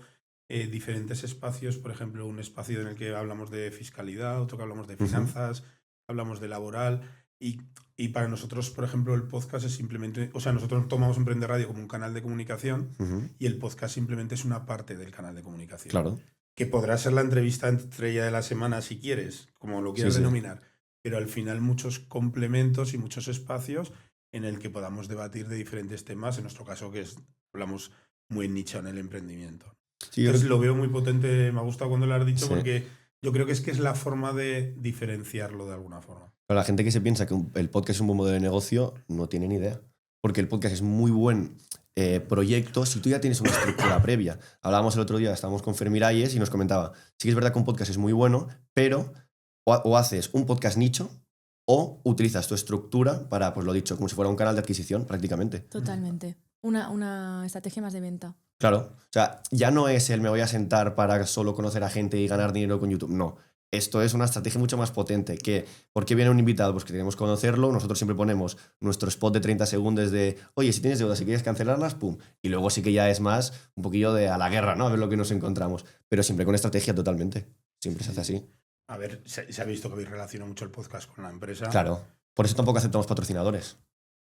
S2: diferentes espacios, por ejemplo, un espacio en el que hablamos de fiscalidad, otro que hablamos de finanzas, hablamos de laboral. Y para nosotros, por ejemplo, el podcast es simplemente, o sea, nosotros tomamos Emprende Radio como un canal de comunicación
S4: Ujú.
S2: y el podcast simplemente es una parte del canal de comunicación.
S4: Claro.
S2: Que podrá ser la entrevista estrella de la semana si quieres, como lo quieras
S4: Sí, sí.
S2: denominar, pero al final muchos complementos y muchos espacios en el que podamos debatir de diferentes temas, en nuestro caso que hablamos muy nicho en el emprendimiento.
S4: Sí,
S2: Entonces lo veo muy potente, me ha gustado cuando lo has dicho
S4: Sí.
S2: porque yo creo que es la forma de diferenciarlo de alguna forma.
S4: Pero la gente que se piensa que el podcast es un buen modelo de negocio no tiene ni idea. Porque el podcast es muy buen proyecto si tú ya tienes una estructura previa. Hablábamos el otro día, estábamos con Fer Miralles y nos comentaba, sí que es verdad que un podcast es muy bueno, pero o haces un podcast nicho o utilizas tu estructura para, pues lo dicho, como si fuera un canal de adquisición prácticamente.
S1: Totalmente. Una estrategia más de venta.
S4: Claro, o sea, ya no es el me voy a sentar para solo conocer a gente y ganar dinero con YouTube, no. Esto es una estrategia mucho más potente. ¿Por qué viene un invitado? Pues que queremos conocerlo. Nosotros siempre ponemos nuestro spot de 30 segundos de, oye, si tienes deudas, si quieres cancelarlas, pum. Y luego sí que ya es más un poquillo de a la guerra, ¿no? A ver lo que nos encontramos. Pero siempre con estrategia totalmente. Siempre se hace así.
S2: A ver, se ha visto que habéis relacionado mucho el podcast con la empresa.
S4: Claro. Por eso tampoco aceptamos patrocinadores.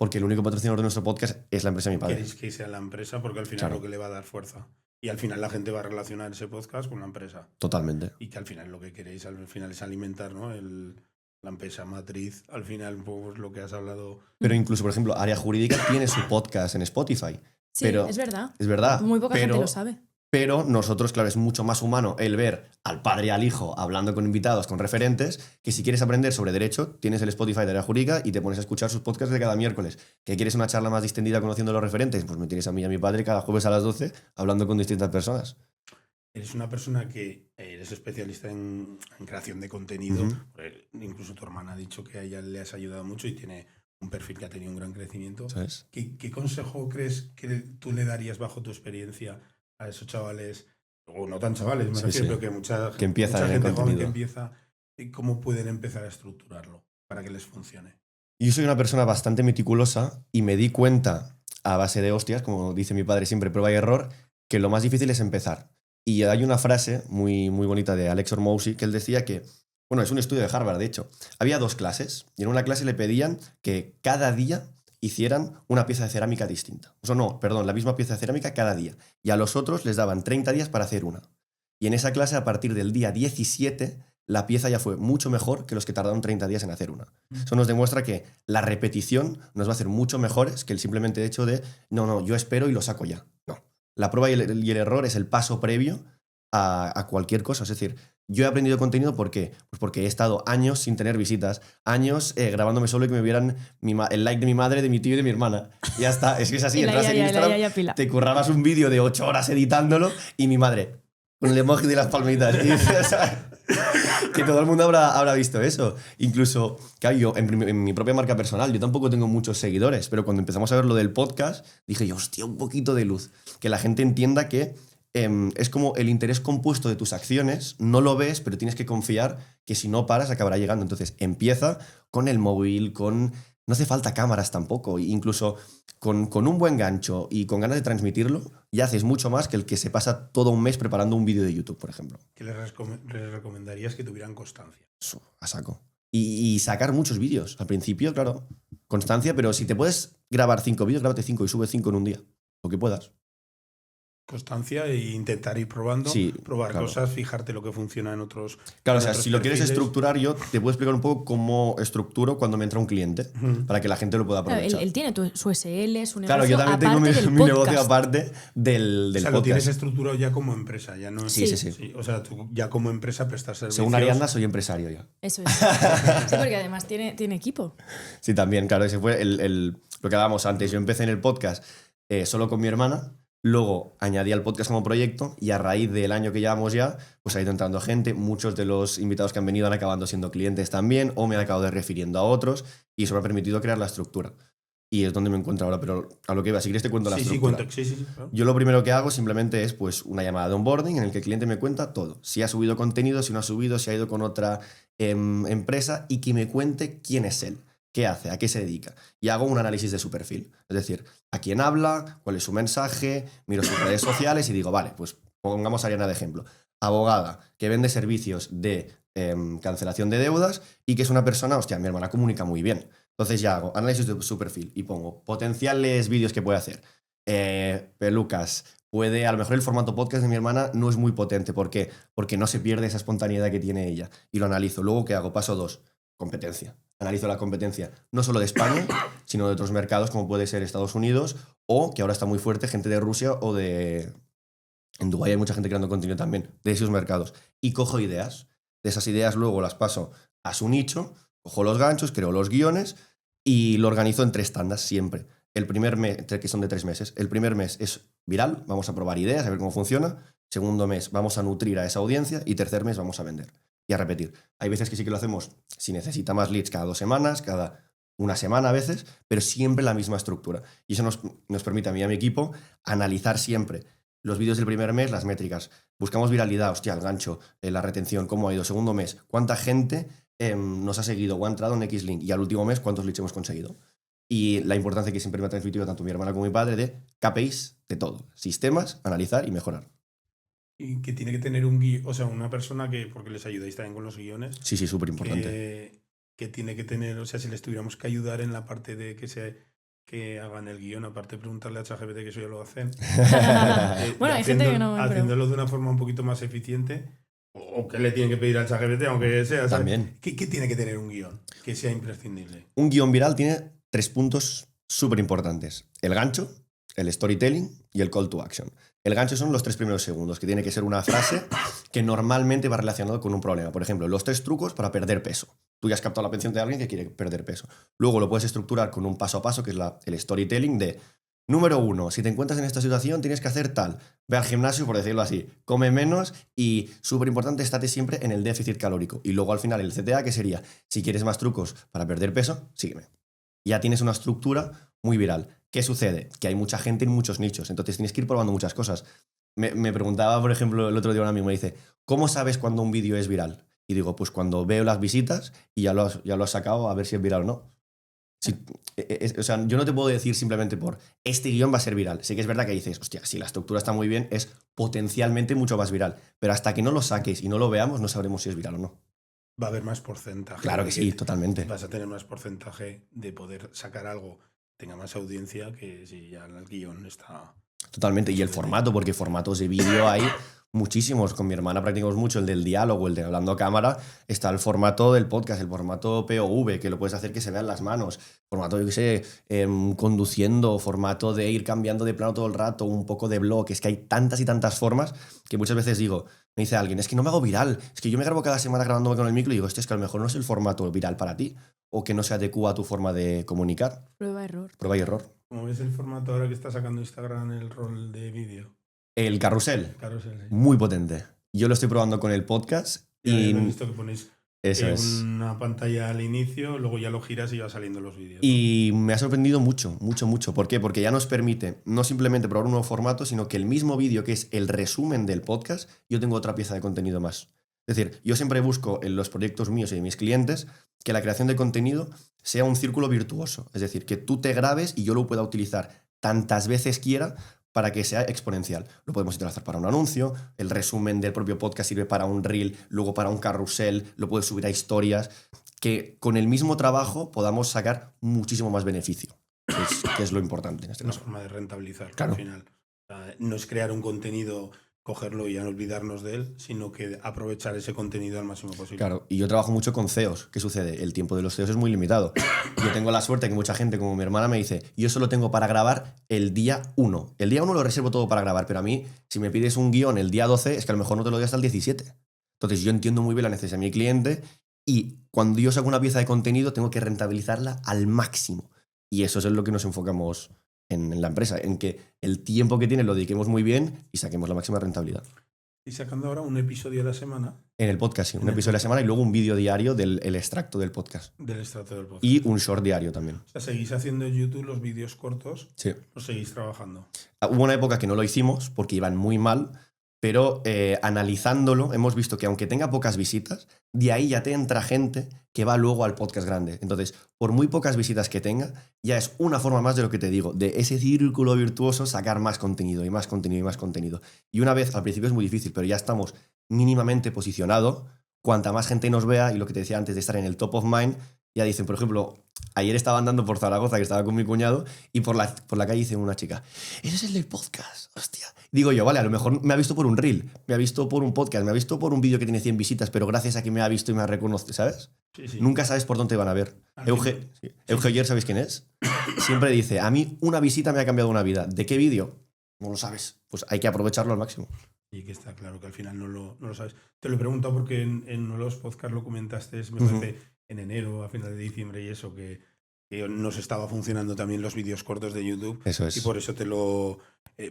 S4: Porque el único patrocinador de nuestro podcast es la empresa de mi padre.
S2: Queréis que sea la empresa porque al final
S4: Claro.
S2: es lo que le va a dar fuerza. Y al final la gente va a relacionar ese podcast con la empresa.
S4: Totalmente.
S2: Y que al final lo que queréis al final es alimentar, ¿no? La empresa matriz, al final un poco es lo que has hablado.
S4: Pero incluso, por ejemplo, Área Jurídica tiene su podcast en Spotify.
S1: Sí,
S4: Pero
S1: es verdad.
S4: Es verdad.
S1: Muy poca
S4: pero,
S1: gente lo sabe.
S4: Pero nosotros, claro, es mucho más humano el ver al padre y al hijo hablando con invitados, con referentes, que si quieres aprender sobre derecho, tienes el Spotify de Área Jurídica y te pones a escuchar sus podcasts de cada miércoles. ¿Que quieres una charla más distendida conociendo a los referentes? Pues me tienes a mí y a mi padre cada jueves a las 12 hablando con distintas personas.
S2: Eres una persona que eres especialista en creación de contenido.
S4: Ujú.
S2: Incluso tu hermana ha dicho que a ella le has ayudado mucho y tiene un perfil que ha tenido un gran crecimiento.
S4: ¿Sabes?
S2: ¿Qué consejo crees que tú le darías bajo tu experiencia a esos chavales, o no tan chavales, me
S4: Sí,
S2: refiero,
S4: sí.
S2: pero que mucha
S4: empiezan en el
S2: gente joven que
S4: contenido.
S2: empieza, cómo pueden empezar a estructurarlo para que les funcione?
S4: Yo soy una persona bastante meticulosa y me di cuenta, a base de hostias, como dice mi padre siempre, prueba y error, que lo más difícil es empezar. Y hay una frase muy, muy bonita de Alex Hormozy que él decía que, bueno, es un estudio de Harvard, de hecho. Había 2 clases y en una clase le pedían que cada día hicieran una pieza de cerámica distinta. O sea, no, perdón, la misma pieza de cerámica cada día. Y a los otros les daban 30 días para hacer una. Y en esa clase, a partir del día 17, la pieza ya fue mucho mejor que los que tardaron 30 días en hacer una. Eso nos demuestra que la repetición nos va a hacer mucho mejores que el simplemente hecho de, no, yo espero y lo saco ya. No. La prueba y el error es el paso previo a cualquier cosa. Es decir, yo he aprendido contenido ¿por qué? Pues porque he estado años sin tener visitas, años grabándome solo y que me vieran el like de mi madre, de mi tío y de mi hermana. Y ya está, es que es así,
S1: Y la
S4: entras en
S1: yaya,
S4: Instagram,
S1: la yaya Pila.
S4: te currabas un vídeo de 8 horas editándolo y mi madre, con el emoji de las palmitas. Y, o sea, que todo el mundo habrá visto eso. Incluso, claro, yo en mi propia marca personal, yo tampoco tengo muchos seguidores, pero cuando empezamos a ver lo del podcast, dije yo, hostia, un poquito de luz. Que la gente entienda que es como el interés compuesto de tus acciones, no lo ves, pero tienes que confiar que si no paras acabará llegando. Entonces empieza con el móvil, no hace falta cámaras tampoco, incluso con un buen gancho y con ganas de transmitirlo, ya haces mucho más que el que se pasa todo un mes preparando un vídeo de YouTube, por ejemplo.
S2: ¿Qué les recomendarías que tuvieran constancia?
S4: Eso, a saco. y sacar muchos vídeos. Al principio, claro, constancia, pero si te puedes grabar 5 vídeos, grábate 5 y sube 5 en un día, lo que puedas.
S2: Constancia e intentar ir probando,
S4: Sí,
S2: probar
S4: claro.
S2: cosas, fijarte lo que funciona en otros.
S4: Claro,
S2: en
S4: o sea,
S2: otros
S4: si lo quieres
S2: perfiles.
S4: estructurar, yo te puedo explicar un poco cómo estructuro cuando me entra un cliente, para que la gente lo pueda
S1: Claro,
S4: aprovechar.
S1: él tiene su SL, su negocio
S4: Claro, yo también tengo
S1: aparte del
S4: mi negocio
S1: podcast.
S4: aparte del
S2: O sea, lo tienes
S4: podcast.
S2: estructurado ya como empresa, ya no.
S4: Sí.
S2: O sea, tú ya como empresa prestas servicios.
S4: Según Arianda, soy empresario ya.
S1: Eso es. Sí, porque además tiene equipo.
S4: Sí, también, claro, ese fue lo que hablábamos antes. Yo empecé en el podcast solo con mi hermana, luego añadí al podcast como proyecto y a raíz del año que llevamos ya, pues ha ido entrando gente. Muchos de los invitados que han venido han acabado siendo clientes también o me han acabado refiriendo a otros y eso me ha permitido crear la estructura. Y es donde me encuentro ahora, pero a lo que iba, si quieres te cuento la
S2: Sí,
S4: estructura.
S2: sí, claro.
S4: Yo lo primero que hago simplemente es pues, una llamada de onboarding en el que el cliente me cuenta todo. Si ha subido contenido, si no ha subido, si ha ido con otra empresa y que me cuente quién es él, qué hace, a qué se dedica. Y hago un análisis de su perfil. Es decir, a quién habla, cuál es su mensaje, miro sus redes sociales y digo, vale, pues pongamos a Ariana de ejemplo. Abogada que vende servicios de cancelación de deudas y que es una persona, hostia, mi hermana comunica muy bien. Entonces ya hago análisis de su perfil y pongo potenciales vídeos que puede hacer. Pelucas. Puede, a lo mejor el formato podcast de mi hermana no es muy potente. ¿Por qué? Porque no se pierde esa espontaneidad que tiene ella. Y lo analizo. Luego, ¿qué hago? Paso 2. Competencia. Analizo la competencia no solo de España, sino de otros mercados como puede ser Estados Unidos o, que ahora está muy fuerte, gente de Rusia o de... En Dubái hay mucha gente creando contenido también de esos mercados. Y cojo ideas. De esas ideas luego las paso a su nicho, cojo los ganchos, creo los guiones y lo organizo en 3 tandas siempre. El primer mes, que son de 3 meses, el primer mes es viral, vamos a probar ideas, a ver cómo funciona. Segundo mes vamos a nutrir a esa audiencia y tercer mes vamos a vender y a repetir. Hay veces que sí que lo hacemos si necesita más leads cada 2 semanas, cada una semana a veces, pero siempre la misma estructura. Y eso nos permite a mí y a mi equipo analizar siempre los vídeos del primer mes, las métricas. Buscamos viralidad, hostia, el gancho, la retención, cómo ha ido. Segundo mes, cuánta gente nos ha seguido o ha entrado en X link. Y al último mes, cuántos leads hemos conseguido. Y la importancia que siempre me ha transmitido tanto mi hermana como mi padre de KPIs de todo. Sistemas, analizar y mejorar.
S2: Y que tiene que tener un guión, o sea, una persona que, porque les ayudáis también con los guiones.
S4: Sí, súper importante.
S2: Que tiene que tener, o sea, si les tuviéramos que ayudar en la parte de que hagan el guión, aparte de preguntarle a ChatGPT, que eso ya lo hacen.
S1: Bueno, hay gente que no.
S2: Haciéndolo de una forma un poquito más eficiente, o que le tienen que pedir al ChatGPT, aunque sea.
S4: También.
S2: ¿Qué tiene que tener un guión que sea imprescindible?
S4: Un guión viral tiene 3 puntos súper importantes. El gancho, el storytelling y el call to action. El gancho son los 3 primeros segundos, que tiene que ser una frase que normalmente va relacionado con un problema. Por ejemplo, los 3 trucos para perder peso. Tú ya has captado la atención de alguien que quiere perder peso. Luego lo puedes estructurar con un paso a paso, que es el storytelling de: número 1, si te encuentras en esta situación tienes que hacer tal. Ve al gimnasio, por decirlo así. Come menos y, súper importante, estate siempre en el déficit calórico. Y luego al final el CTA, que sería: si quieres más trucos para perder peso, sígueme. Ya tienes una estructura muy viral. ¿Qué sucede? Que hay mucha gente en muchos nichos, entonces tienes que ir probando muchas cosas. Me preguntaba, por ejemplo, el otro día un amigo me dice: ¿cómo sabes cuando un vídeo es viral? Y digo, pues cuando veo las visitas y ya lo has sacado a ver si es viral o no. O sea, yo no te puedo decir simplemente por este guión va a ser viral. Sí que es verdad que dices, hostia, si la estructura está muy bien, es potencialmente mucho más viral. Pero hasta que no lo saques y no lo veamos, no sabremos si es viral o no.
S2: Va a haber más porcentaje.
S4: Claro que sí, totalmente.
S2: Vas a tener más porcentaje de poder sacar algo, tenga más audiencia, que si ya el guión está...
S4: Totalmente. Y el formato, porque formatos de vídeo hay muchísimos. Con mi hermana practicamos mucho el del diálogo, el de hablando a cámara. Está el formato del podcast, el formato POV, que lo puedes hacer que se vean las manos. Formato, yo qué sé, conduciendo, formato de ir cambiando de plano todo el rato, un poco de blog. Es que hay tantas y tantas formas que muchas veces digo, me dice alguien, es que no me hago viral. Es que yo me grabo cada semana grabándome con el micro y digo, es que a lo mejor no es el formato viral para ti o que no se adecua a tu forma de comunicar.
S1: Prueba-error.
S4: Prueba y error.
S2: ¿Cómo ves el formato ahora que está sacando Instagram, el rol de vídeo?
S4: El carrusel.
S2: Carrusel, sí.
S4: Muy potente. Yo lo estoy probando con el podcast y...
S2: He visto que ponéis una pantalla al inicio, luego ya lo giras y va saliendo los vídeos.
S4: Y me ha sorprendido mucho, mucho, mucho. ¿Por qué? Porque ya nos permite no simplemente probar un nuevo formato, sino que el mismo vídeo, que es el resumen del podcast, yo tengo otra pieza de contenido más. Es decir, yo siempre busco en los proyectos míos y de mis clientes que la creación de contenido sea un círculo virtuoso. Es decir, que tú te grabes y yo lo pueda utilizar tantas veces quiera para que sea exponencial. Lo podemos utilizar para un anuncio, el resumen del propio podcast sirve para un reel, luego para un carrusel, lo puedes subir a historias. que con el mismo trabajo podamos sacar muchísimo más beneficio, que es lo importante en este
S2: Una
S4: caso.
S2: forma de rentabilizar
S4: Claro.
S2: al final. O sea, no es crear un contenido, cogerlo y ya no olvidarnos de él, sino que aprovechar ese contenido al máximo posible.
S4: Claro, y yo trabajo mucho con CEOs. ¿Qué sucede? El tiempo de los CEOs es muy limitado. Yo tengo la suerte que mucha gente, como mi hermana, me dice, yo solo tengo para grabar el día 1. El día 1 lo reservo todo para grabar, pero a mí, si me pides un guión el día 12, es que a lo mejor no te lo doy hasta el 17. Entonces yo entiendo muy bien la necesidad de mi cliente y cuando yo saco una pieza de contenido tengo que rentabilizarla al máximo. Y eso es en lo que nos enfocamos en la empresa, en que el tiempo que tiene lo dediquemos muy bien y saquemos la máxima rentabilidad.
S2: Y sacando ahora un episodio a la semana
S4: En el podcast, sí. Un
S2: En el
S4: episodio a la
S2: podcast.
S4: semana y luego un vídeo diario del el extracto del podcast.
S2: del extracto del podcast.
S4: Y un short diario también.
S2: O sea, seguís haciendo en YouTube los vídeos cortos,
S4: Sí.
S2: los seguís trabajando.
S4: Hubo una época que no lo hicimos porque iban muy mal, pero analizándolo hemos visto que aunque tenga pocas visitas, de ahí ya te entra gente que va luego al podcast grande. Entonces, por muy pocas visitas que tenga, ya es una forma más de lo que te digo, de ese círculo virtuoso sacar más contenido y más contenido y más contenido. Y una vez, al principio es muy difícil, pero ya estamos mínimamente posicionados, cuanta más gente nos vea, y lo que te decía antes de estar en el top of mind, ya dicen, por ejemplo, ayer estaba andando por Zaragoza, que estaba con mi cuñado, y por la calle dice una chica, ¿eres el del podcast? Hostia. Digo yo, vale, a lo mejor me ha visto por un reel, me ha visto por un podcast, me ha visto por un vídeo que tiene 100 visitas, pero gracias a que me ha visto y me ha reconocido, ¿sabes?
S2: Sí, sí.
S4: Nunca sabes por dónde te van a ver.
S2: Al
S4: Euge
S2: final. Sí.
S4: Ayer, ¿sabéis quién es? Siempre dice, a mí una visita me ha cambiado una vida. ¿De qué vídeo? No lo sabes. Pues hay que aprovecharlo al máximo.
S2: Y que está claro que al final no lo sabes. Te lo he preguntado porque en uno de los podcasts lo comentaste, me
S4: Ujú.
S2: parece en enero, a final de diciembre y eso, que nos estaba funcionando también los vídeos cortos de YouTube.
S4: Eso es.
S2: Y por eso te lo...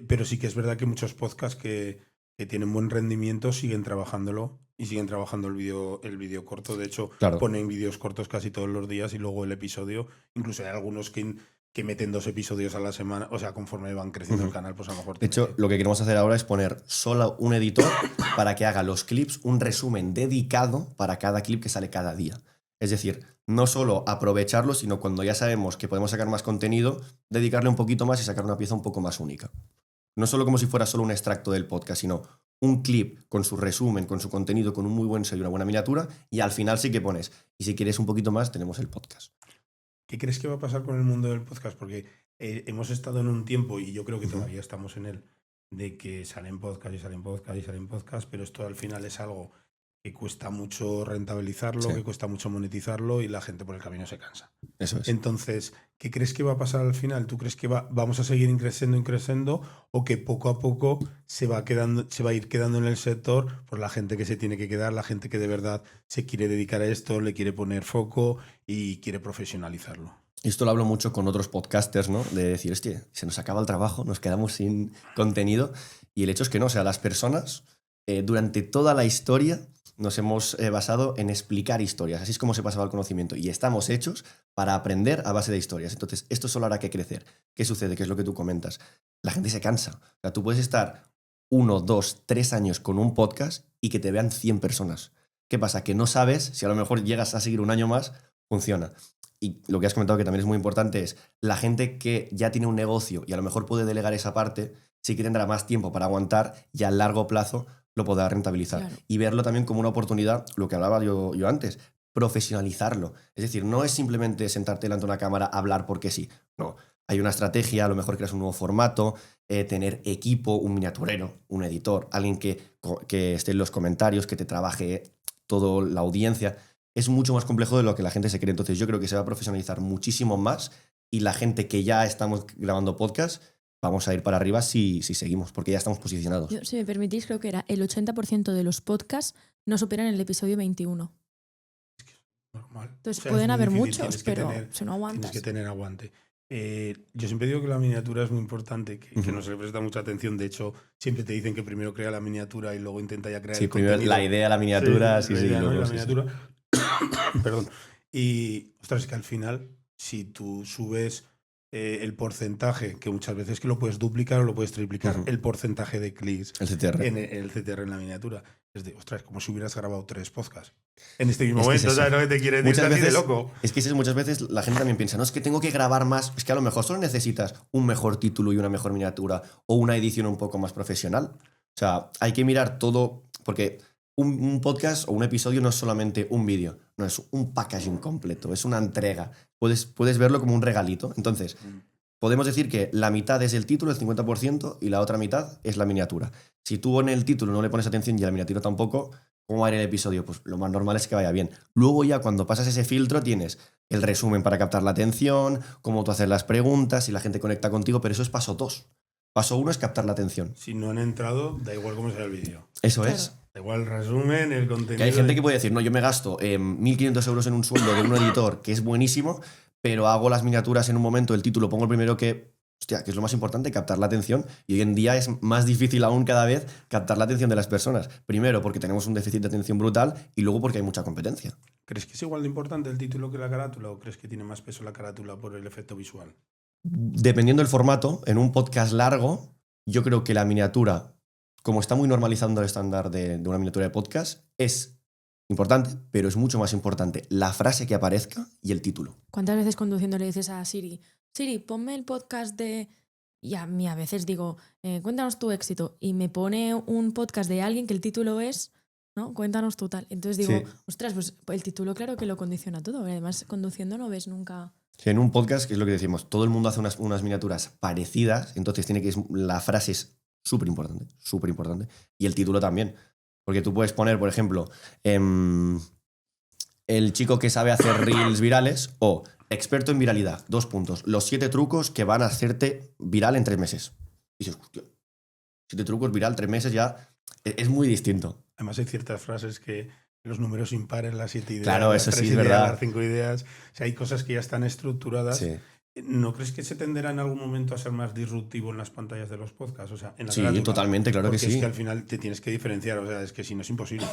S2: pero sí que es verdad que muchos podcasts que tienen buen rendimiento siguen trabajándolo y siguen trabajando el vídeo corto. De hecho,
S4: Claro.
S2: ponen vídeos cortos casi todos los días y luego el episodio. Incluso hay algunos que meten 2 episodios a la semana. O sea, conforme van creciendo el canal, pues a lo mejor...
S4: De hecho, lo que queremos hacer ahora es poner solo un editor para que haga los clips, un resumen dedicado para cada clip que sale cada día. Es decir, no solo aprovecharlo, sino cuando ya sabemos que podemos sacar más contenido, dedicarle un poquito más y sacar una pieza un poco más única. No solo como si fuera solo un extracto del podcast, sino un clip con su resumen, con su contenido, con un muy buen sello y una buena miniatura, y al final sí que pones. Y si quieres un poquito más, tenemos el podcast.
S2: ¿Qué crees que va a pasar con el mundo del podcast? Porque hemos estado en un tiempo, y yo creo que todavía estamos en él, de que salen podcast y salen podcast y salen podcast, pero esto al final es algo que cuesta mucho rentabilizarlo,
S4: Sí.
S2: que cuesta mucho monetizarlo y la gente por el camino se cansa.
S4: Eso es.
S2: Entonces, ¿qué crees que va a pasar al final? ¿Tú crees que vamos a seguir increciendo o que poco a poco se va a ir quedando en el sector por la gente que se tiene que quedar, la gente que de verdad se quiere dedicar a esto, le quiere poner foco y quiere profesionalizarlo?
S4: Esto lo hablo mucho con otros podcasters, ¿no? De decir, hostia, se nos acaba el trabajo, nos quedamos sin contenido. Y el hecho es que no, o sea, las personas durante toda la historia nos hemos basado en explicar historias. Así es como se pasaba el conocimiento. Y estamos hechos para aprender a base de historias. Entonces, esto solo hará que crecer. ¿Qué sucede? ¿Qué es lo que tú comentas? La gente se cansa. O sea, tú puedes estar 1, 2, 3 años con un podcast y que te vean 100 personas. ¿Qué pasa? Que no sabes si a lo mejor llegas a seguir un año más, funciona. Y lo que has comentado que también es muy importante es la gente que ya tiene un negocio y a lo mejor puede delegar esa parte, sí que tendrá más tiempo para aguantar y a largo plazo lo podrá rentabilizar.
S1: Claro.
S4: Y verlo también como una oportunidad, lo que hablaba yo antes, profesionalizarlo. Es decir, no es simplemente sentarte delante de una cámara, hablar porque sí. No, hay una estrategia, a lo mejor creas un nuevo formato, tener equipo, un miniaturero, un editor, alguien que esté en los comentarios, que te trabaje toda la audiencia. Es mucho más complejo de lo que la gente se cree. Entonces yo creo que se va a profesionalizar muchísimo más y la gente que ya estamos grabando podcast vamos a ir para arriba si seguimos, porque ya estamos posicionados.
S1: Yo, si me permitís, creo que era el 80% de los podcasts no superan el episodio 21.
S2: Normal.
S1: Entonces
S2: O sea, es
S1: pueden
S2: muy
S1: haber
S2: difícil,
S1: muchos,
S2: tienes que
S1: pero
S2: tener-
S1: si no aguantas.
S2: Tienes que tener aguante. Yo siempre digo que la miniatura es muy importante, que no se le presta mucha atención. De hecho, siempre te dicen que primero crea la miniatura y luego intenta ya crear
S4: Sí,
S2: el
S4: primero
S2: contenido.
S4: la idea, la miniatura,
S2: Sí,
S4: sí,
S2: la
S4: sí,
S2: idea, ¿no? Y
S4: luego
S2: la
S4: sí, sí.
S2: miniatura. Perdón. Y, ostras, es que al final, si tú subes el porcentaje, que muchas veces que lo puedes duplicar o lo puedes triplicar,
S4: Ujú.
S2: el porcentaje de clics
S4: El CTR.
S2: en el CTR en la miniatura, es de, ostras, como si hubieras grabado 3 podcasts en este mismo
S4: Es que es
S2: momento.
S4: eso.
S2: ¿Sabes lo que te quiere decir?
S4: Muchas
S2: Así de
S4: veces,
S2: loco.
S4: es que muchas veces la gente también piensa, no, es que tengo que grabar más. Es que a lo mejor solo necesitas un mejor título y una mejor miniatura o una edición un poco más profesional. O sea, hay que mirar todo, porque un podcast o un episodio no es solamente un vídeo, no, es un packaging completo, es una entrega. Puedes verlo como un regalito. Entonces, podemos decir que la mitad es el título, el 50%, y la otra mitad es la miniatura. Si tú en el título no le pones atención y a la miniatura tampoco, ¿cómo va a ir el episodio? Pues lo más normal es que vaya bien. Luego ya cuando pasas ese filtro tienes el resumen para captar la atención, cómo tú haces las preguntas, si la gente conecta contigo, pero eso es paso 2. Paso 1 es captar la atención.
S2: Si no han entrado, da igual cómo sea el vídeo.
S4: Eso
S1: Claro.
S4: es.
S2: Da igual el resumen, el contenido.
S4: Que hay gente que puede decir, no, yo me gasto 1.500 euros en un sueldo de un editor que es buenísimo, pero hago las miniaturas en un momento, el título pongo el primero que es lo más importante, captar la atención. Y hoy en día es más difícil aún cada vez captar la atención de las personas. Primero porque tenemos un déficit de atención brutal y luego porque hay mucha competencia.
S2: ¿Crees que es igual de importante el título que la carátula o crees que tiene más peso la carátula por el efecto visual?
S4: Dependiendo del formato, en un podcast largo, yo creo que la miniatura, como está muy normalizando el estándar de una miniatura de podcast, es importante, pero es mucho más importante la frase que aparezca y el título.
S1: ¿Cuántas veces conduciendo le dices a Siri, Siri, ponme el podcast de... Y a mí a veces digo, cuéntanos tu éxito. Y me pone un podcast de alguien que el título es, ¿no? Cuéntanos tú tal. Entonces digo,
S4: Sí.
S1: ostras, pues el título claro que lo condiciona todo. Además, conduciendo no ves nunca...
S4: Que en un podcast, que es lo que decimos, todo el mundo hace unas miniaturas parecidas, entonces la frase es súper importante, y el título también. Porque tú puedes poner, por ejemplo, el chico que sabe hacer reels virales o experto en viralidad, 2 puntos, los 7 trucos que van a hacerte viral en 3 meses. Y dices, hostia, 7 trucos viral, 3 meses ya es muy distinto.
S2: Además hay ciertas frases que los números impares, las 7 ideas,
S4: Claro,
S2: las
S4: eso
S2: 3
S4: sí es
S2: ideas,
S4: verdad.
S2: las 5 ideas. O sea, hay cosas que ya están estructuradas.
S4: Sí.
S2: ¿No crees que se tenderá en algún momento a ser más disruptivo en las pantallas de los podcasts? O sea, en la
S4: Sí,
S2: carátula.
S4: totalmente, claro que
S2: Porque
S4: sí.
S2: es que al final te tienes que diferenciar. O sea, es que si no es imposible.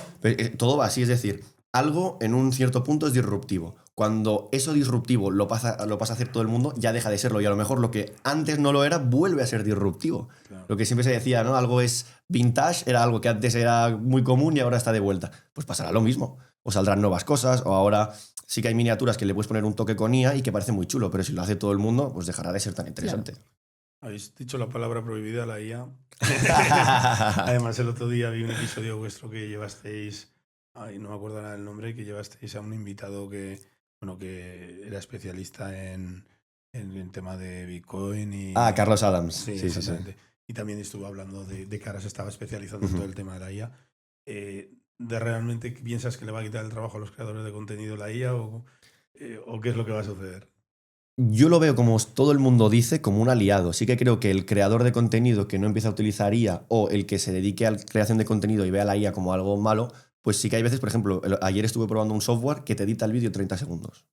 S4: Todo va así, es decir, algo en un cierto punto es disruptivo. Cuando eso disruptivo lo pasa a hacer todo el mundo, ya deja de serlo. Y a lo mejor lo que antes no lo era, vuelve a ser disruptivo.
S2: Claro.
S4: Lo que siempre se decía, ¿no? Algo es vintage, era algo que antes era muy común y ahora está de vuelta. Pues pasará lo mismo. O saldrán nuevas cosas, o ahora sí que hay miniaturas que le puedes poner un toque con IA y que parece muy chulo, pero si lo hace todo el mundo, pues dejará de ser tan interesante.
S2: Habéis dicho la palabra prohibida, la IA. Además, el otro día vi un episodio vuestro que llevasteis, no me acuerdo nada del nombre, que llevasteis a un invitado que era especialista en tema de Bitcoin y...
S4: Carlos Adams.
S2: Sí,
S4: Sí.
S2: exactamente. Y también estuvo hablando de que ahora se estaba especializando en todo el tema de la IA. ¿De realmente piensas que le va a quitar el trabajo a los creadores de contenido la IA o qué es lo que va a suceder?
S4: Yo lo veo, como todo el mundo dice, como un aliado. Sí que creo que el creador de contenido que no empieza a utilizar IA o el que se dedique a la creación de contenido y vea la IA como algo malo, pues sí que hay veces, por ejemplo, ayer estuve probando un software que te edita el vídeo en 30 segundos.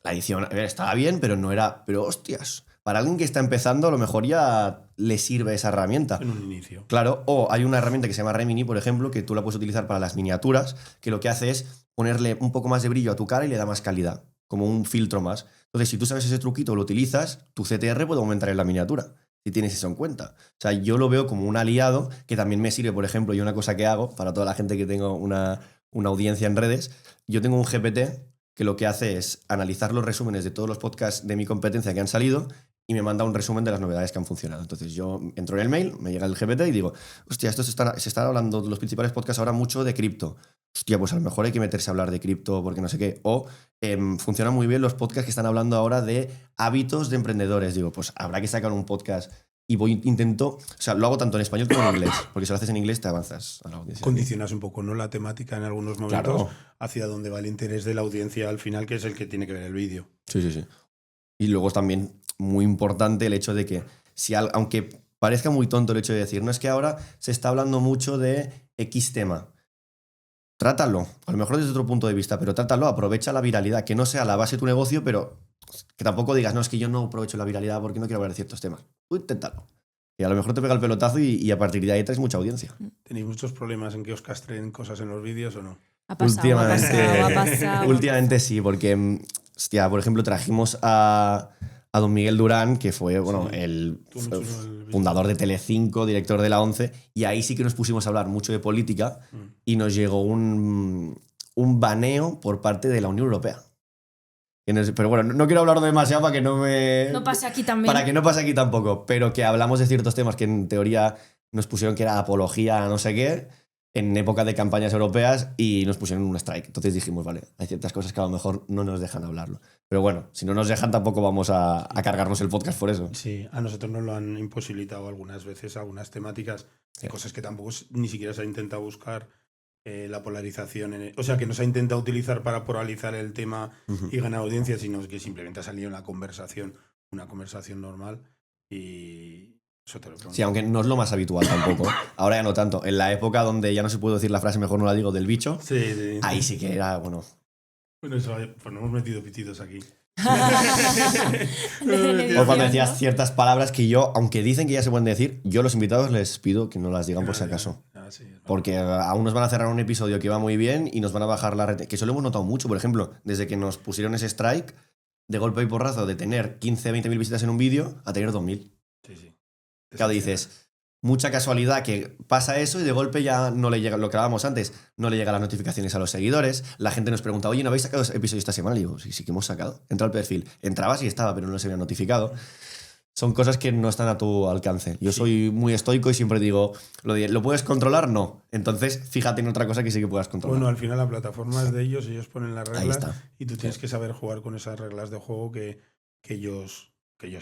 S4: La edición, a ver, estaba bien, pero no era... Pero hostias, para alguien que está empezando a lo mejor ya le sirve esa herramienta.
S2: En un inicio.
S4: Claro, o hay una herramienta que se llama Remini, por ejemplo, que tú la puedes utilizar para las miniaturas, que lo que hace es ponerle un poco más de brillo a tu cara y le da más calidad, como un filtro más. Entonces, si tú sabes ese truquito, lo utilizas, tu CTR puede aumentar en la miniatura, si tienes eso en cuenta. O sea, yo lo veo como un aliado que también me sirve, por ejemplo, y una cosa que hago, para toda la gente que tengo una audiencia en redes, yo tengo un GPT que lo que hace es analizar los resúmenes de todos los podcasts de mi competencia que han salido y me manda un resumen de las novedades que han funcionado. Entonces yo entro en el mail, me llega el GPT y digo, hostia, se están hablando los principales podcasts ahora mucho de cripto. Hostia, pues a lo mejor hay que meterse a hablar de cripto porque no sé qué. O funcionan muy bien los podcasts que están hablando ahora de hábitos de emprendedores. Digo, pues habrá que sacar un podcast y intento, o sea, lo hago tanto en español como en inglés, porque si lo haces en inglés te avanzas a la audiencia.
S2: Condicionas un poco, ¿no? La temática en algunos momentos
S4: Claro.
S2: hacia donde va el interés de la audiencia al final, que es el que tiene que ver el vídeo.
S4: Sí. Y luego es también muy importante el hecho de que, aunque parezca muy tonto el hecho de decir, no, es que ahora se está hablando mucho de X tema. Trátalo, a lo mejor desde otro punto de vista, pero trátalo, aprovecha la viralidad, que no sea la base de tu negocio, pero que tampoco digas, no, es que yo no aprovecho la viralidad porque no quiero hablar de ciertos temas. Tú inténtalo. Y a lo mejor te pega el pelotazo y a partir de ahí traes mucha audiencia.
S2: ¿Tenéis muchos problemas en que os castren cosas en los vídeos o no?
S1: Ha pasado.
S4: Últimamente sí, porque, hostia, por ejemplo, trajimos a don Miguel Durán, que fue el fundador de Telecinco, director de la 11, y ahí sí que nos pusimos a hablar mucho de política y nos llegó un baneo por parte de la Unión Europea. Pero bueno, no quiero hablar demasiado para que no me...
S1: No pase aquí también.
S4: Para que no pase aquí tampoco, pero que hablamos de ciertos temas que en teoría nos pusieron que era apología a no sé qué. en época de campañas europeas y nos pusieron un strike. Entonces dijimos, vale, hay ciertas cosas que a lo mejor no nos dejan hablarlo. Pero bueno, si no nos dejan tampoco vamos a cargarnos el podcast por eso.
S2: Sí, a nosotros nos lo han imposibilitado algunas veces, algunas temáticas,
S4: Sí.
S2: cosas que tampoco ni siquiera se ha intentado buscar la polarización. O sea, que no se ha intentado utilizar para polarizar el tema y ganar audiencia, sino que simplemente ha salido en la conversación, una conversación normal y eso te lo pregunto.
S4: Sí, aunque no es lo más habitual tampoco. Ahora ya no tanto. En la época donde ya no se puede decir la frase mejor no la digo del bicho,
S2: Sí.
S4: ahí sí que era, bueno...
S2: Bueno, eso, pues no hemos metido pitidos aquí.
S4: O cuando decías ciertas palabras que yo, aunque dicen que ya se pueden decir, yo a los invitados les pido que no las digan por si acaso.
S2: Sí,
S4: Porque aún nos van a cerrar un episodio que va muy bien y nos van a bajar la red. Que eso lo hemos notado mucho, por ejemplo, desde que nos pusieron ese strike, de golpe y porrazo, de tener 15, 20 mil visitas en un vídeo a tener 2.000.
S2: Sí.
S4: Claro, dices, mucha casualidad que pasa eso y de golpe ya no le llega, lo que hablábamos antes, no le llegan las notificaciones a los seguidores. La gente nos pregunta, oye, ¿no habéis sacado episodios esta semana? Y digo, sí que hemos sacado. Entra al perfil. Entrabas y estaba, pero no se había notificado. Son cosas que no están a tu alcance. Yo soy muy estoico y siempre digo, ¿lo puedes controlar? No. Entonces, fíjate en otra cosa que sí que puedas controlar.
S2: Bueno, al final la plataforma es de ellos ponen las
S4: Ahí
S2: reglas
S4: está.
S2: y tú tienes que saber jugar con esas reglas de juego que ellos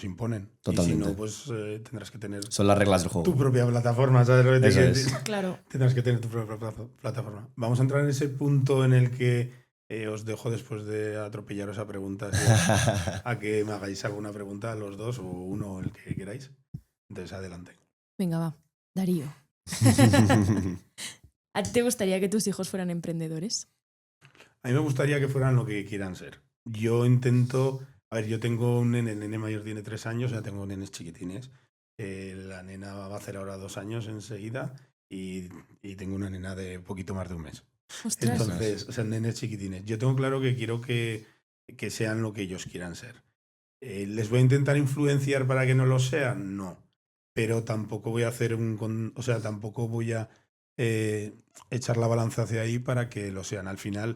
S2: imponen.
S4: Totalmente.
S2: Y si no, pues tendrás que tener
S4: Son las reglas del juego.
S2: tu propia plataforma, ¿sabes lo que te
S4: Eso
S2: quiero
S4: es.
S2: decir?
S1: Claro.
S2: Tendrás que tener tu propia plataforma. Vamos a entrar en ese punto en el que os dejo después de atropellaros a preguntas a que me hagáis alguna pregunta a los dos o uno, el que queráis. Entonces, adelante.
S1: Venga, va. Darío. ¿A ti te gustaría que tus hijos fueran emprendedores?
S2: A mí me gustaría que fueran lo que quieran ser. Yo intento... A ver, yo tengo un nene, el nene mayor tiene 3 años, ya tengo nenes chiquitines. La nena va a hacer ahora 2 años enseguida y tengo una nena de poquito más de un mes.
S1: Ostras.
S2: Entonces, o sea, nenes chiquitines. Yo tengo claro que quiero que sean lo que ellos quieran ser. ¿Les voy a intentar influenciar para que no lo sean? No. Pero tampoco voy a hacer tampoco voy a echar la balanza hacia ahí para que lo sean. Al final,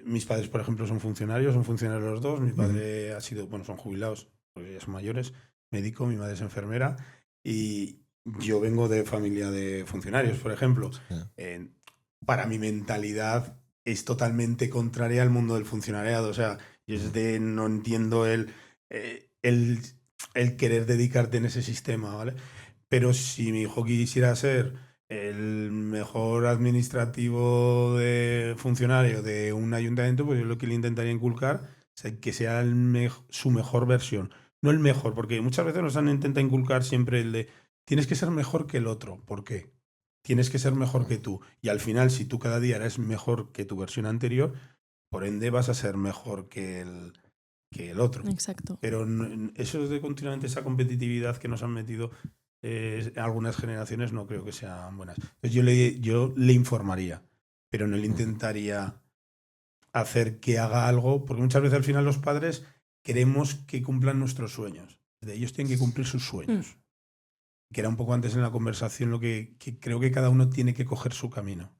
S2: mis padres, por ejemplo, son funcionarios los dos. Mi padre ha sido, son jubilados, porque ya son mayores, médico, mi madre es enfermera. Y yo vengo de familia de funcionarios, por ejemplo. Para mi mentalidad es totalmente contraria al mundo del funcionariado. O sea, yo no entiendo el querer dedicarte en ese sistema, ¿vale? Pero si mi hijo quisiera ser el mejor administrativo de funcionario de un ayuntamiento, pues yo lo que le intentaría inculcar es que sea su mejor versión. No el mejor, porque muchas veces nos han intentado inculcar siempre el de tienes que ser mejor que el otro. ¿Por qué? Tienes que ser mejor que tú. Y al final, si tú cada día eres mejor que tu versión anterior, por ende vas a ser mejor que el otro.
S1: Exacto.
S2: Pero eso de continuamente esa competitividad que nos han metido algunas generaciones no creo que sean buenas. Entonces yo le informaría, pero no le intentaría hacer que haga algo, porque muchas veces al final los padres queremos que cumplan nuestros sueños. Ellos tienen que cumplir sus sueños. Que era un poco antes en la conversación lo que creo que cada uno tiene que coger su camino.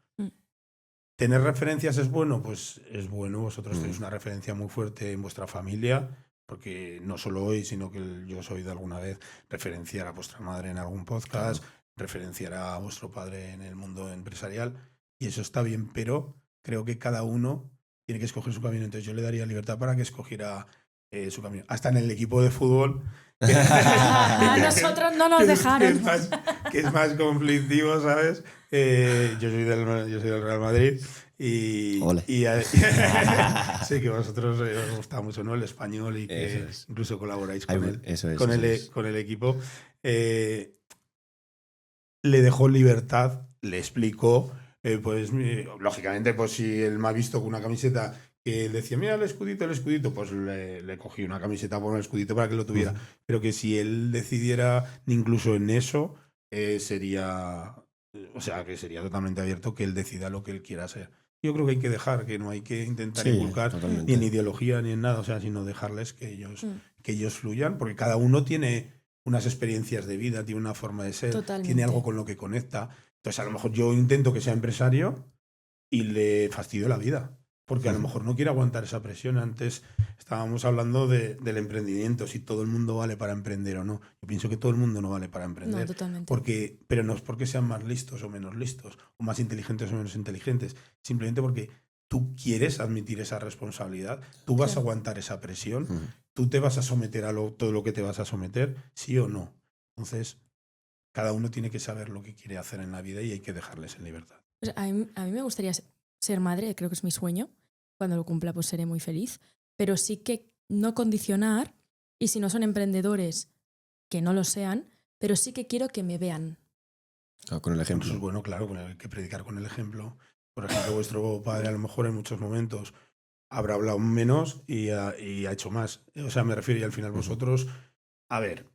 S2: ¿Tener referencias es bueno? Pues es bueno. Vosotros tenéis una referencia muy fuerte en vuestra familia, porque no solo hoy, sino que yo os he oído alguna vez referenciar a vuestra madre en algún podcast, referenciar a vuestro padre en el mundo empresarial, y eso está bien, pero creo que cada uno tiene que escoger su camino. Entonces yo le daría libertad para que escogiera su camino. Hasta en el equipo de fútbol...
S1: A nosotros no nos dejaron.
S2: Que es más conflictivo, ¿sabes? Yo soy del Real Madrid y sé que a vosotros os gusta mucho, ¿no? El español y que incluso colaboráis con el equipo. Le dejó libertad, le explicó, lógicamente, pues si él me ha visto con una camiseta que él decía, mira el escudito, pues le cogí una camiseta por el escudito para que lo tuviera. Pero que si él decidiera incluso en eso, sería totalmente abierto que él decida lo que él quiera hacer. Yo creo que hay que dejar, que no hay que intentar inculcar ni en ideología ni en nada, sino dejarles que ellos fluyan, porque cada uno tiene unas experiencias de vida, tiene una forma de ser, tiene algo con lo que conecta. Entonces a lo mejor yo intento que sea empresario y le fastidio la vida. porque a lo mejor no quiere aguantar esa presión. Antes estábamos hablando del emprendimiento, si todo el mundo vale para emprender o no. Yo pienso que todo el mundo no vale para emprender.
S1: No, totalmente.
S2: Pero no es porque sean más listos o menos listos, o más inteligentes o menos inteligentes, simplemente porque tú quieres admitir esa responsabilidad, tú vas a aguantar esa presión, tú te vas a someter a todo lo que te vas a someter, sí o no. Entonces, cada uno tiene que saber lo que quiere hacer en la vida y hay que dejarles en libertad.
S1: Pues a mí me gustaría ser madre, creo que es mi sueño. Cuando lo cumpla, pues seré muy feliz. Pero sí que no condicionar, y si no son emprendedores, que no lo sean, pero sí que quiero que me vean.
S4: Con el ejemplo.
S2: Eso es bueno, claro, hay que predicar con el ejemplo. Por ejemplo, vuestro padre a lo mejor en muchos momentos habrá hablado menos y ha hecho más. O sea, me refiero y al final vosotros, a ver,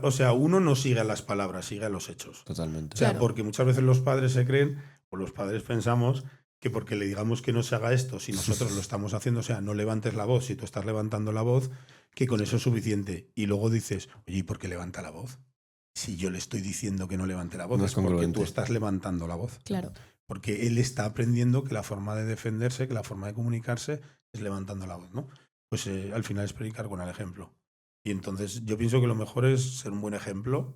S2: o sea, uno no sigue a las palabras, sigue a los hechos.
S4: Totalmente.
S2: O sea,
S1: Claro.
S2: porque muchas veces los padres se creen, o los padres pensamos que porque le digamos que no se haga esto, si nosotros lo estamos haciendo, o sea, no levantes la voz, si tú estás levantando la voz, que con eso es suficiente. Y luego dices, oye, ¿y por qué levanta la voz? Si yo le estoy diciendo que no levante la voz,
S4: No
S2: es
S4: es
S2: porque
S4: congruente.
S2: tú estás levantando la voz.
S1: Claro.
S2: Porque él está aprendiendo que la forma de defenderse, que la forma de comunicarse es levantando la voz, ¿no? Pues al final es predicar con el ejemplo. Y entonces yo pienso que lo mejor es ser un buen ejemplo,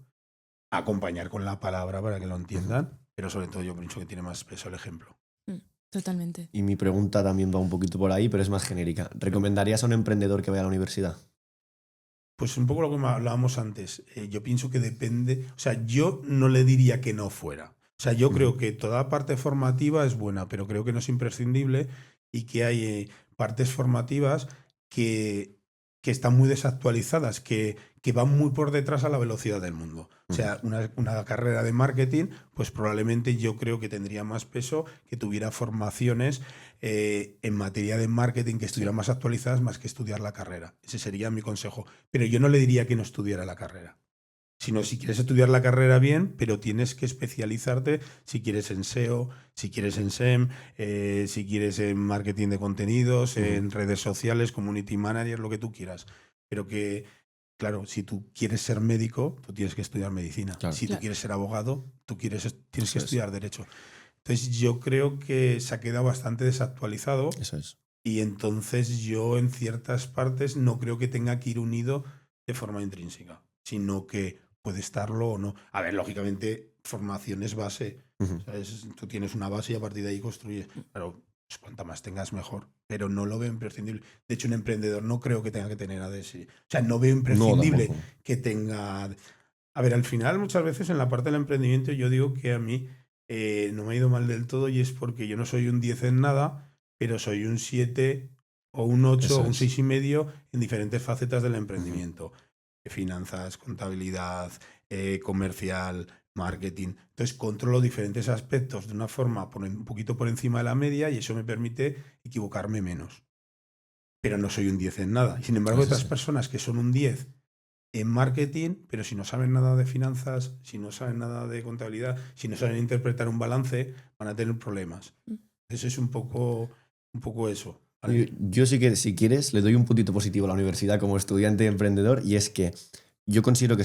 S2: acompañar con la palabra para que lo entiendan, pero sobre todo yo pienso que tiene más peso el ejemplo.
S1: Totalmente.
S4: Y mi pregunta también va un poquito por ahí, pero es más genérica. ¿Recomendarías a un emprendedor que vaya a la universidad?
S2: Pues un poco lo que hablábamos antes. Yo pienso que depende. O sea, yo no le diría que no fuera. O sea, yo creo que toda parte formativa es buena, pero creo que no es imprescindible y que hay partes formativas que están muy desactualizadas, que van muy por detrás a la velocidad del mundo. O sea, una carrera de marketing, pues probablemente yo creo que tendría más peso que tuviera formaciones en materia de marketing que estuvieran más actualizadas más que estudiar la carrera. Ese sería mi consejo. Pero yo no le diría que no estudiara la carrera. Sino si quieres estudiar la carrera bien, pero tienes que especializarte si quieres en SEO, si quieres en SEM, si quieres en marketing de contenidos, en redes sociales, community manager, lo que tú quieras. Pero que, claro, si tú quieres ser médico, tú tienes que estudiar medicina.
S4: Claro.
S2: Si tú quieres ser abogado, tú tienes que
S4: Eso es.
S2: estudiar derecho. Entonces yo creo que se ha quedado bastante desactualizado
S4: Eso es.
S2: y entonces yo en ciertas partes no creo que tenga que ir unido de forma intrínseca, sino que puede estarlo o no. A ver, lógicamente, formación es base. ¿Sabes? Tú tienes una base y a partir de ahí construyes. Pero pues, cuanta más tengas, mejor. Pero no lo veo imprescindible. De hecho, un emprendedor no creo que tenga que tener ADS. O sea, no veo imprescindible
S4: tampoco.
S2: que tenga... A ver, al final, muchas veces en la parte del emprendimiento yo digo que a mí no me ha ido mal del todo y es porque yo no soy un 10 en nada, pero soy un 7 o un 8
S4: Eso
S2: o un
S4: es.
S2: 6,5 en diferentes facetas del emprendimiento. Finanzas, contabilidad, comercial, marketing. Entonces controlo diferentes aspectos de una forma un poquito por encima de la media y eso me permite equivocarme menos. Pero no soy un 10 en nada. Y sin embargo,
S4: Eso
S2: otras
S4: sí.
S2: personas que son un 10 en marketing, pero si no saben nada de finanzas, si no saben nada de contabilidad, si no saben interpretar un balance, van a tener problemas. Eso es un poco eso. ¿Vale?
S4: Yo sí que, si quieres, le doy un puntito positivo a la universidad como estudiante emprendedor, y es que yo considero que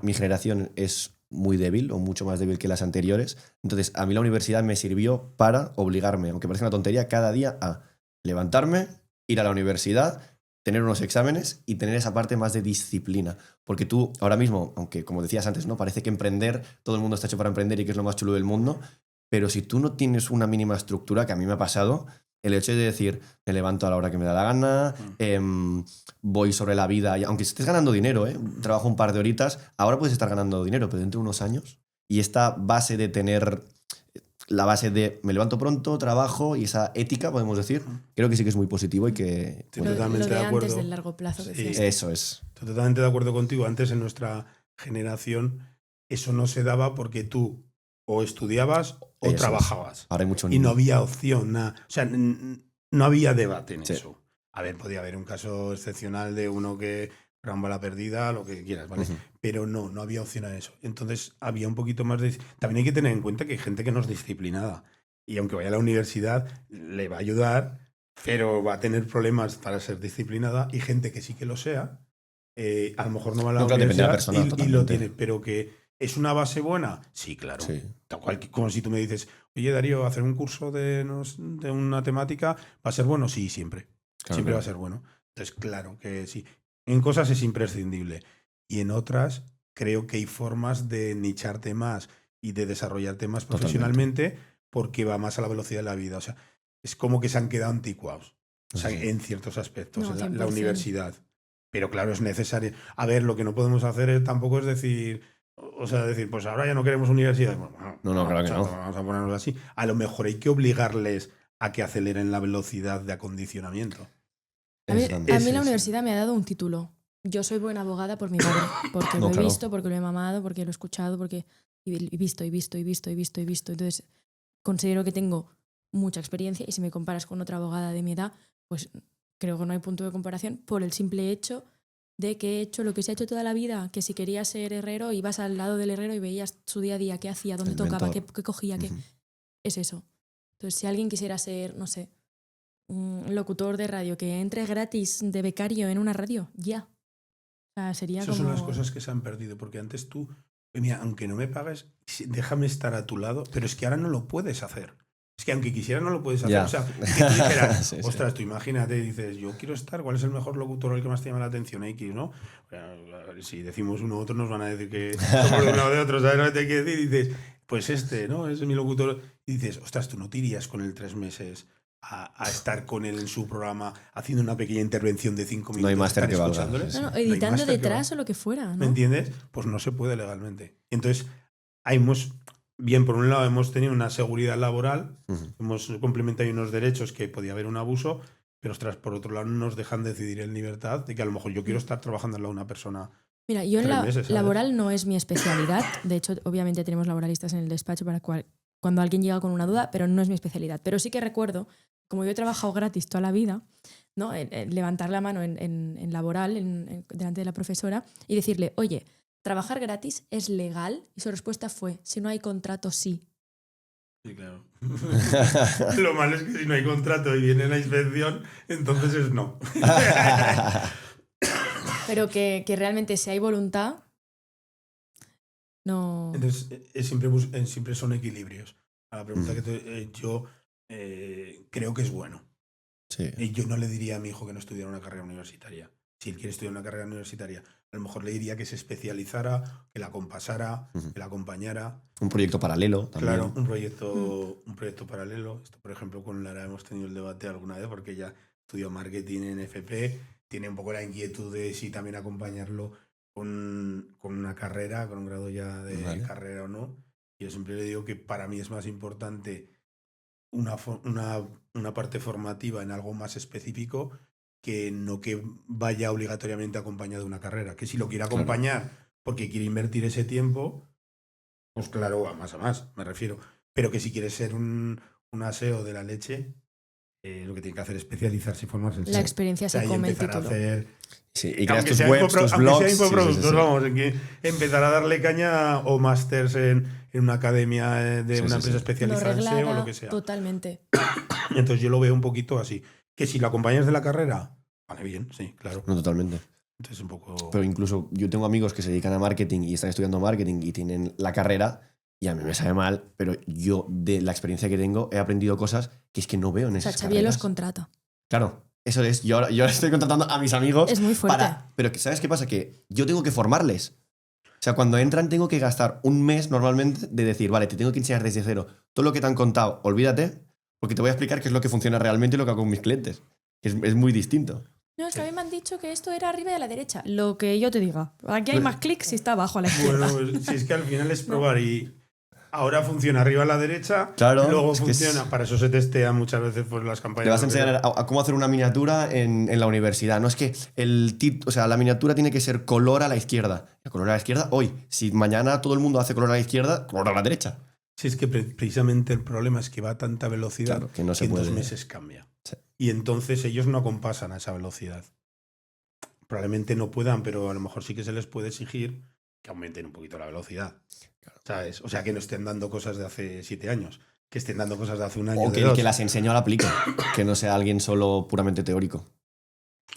S4: mi generación es muy débil o mucho más débil que las anteriores. Entonces, a mí la universidad me sirvió para obligarme, aunque parezca una tontería, cada día a levantarme, ir a la universidad, tener unos exámenes y tener esa parte más de disciplina. Porque tú, ahora mismo, aunque como decías antes, ¿no? Parece que emprender, todo el mundo está hecho para emprender y que es lo más chulo del mundo, pero si tú no tienes una mínima estructura, que a mí me ha pasado, el hecho de decir, me levanto a la hora que me da la gana, voy sobre la vida, y aunque estés ganando dinero, trabajo un par de horitas, ahora puedes estar ganando dinero, pero dentro de unos años. Y esta base de tener, la base de me levanto pronto, trabajo y esa ética, podemos decir, creo que sí que es muy positivo y que...
S2: Estoy
S1: Lo
S2: totalmente
S1: de
S2: de acuerdo.
S1: antes del largo plazo.
S2: Sí.
S1: Decías.
S4: Eso es.
S2: Estoy totalmente de acuerdo contigo. Antes en nuestra generación eso no se daba porque tú o estudiabas o
S4: Eso
S2: trabajabas.
S4: Es. Ahora hay mucho
S2: Y
S4: niño.
S2: no había opción. O sea, no había debate en
S4: Sí.
S2: eso. A ver, podía haber un caso excepcional de uno que ramba la perdida, lo que quieras, ¿vale? Pero no había opción a eso. Entonces había un poquito más de... También hay que tener en cuenta que hay gente que no es disciplinada. Y aunque vaya a la universidad, le va a ayudar, pero va a tener problemas para ser disciplinada. Y gente que sí que lo sea, a lo mejor no va a la
S4: No, claro, depende de la
S2: universidad
S4: persona,
S2: y lo
S4: totalmente.
S2: tiene. Pero que es una base buena, sí, claro.
S4: Sí.
S2: Tal cual, como si tú me dices, oye Darío, hacer un curso de una temática, ¿va a ser bueno? Sí, siempre.
S4: Claro,
S2: Siempre
S4: claro.
S2: va a ser bueno. Entonces, claro que sí. En cosas es imprescindible y en otras creo que hay formas de nicharte más y de desarrollarte más
S4: Totalmente.
S2: profesionalmente porque va más a la velocidad de la vida. O sea, es como que se han quedado anticuados, o sea,
S4: Sí.
S2: en ciertos aspectos,
S1: No,
S2: en la
S1: 100%.
S2: universidad. Pero claro, es necesario. A ver, lo que no podemos hacer tampoco es decir, o sea, decir, pues ahora ya no queremos universidad. Bueno,
S4: No, claro que no.
S2: vamos a ponernos así. A lo mejor hay que obligarles a que aceleren la velocidad de acondicionamiento.
S1: A mí,
S4: Exactamente.
S1: a mí
S2: Ese
S1: la
S2: es.
S1: universidad me ha dado un título. Yo soy buena abogada por mi madre, porque
S4: No,
S1: lo he
S4: claro.
S1: visto, porque lo he mamado, porque lo he escuchado, porque he visto. Entonces, considero que tengo mucha experiencia y si me comparas con otra abogada de mi edad, pues creo que no hay punto de comparación por el simple hecho de que he hecho lo que se ha hecho toda la vida, que si querías ser herrero ibas al lado del herrero y veías su día a día, qué hacía, dónde
S4: El
S1: tocaba,
S4: mentor.
S1: qué cogía, qué...
S4: Ujú.
S1: Es eso. Entonces, si alguien quisiera ser, no sé, un locutor de radio que entre gratis de becario en una radio, ya. O sea, sería
S2: Esas
S1: como...
S2: son las cosas que se han perdido, porque antes tú, mira, aunque no me pagues, déjame estar a tu lado, pero es que ahora no lo puedes hacer. Es que aunque quisiera no lo puedes hacer.
S4: Ya.
S2: O sea, que tú dijeras,
S4: Sí, sí.
S2: ostras, tú imagínate, dices, yo quiero estar, ¿cuál es el mejor locutor, el que más te llama la atención? X, ¿no? Bueno, si decimos uno u otro nos van a decir que somos de uno o de otro, ¿sabes lo que te quiero decir? Y dices, pues este, ¿no? Ese es mi locutor. Y dices, ostras, tú no te irías con él 3 meses a estar con él en su programa haciendo una pequeña intervención de 5 minutos.
S4: No hay máster
S2: estar
S4: que valga,
S2: escuchándole.
S4: sí,
S1: No, no,
S2: No hay
S1: editando
S2: máster que
S1: detrás
S2: valga.
S1: o lo que fuera,
S2: ¿Me
S1: ¿no?
S2: entiendes? Pues no se puede legalmente. Entonces, bien, por un lado hemos tenido una seguridad laboral,
S4: Ujú.
S2: hemos complementado unos derechos que podía haber un abuso, pero ostras, por otro lado no nos dejan decidir en libertad de que a lo mejor yo quiero estar trabajando al lado de una persona.
S1: Mira, yo en
S2: 3
S1: la
S2: meses, ¿sabes?
S1: laboral no es mi especialidad. De hecho, obviamente tenemos laboralistas en el despacho para cuando alguien llega con una duda, pero no es mi especialidad. Pero sí que recuerdo, como yo he trabajado gratis toda la vida, ¿no? En levantar la mano en laboral, delante de la profesora, y decirle, oye, ¿trabajar gratis es legal? Y su respuesta fue, si no hay contrato, sí.
S2: Sí, claro. Lo malo es que si no hay contrato y viene la inspección, entonces es no.
S1: Pero que realmente si hay voluntad, no...
S2: Entonces, siempre son equilibrios. A la pregunta yo creo que es bueno.
S4: Sí.
S2: Yo no le diría a mi hijo que no estudiara una carrera universitaria. Si él quiere estudiar una carrera universitaria, a lo mejor le diría que se especializara, que la compasara,
S4: Ujú.
S2: que la acompañara.
S4: Un proyecto paralelo también.
S2: Claro, un proyecto paralelo. Esto, por ejemplo, con Lara hemos tenido el debate alguna vez porque ella estudió marketing en FP, tiene un poco la inquietud de si también acompañarlo con una carrera, con un grado ya de
S4: Vale.
S2: carrera o no. Yo siempre le digo que para mí es más importante una parte formativa en algo más específico que no que vaya obligatoriamente acompañado de una carrera. Que si lo quiere
S4: Claro.
S2: acompañar porque quiere invertir ese tiempo, pues claro, a más, me refiero. Pero que si quieres ser un aseo de la leche, lo que tiene que hacer es especializarse y formarse en
S1: La
S2: SEO.
S1: experiencia
S2: O sea,
S1: se
S2: y
S1: come el
S2: empezar a
S1: título.
S2: hacer...
S4: Sí, y creas
S2: Aunque
S4: tus
S2: sea
S4: webs, tus
S2: aunque
S4: blogs.
S2: sea
S4: Sí, sí,
S2: infoproductos,
S4: sí, sí.
S2: vamos, en que empezar a darle caña o másters en una academia de
S4: Sí,
S2: una
S4: sí,
S2: empresa
S4: sí.
S1: Lo
S2: especializada en SEO o
S1: reglara
S2: lo que sea.
S1: totalmente.
S2: Entonces yo lo veo un poquito así. Que si lo acompañas de la carrera, vale, bien, sí, claro.
S4: No, totalmente.
S2: Entonces un poco...
S4: Pero incluso yo tengo amigos que se dedican a marketing y están estudiando marketing y tienen la carrera y a mí me sabe mal, pero yo de la experiencia que tengo he aprendido cosas que es que no veo en
S1: O sea,
S4: esas
S1: Xavier los
S4: carreras.
S1: contrata.
S4: Claro, eso es. Yo ahora estoy contratando a mis amigos
S1: Es muy fuerte.
S4: Pero ¿sabes qué pasa? Que yo tengo que formarles. O sea, cuando entran tengo que gastar un mes normalmente de decir, vale, te tengo que enseñar desde cero todo lo que te han contado, olvídate, porque te voy a explicar qué es lo que funciona realmente y lo que hago con mis clientes. Es muy distinto.
S1: No, es que a mí me han dicho que esto era arriba y a la derecha. Lo que yo te diga. Aquí hay más clics y está abajo a la izquierda.
S2: Bueno, pues, si es que al final es probar y ahora funciona arriba a la derecha,
S4: Claro,
S2: luego
S4: es que
S2: funciona, para eso se testea muchas veces pues, las campañas.
S4: Te vas a
S2: de
S4: enseñar a cómo hacer una miniatura en la universidad. No es que o sea, la miniatura tiene que ser color a la izquierda. El color a la izquierda hoy. Si mañana todo el mundo hace color a la izquierda, color a la derecha.
S2: Si es que precisamente el problema es que va a tanta velocidad
S4: Claro, que no se
S2: en 2
S4: puede.
S2: meses cambia.
S4: Sí.
S2: Y entonces ellos no acompasan a esa velocidad. Probablemente no puedan, pero a lo mejor sí que se les puede exigir que aumenten un poquito la velocidad. ¿Sabes? O sea, que no estén dando cosas de hace 7 años, que estén dando cosas de hace un año.
S4: O
S2: de
S4: que el
S2: 2.
S4: que las enseña la aplique. Que no sea alguien solo puramente teórico.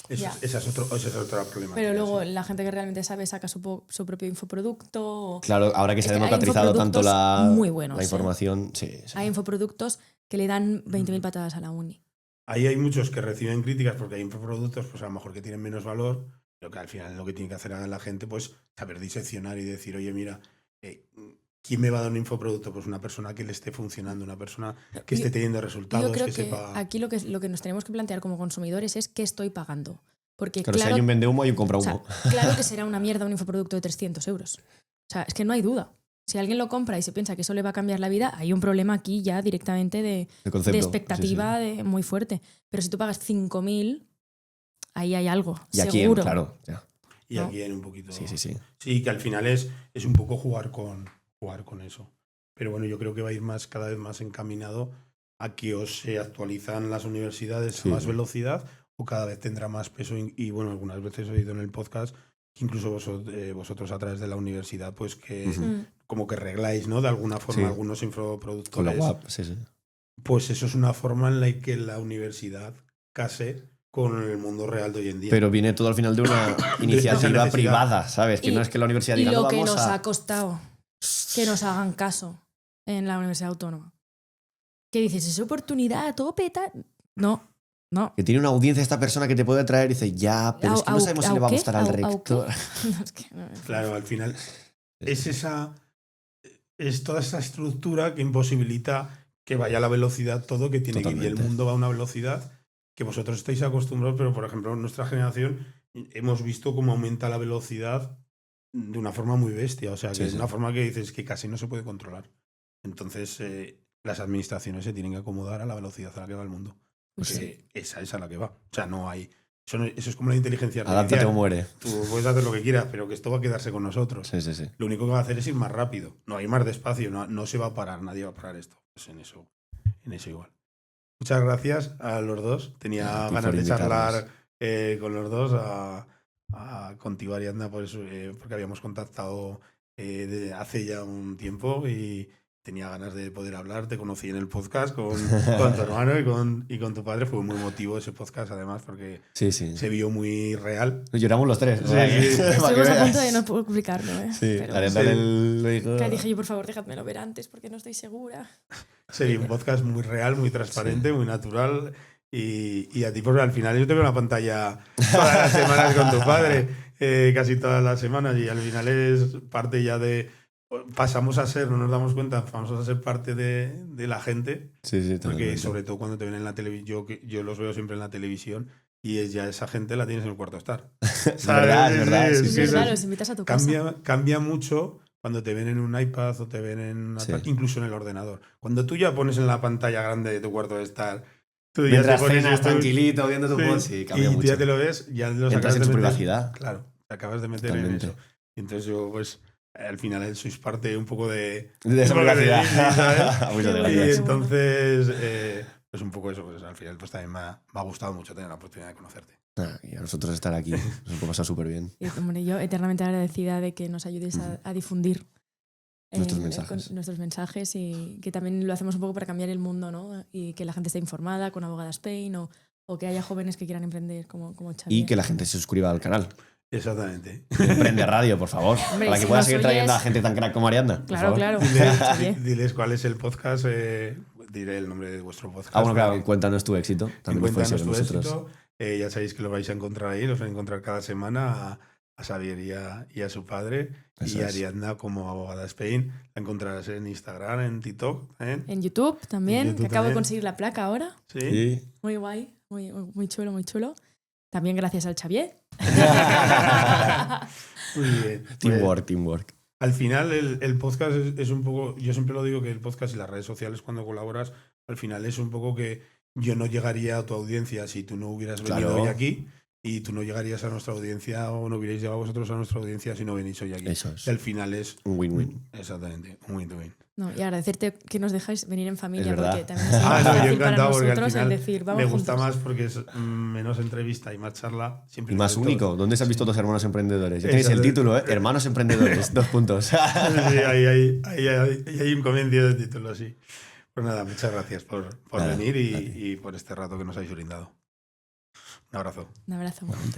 S2: Esa es otra problemática.
S1: Pero luego
S2: sí.
S1: la gente que realmente sabe saca su propio infoproducto.
S4: Claro, ahora que se ha
S1: Es que hay
S4: democratizado tanto
S1: infoproductos muy buenos,
S4: la información, sí.
S1: Hay infoproductos que le dan 20.000 patadas a la uni.
S2: Ahí hay muchos que reciben críticas porque hay infoproductos, pues a lo mejor que tienen menos valor, pero que al final lo que tiene que hacer la gente, pues saber diseccionar y decir, oye, mira, ¿quién me va a dar un infoproducto? Pues una persona que le esté funcionando, una persona que esté teniendo resultados,
S1: Yo creo
S2: que
S1: que
S2: sepa...
S1: aquí lo que nos tenemos que plantear como consumidores es qué estoy pagando. Porque
S4: Claro,
S1: claro,
S4: si hay un vende humo, hay un compra
S1: o sea,
S4: humo.
S1: claro que será una mierda un infoproducto de 300 euros. O sea, es que no hay duda. Si alguien lo compra y se piensa que eso le va a cambiar la vida, hay un problema aquí ya directamente de expectativa muy fuerte. Pero si tú pagas 5.000, ahí hay algo,
S4: y aquí,
S1: seguro.
S4: claro. Ya.
S2: Y
S1: ¿no?
S2: aquí hay un poquito...
S4: Sí.
S2: Sí, que al final es un poco jugar con eso. Pero bueno, yo creo que va a ir cada vez más encaminado a que o se actualizan las universidades a más velocidad o cada vez tendrá más peso. Y bueno, algunas veces he oído en el podcast que incluso vosotros a través de la universidad, pues que como que regláis, ¿no? De alguna forma algunos infoproductores.
S4: Con la UAP, sí.
S2: Pues eso es una forma en la que la universidad case con el mundo real de hoy en día.
S4: Pero viene todo al final de una iniciativa privada, ¿sabes? Que no es que la universidad diga,
S1: y lo
S4: no,
S1: que
S4: vamos
S1: nos
S4: a...
S1: ha costado que nos hagan caso en la Universidad Autónoma. ¿Qué dices? ¿Es oportunidad? ¿Todo peta? No.
S4: Que tiene una audiencia esta persona que te puede traer y dice, ya, pero es que no sabemos si le va a gustar al rector.
S2: Claro, al final es toda esa estructura que imposibilita que vaya a la velocidad todo que tiene que ir. Y el mundo va a una velocidad que vosotros estáis acostumbrados, pero por ejemplo en nuestra generación hemos visto cómo aumenta la velocidad de una forma muy bestia. O sea, que es una forma que dices que casi no se puede controlar. Entonces las administraciones se tienen que acomodar a la velocidad a la que va el mundo. Porque esa es a la que va. O sea, no hay... Eso es como la inteligencia artificial.
S4: Adáptate o muere.
S2: Tú puedes hacer lo que quieras, pero que esto va a quedarse con nosotros.
S4: Sí.
S2: Lo único que va a hacer es ir más rápido. No, ir más despacio. No se va a parar. Nadie va a parar esto. Pues en eso igual. Muchas gracias a los dos. Tenía ganas de charlar con los dos, contigo, Ariadna, porque habíamos contactado hace ya un tiempo y tenía ganas de poder hablar. Te conocí en el podcast con tu hermano y con tu padre. Fue muy emotivo ese podcast, además, porque se vio muy real.
S4: Lloramos los tres.
S1: Estuvimos a punto de no publicarlo.
S4: Sí,
S1: que dije yo, por favor, déjadmelo ver antes porque no estoy segura.
S2: Sería un podcast muy real, muy transparente, muy natural. Y a ti, pues al final yo te veo en la pantalla todas las semanas con tu padre, casi todas las semanas, y al final es parte ya de... Pasamos a ser, no nos damos cuenta, pasamos a ser parte de la gente.
S4: Sí,
S2: porque sobre todo cuando te ven en la televisión, yo los veo siempre en la televisión, y es ya esa gente la tienes en el cuarto estar.
S4: Es verdad.
S1: Claro, los invitas a tu casa.
S2: Cambia mucho cuando te ven en un iPad o te ven en incluso en el ordenador. Cuando tú ya pones en la pantalla grande de tu cuarto de estar, tú
S4: mientras
S2: ya te
S4: cenas tranquilito viendo tu podcast, cambia mucho.
S2: Y tú ya te lo ves, ya los
S4: entras en tu privacidad.
S2: Claro, te acabas de meter en eso. Y entonces yo, pues, al final sois parte un poco de
S4: esa privacidad.
S2: Y entonces, pues un poco eso, pues al final pues también me ha gustado mucho tener la oportunidad de conocerte.
S4: Y a nosotros estar aquí, nos puede pasar súper bien.
S1: Y, hombre, yo eternamente agradecida de que nos ayudéis a difundir nuestros mensajes, y que también lo hacemos un poco para cambiar el mundo, ¿no? Y que la gente esté informada con Abogada Spain o que haya jóvenes que quieran emprender como Xavier.
S4: Y que la gente se suscriba al canal.
S2: Exactamente.
S4: Emprende Radio, por favor.
S1: Hombre,
S4: para que pueda seguir trayendo a gente tan crack como Ariadna.
S1: Claro.
S2: Diles cuál es el podcast, diré el nombre de vuestro podcast.
S4: Bueno, claro, cuéntanos tu éxito. También
S2: cuéntanos tu éxito. Ya sabéis que lo vais a encontrar ahí, los vais a encontrar cada semana a Xavier y a su padre. Eso y a Ariadna como Abogada Spain. La encontrarás en Instagram, en TikTok.
S1: En YouTube también, que acabo de conseguir la placa ahora.
S2: Sí.
S1: Muy guay, muy chulo, muy chulo. También gracias al Xavier.
S2: Muy bien.
S4: Teamwork.
S2: Al final el podcast es un poco, yo siempre lo digo, que el podcast y las redes sociales cuando colaboras, al final es un poco que yo no llegaría a tu audiencia si tú no hubieras venido hoy aquí, y tú no llegarías a nuestra audiencia o no hubierais llegado vosotros a nuestra audiencia si no venís hoy aquí.
S4: Eso es.
S2: Y al final es
S4: un win-win.
S2: Exactamente, un win-to-win.
S1: No, y agradecerte que nos dejáis venir en familia, porque también
S2: es
S1: fácil
S2: yo encantado,
S1: para nosotros
S2: al final
S1: el decir, vamos
S2: me gusta
S1: juntos.
S2: más porque es menos entrevista y más charla. Siempre
S4: y más único.
S2: todo.
S4: ¿Dónde se han visto dos hermanos emprendedores? Ya tenéis el título, Hermanos Emprendedores, 2 puntos.
S2: Sí, hay un convencido de título, sí. Pues nada, muchas gracias por venir y por este rato que nos habéis brindado. Un abrazo.
S1: Un abrazo.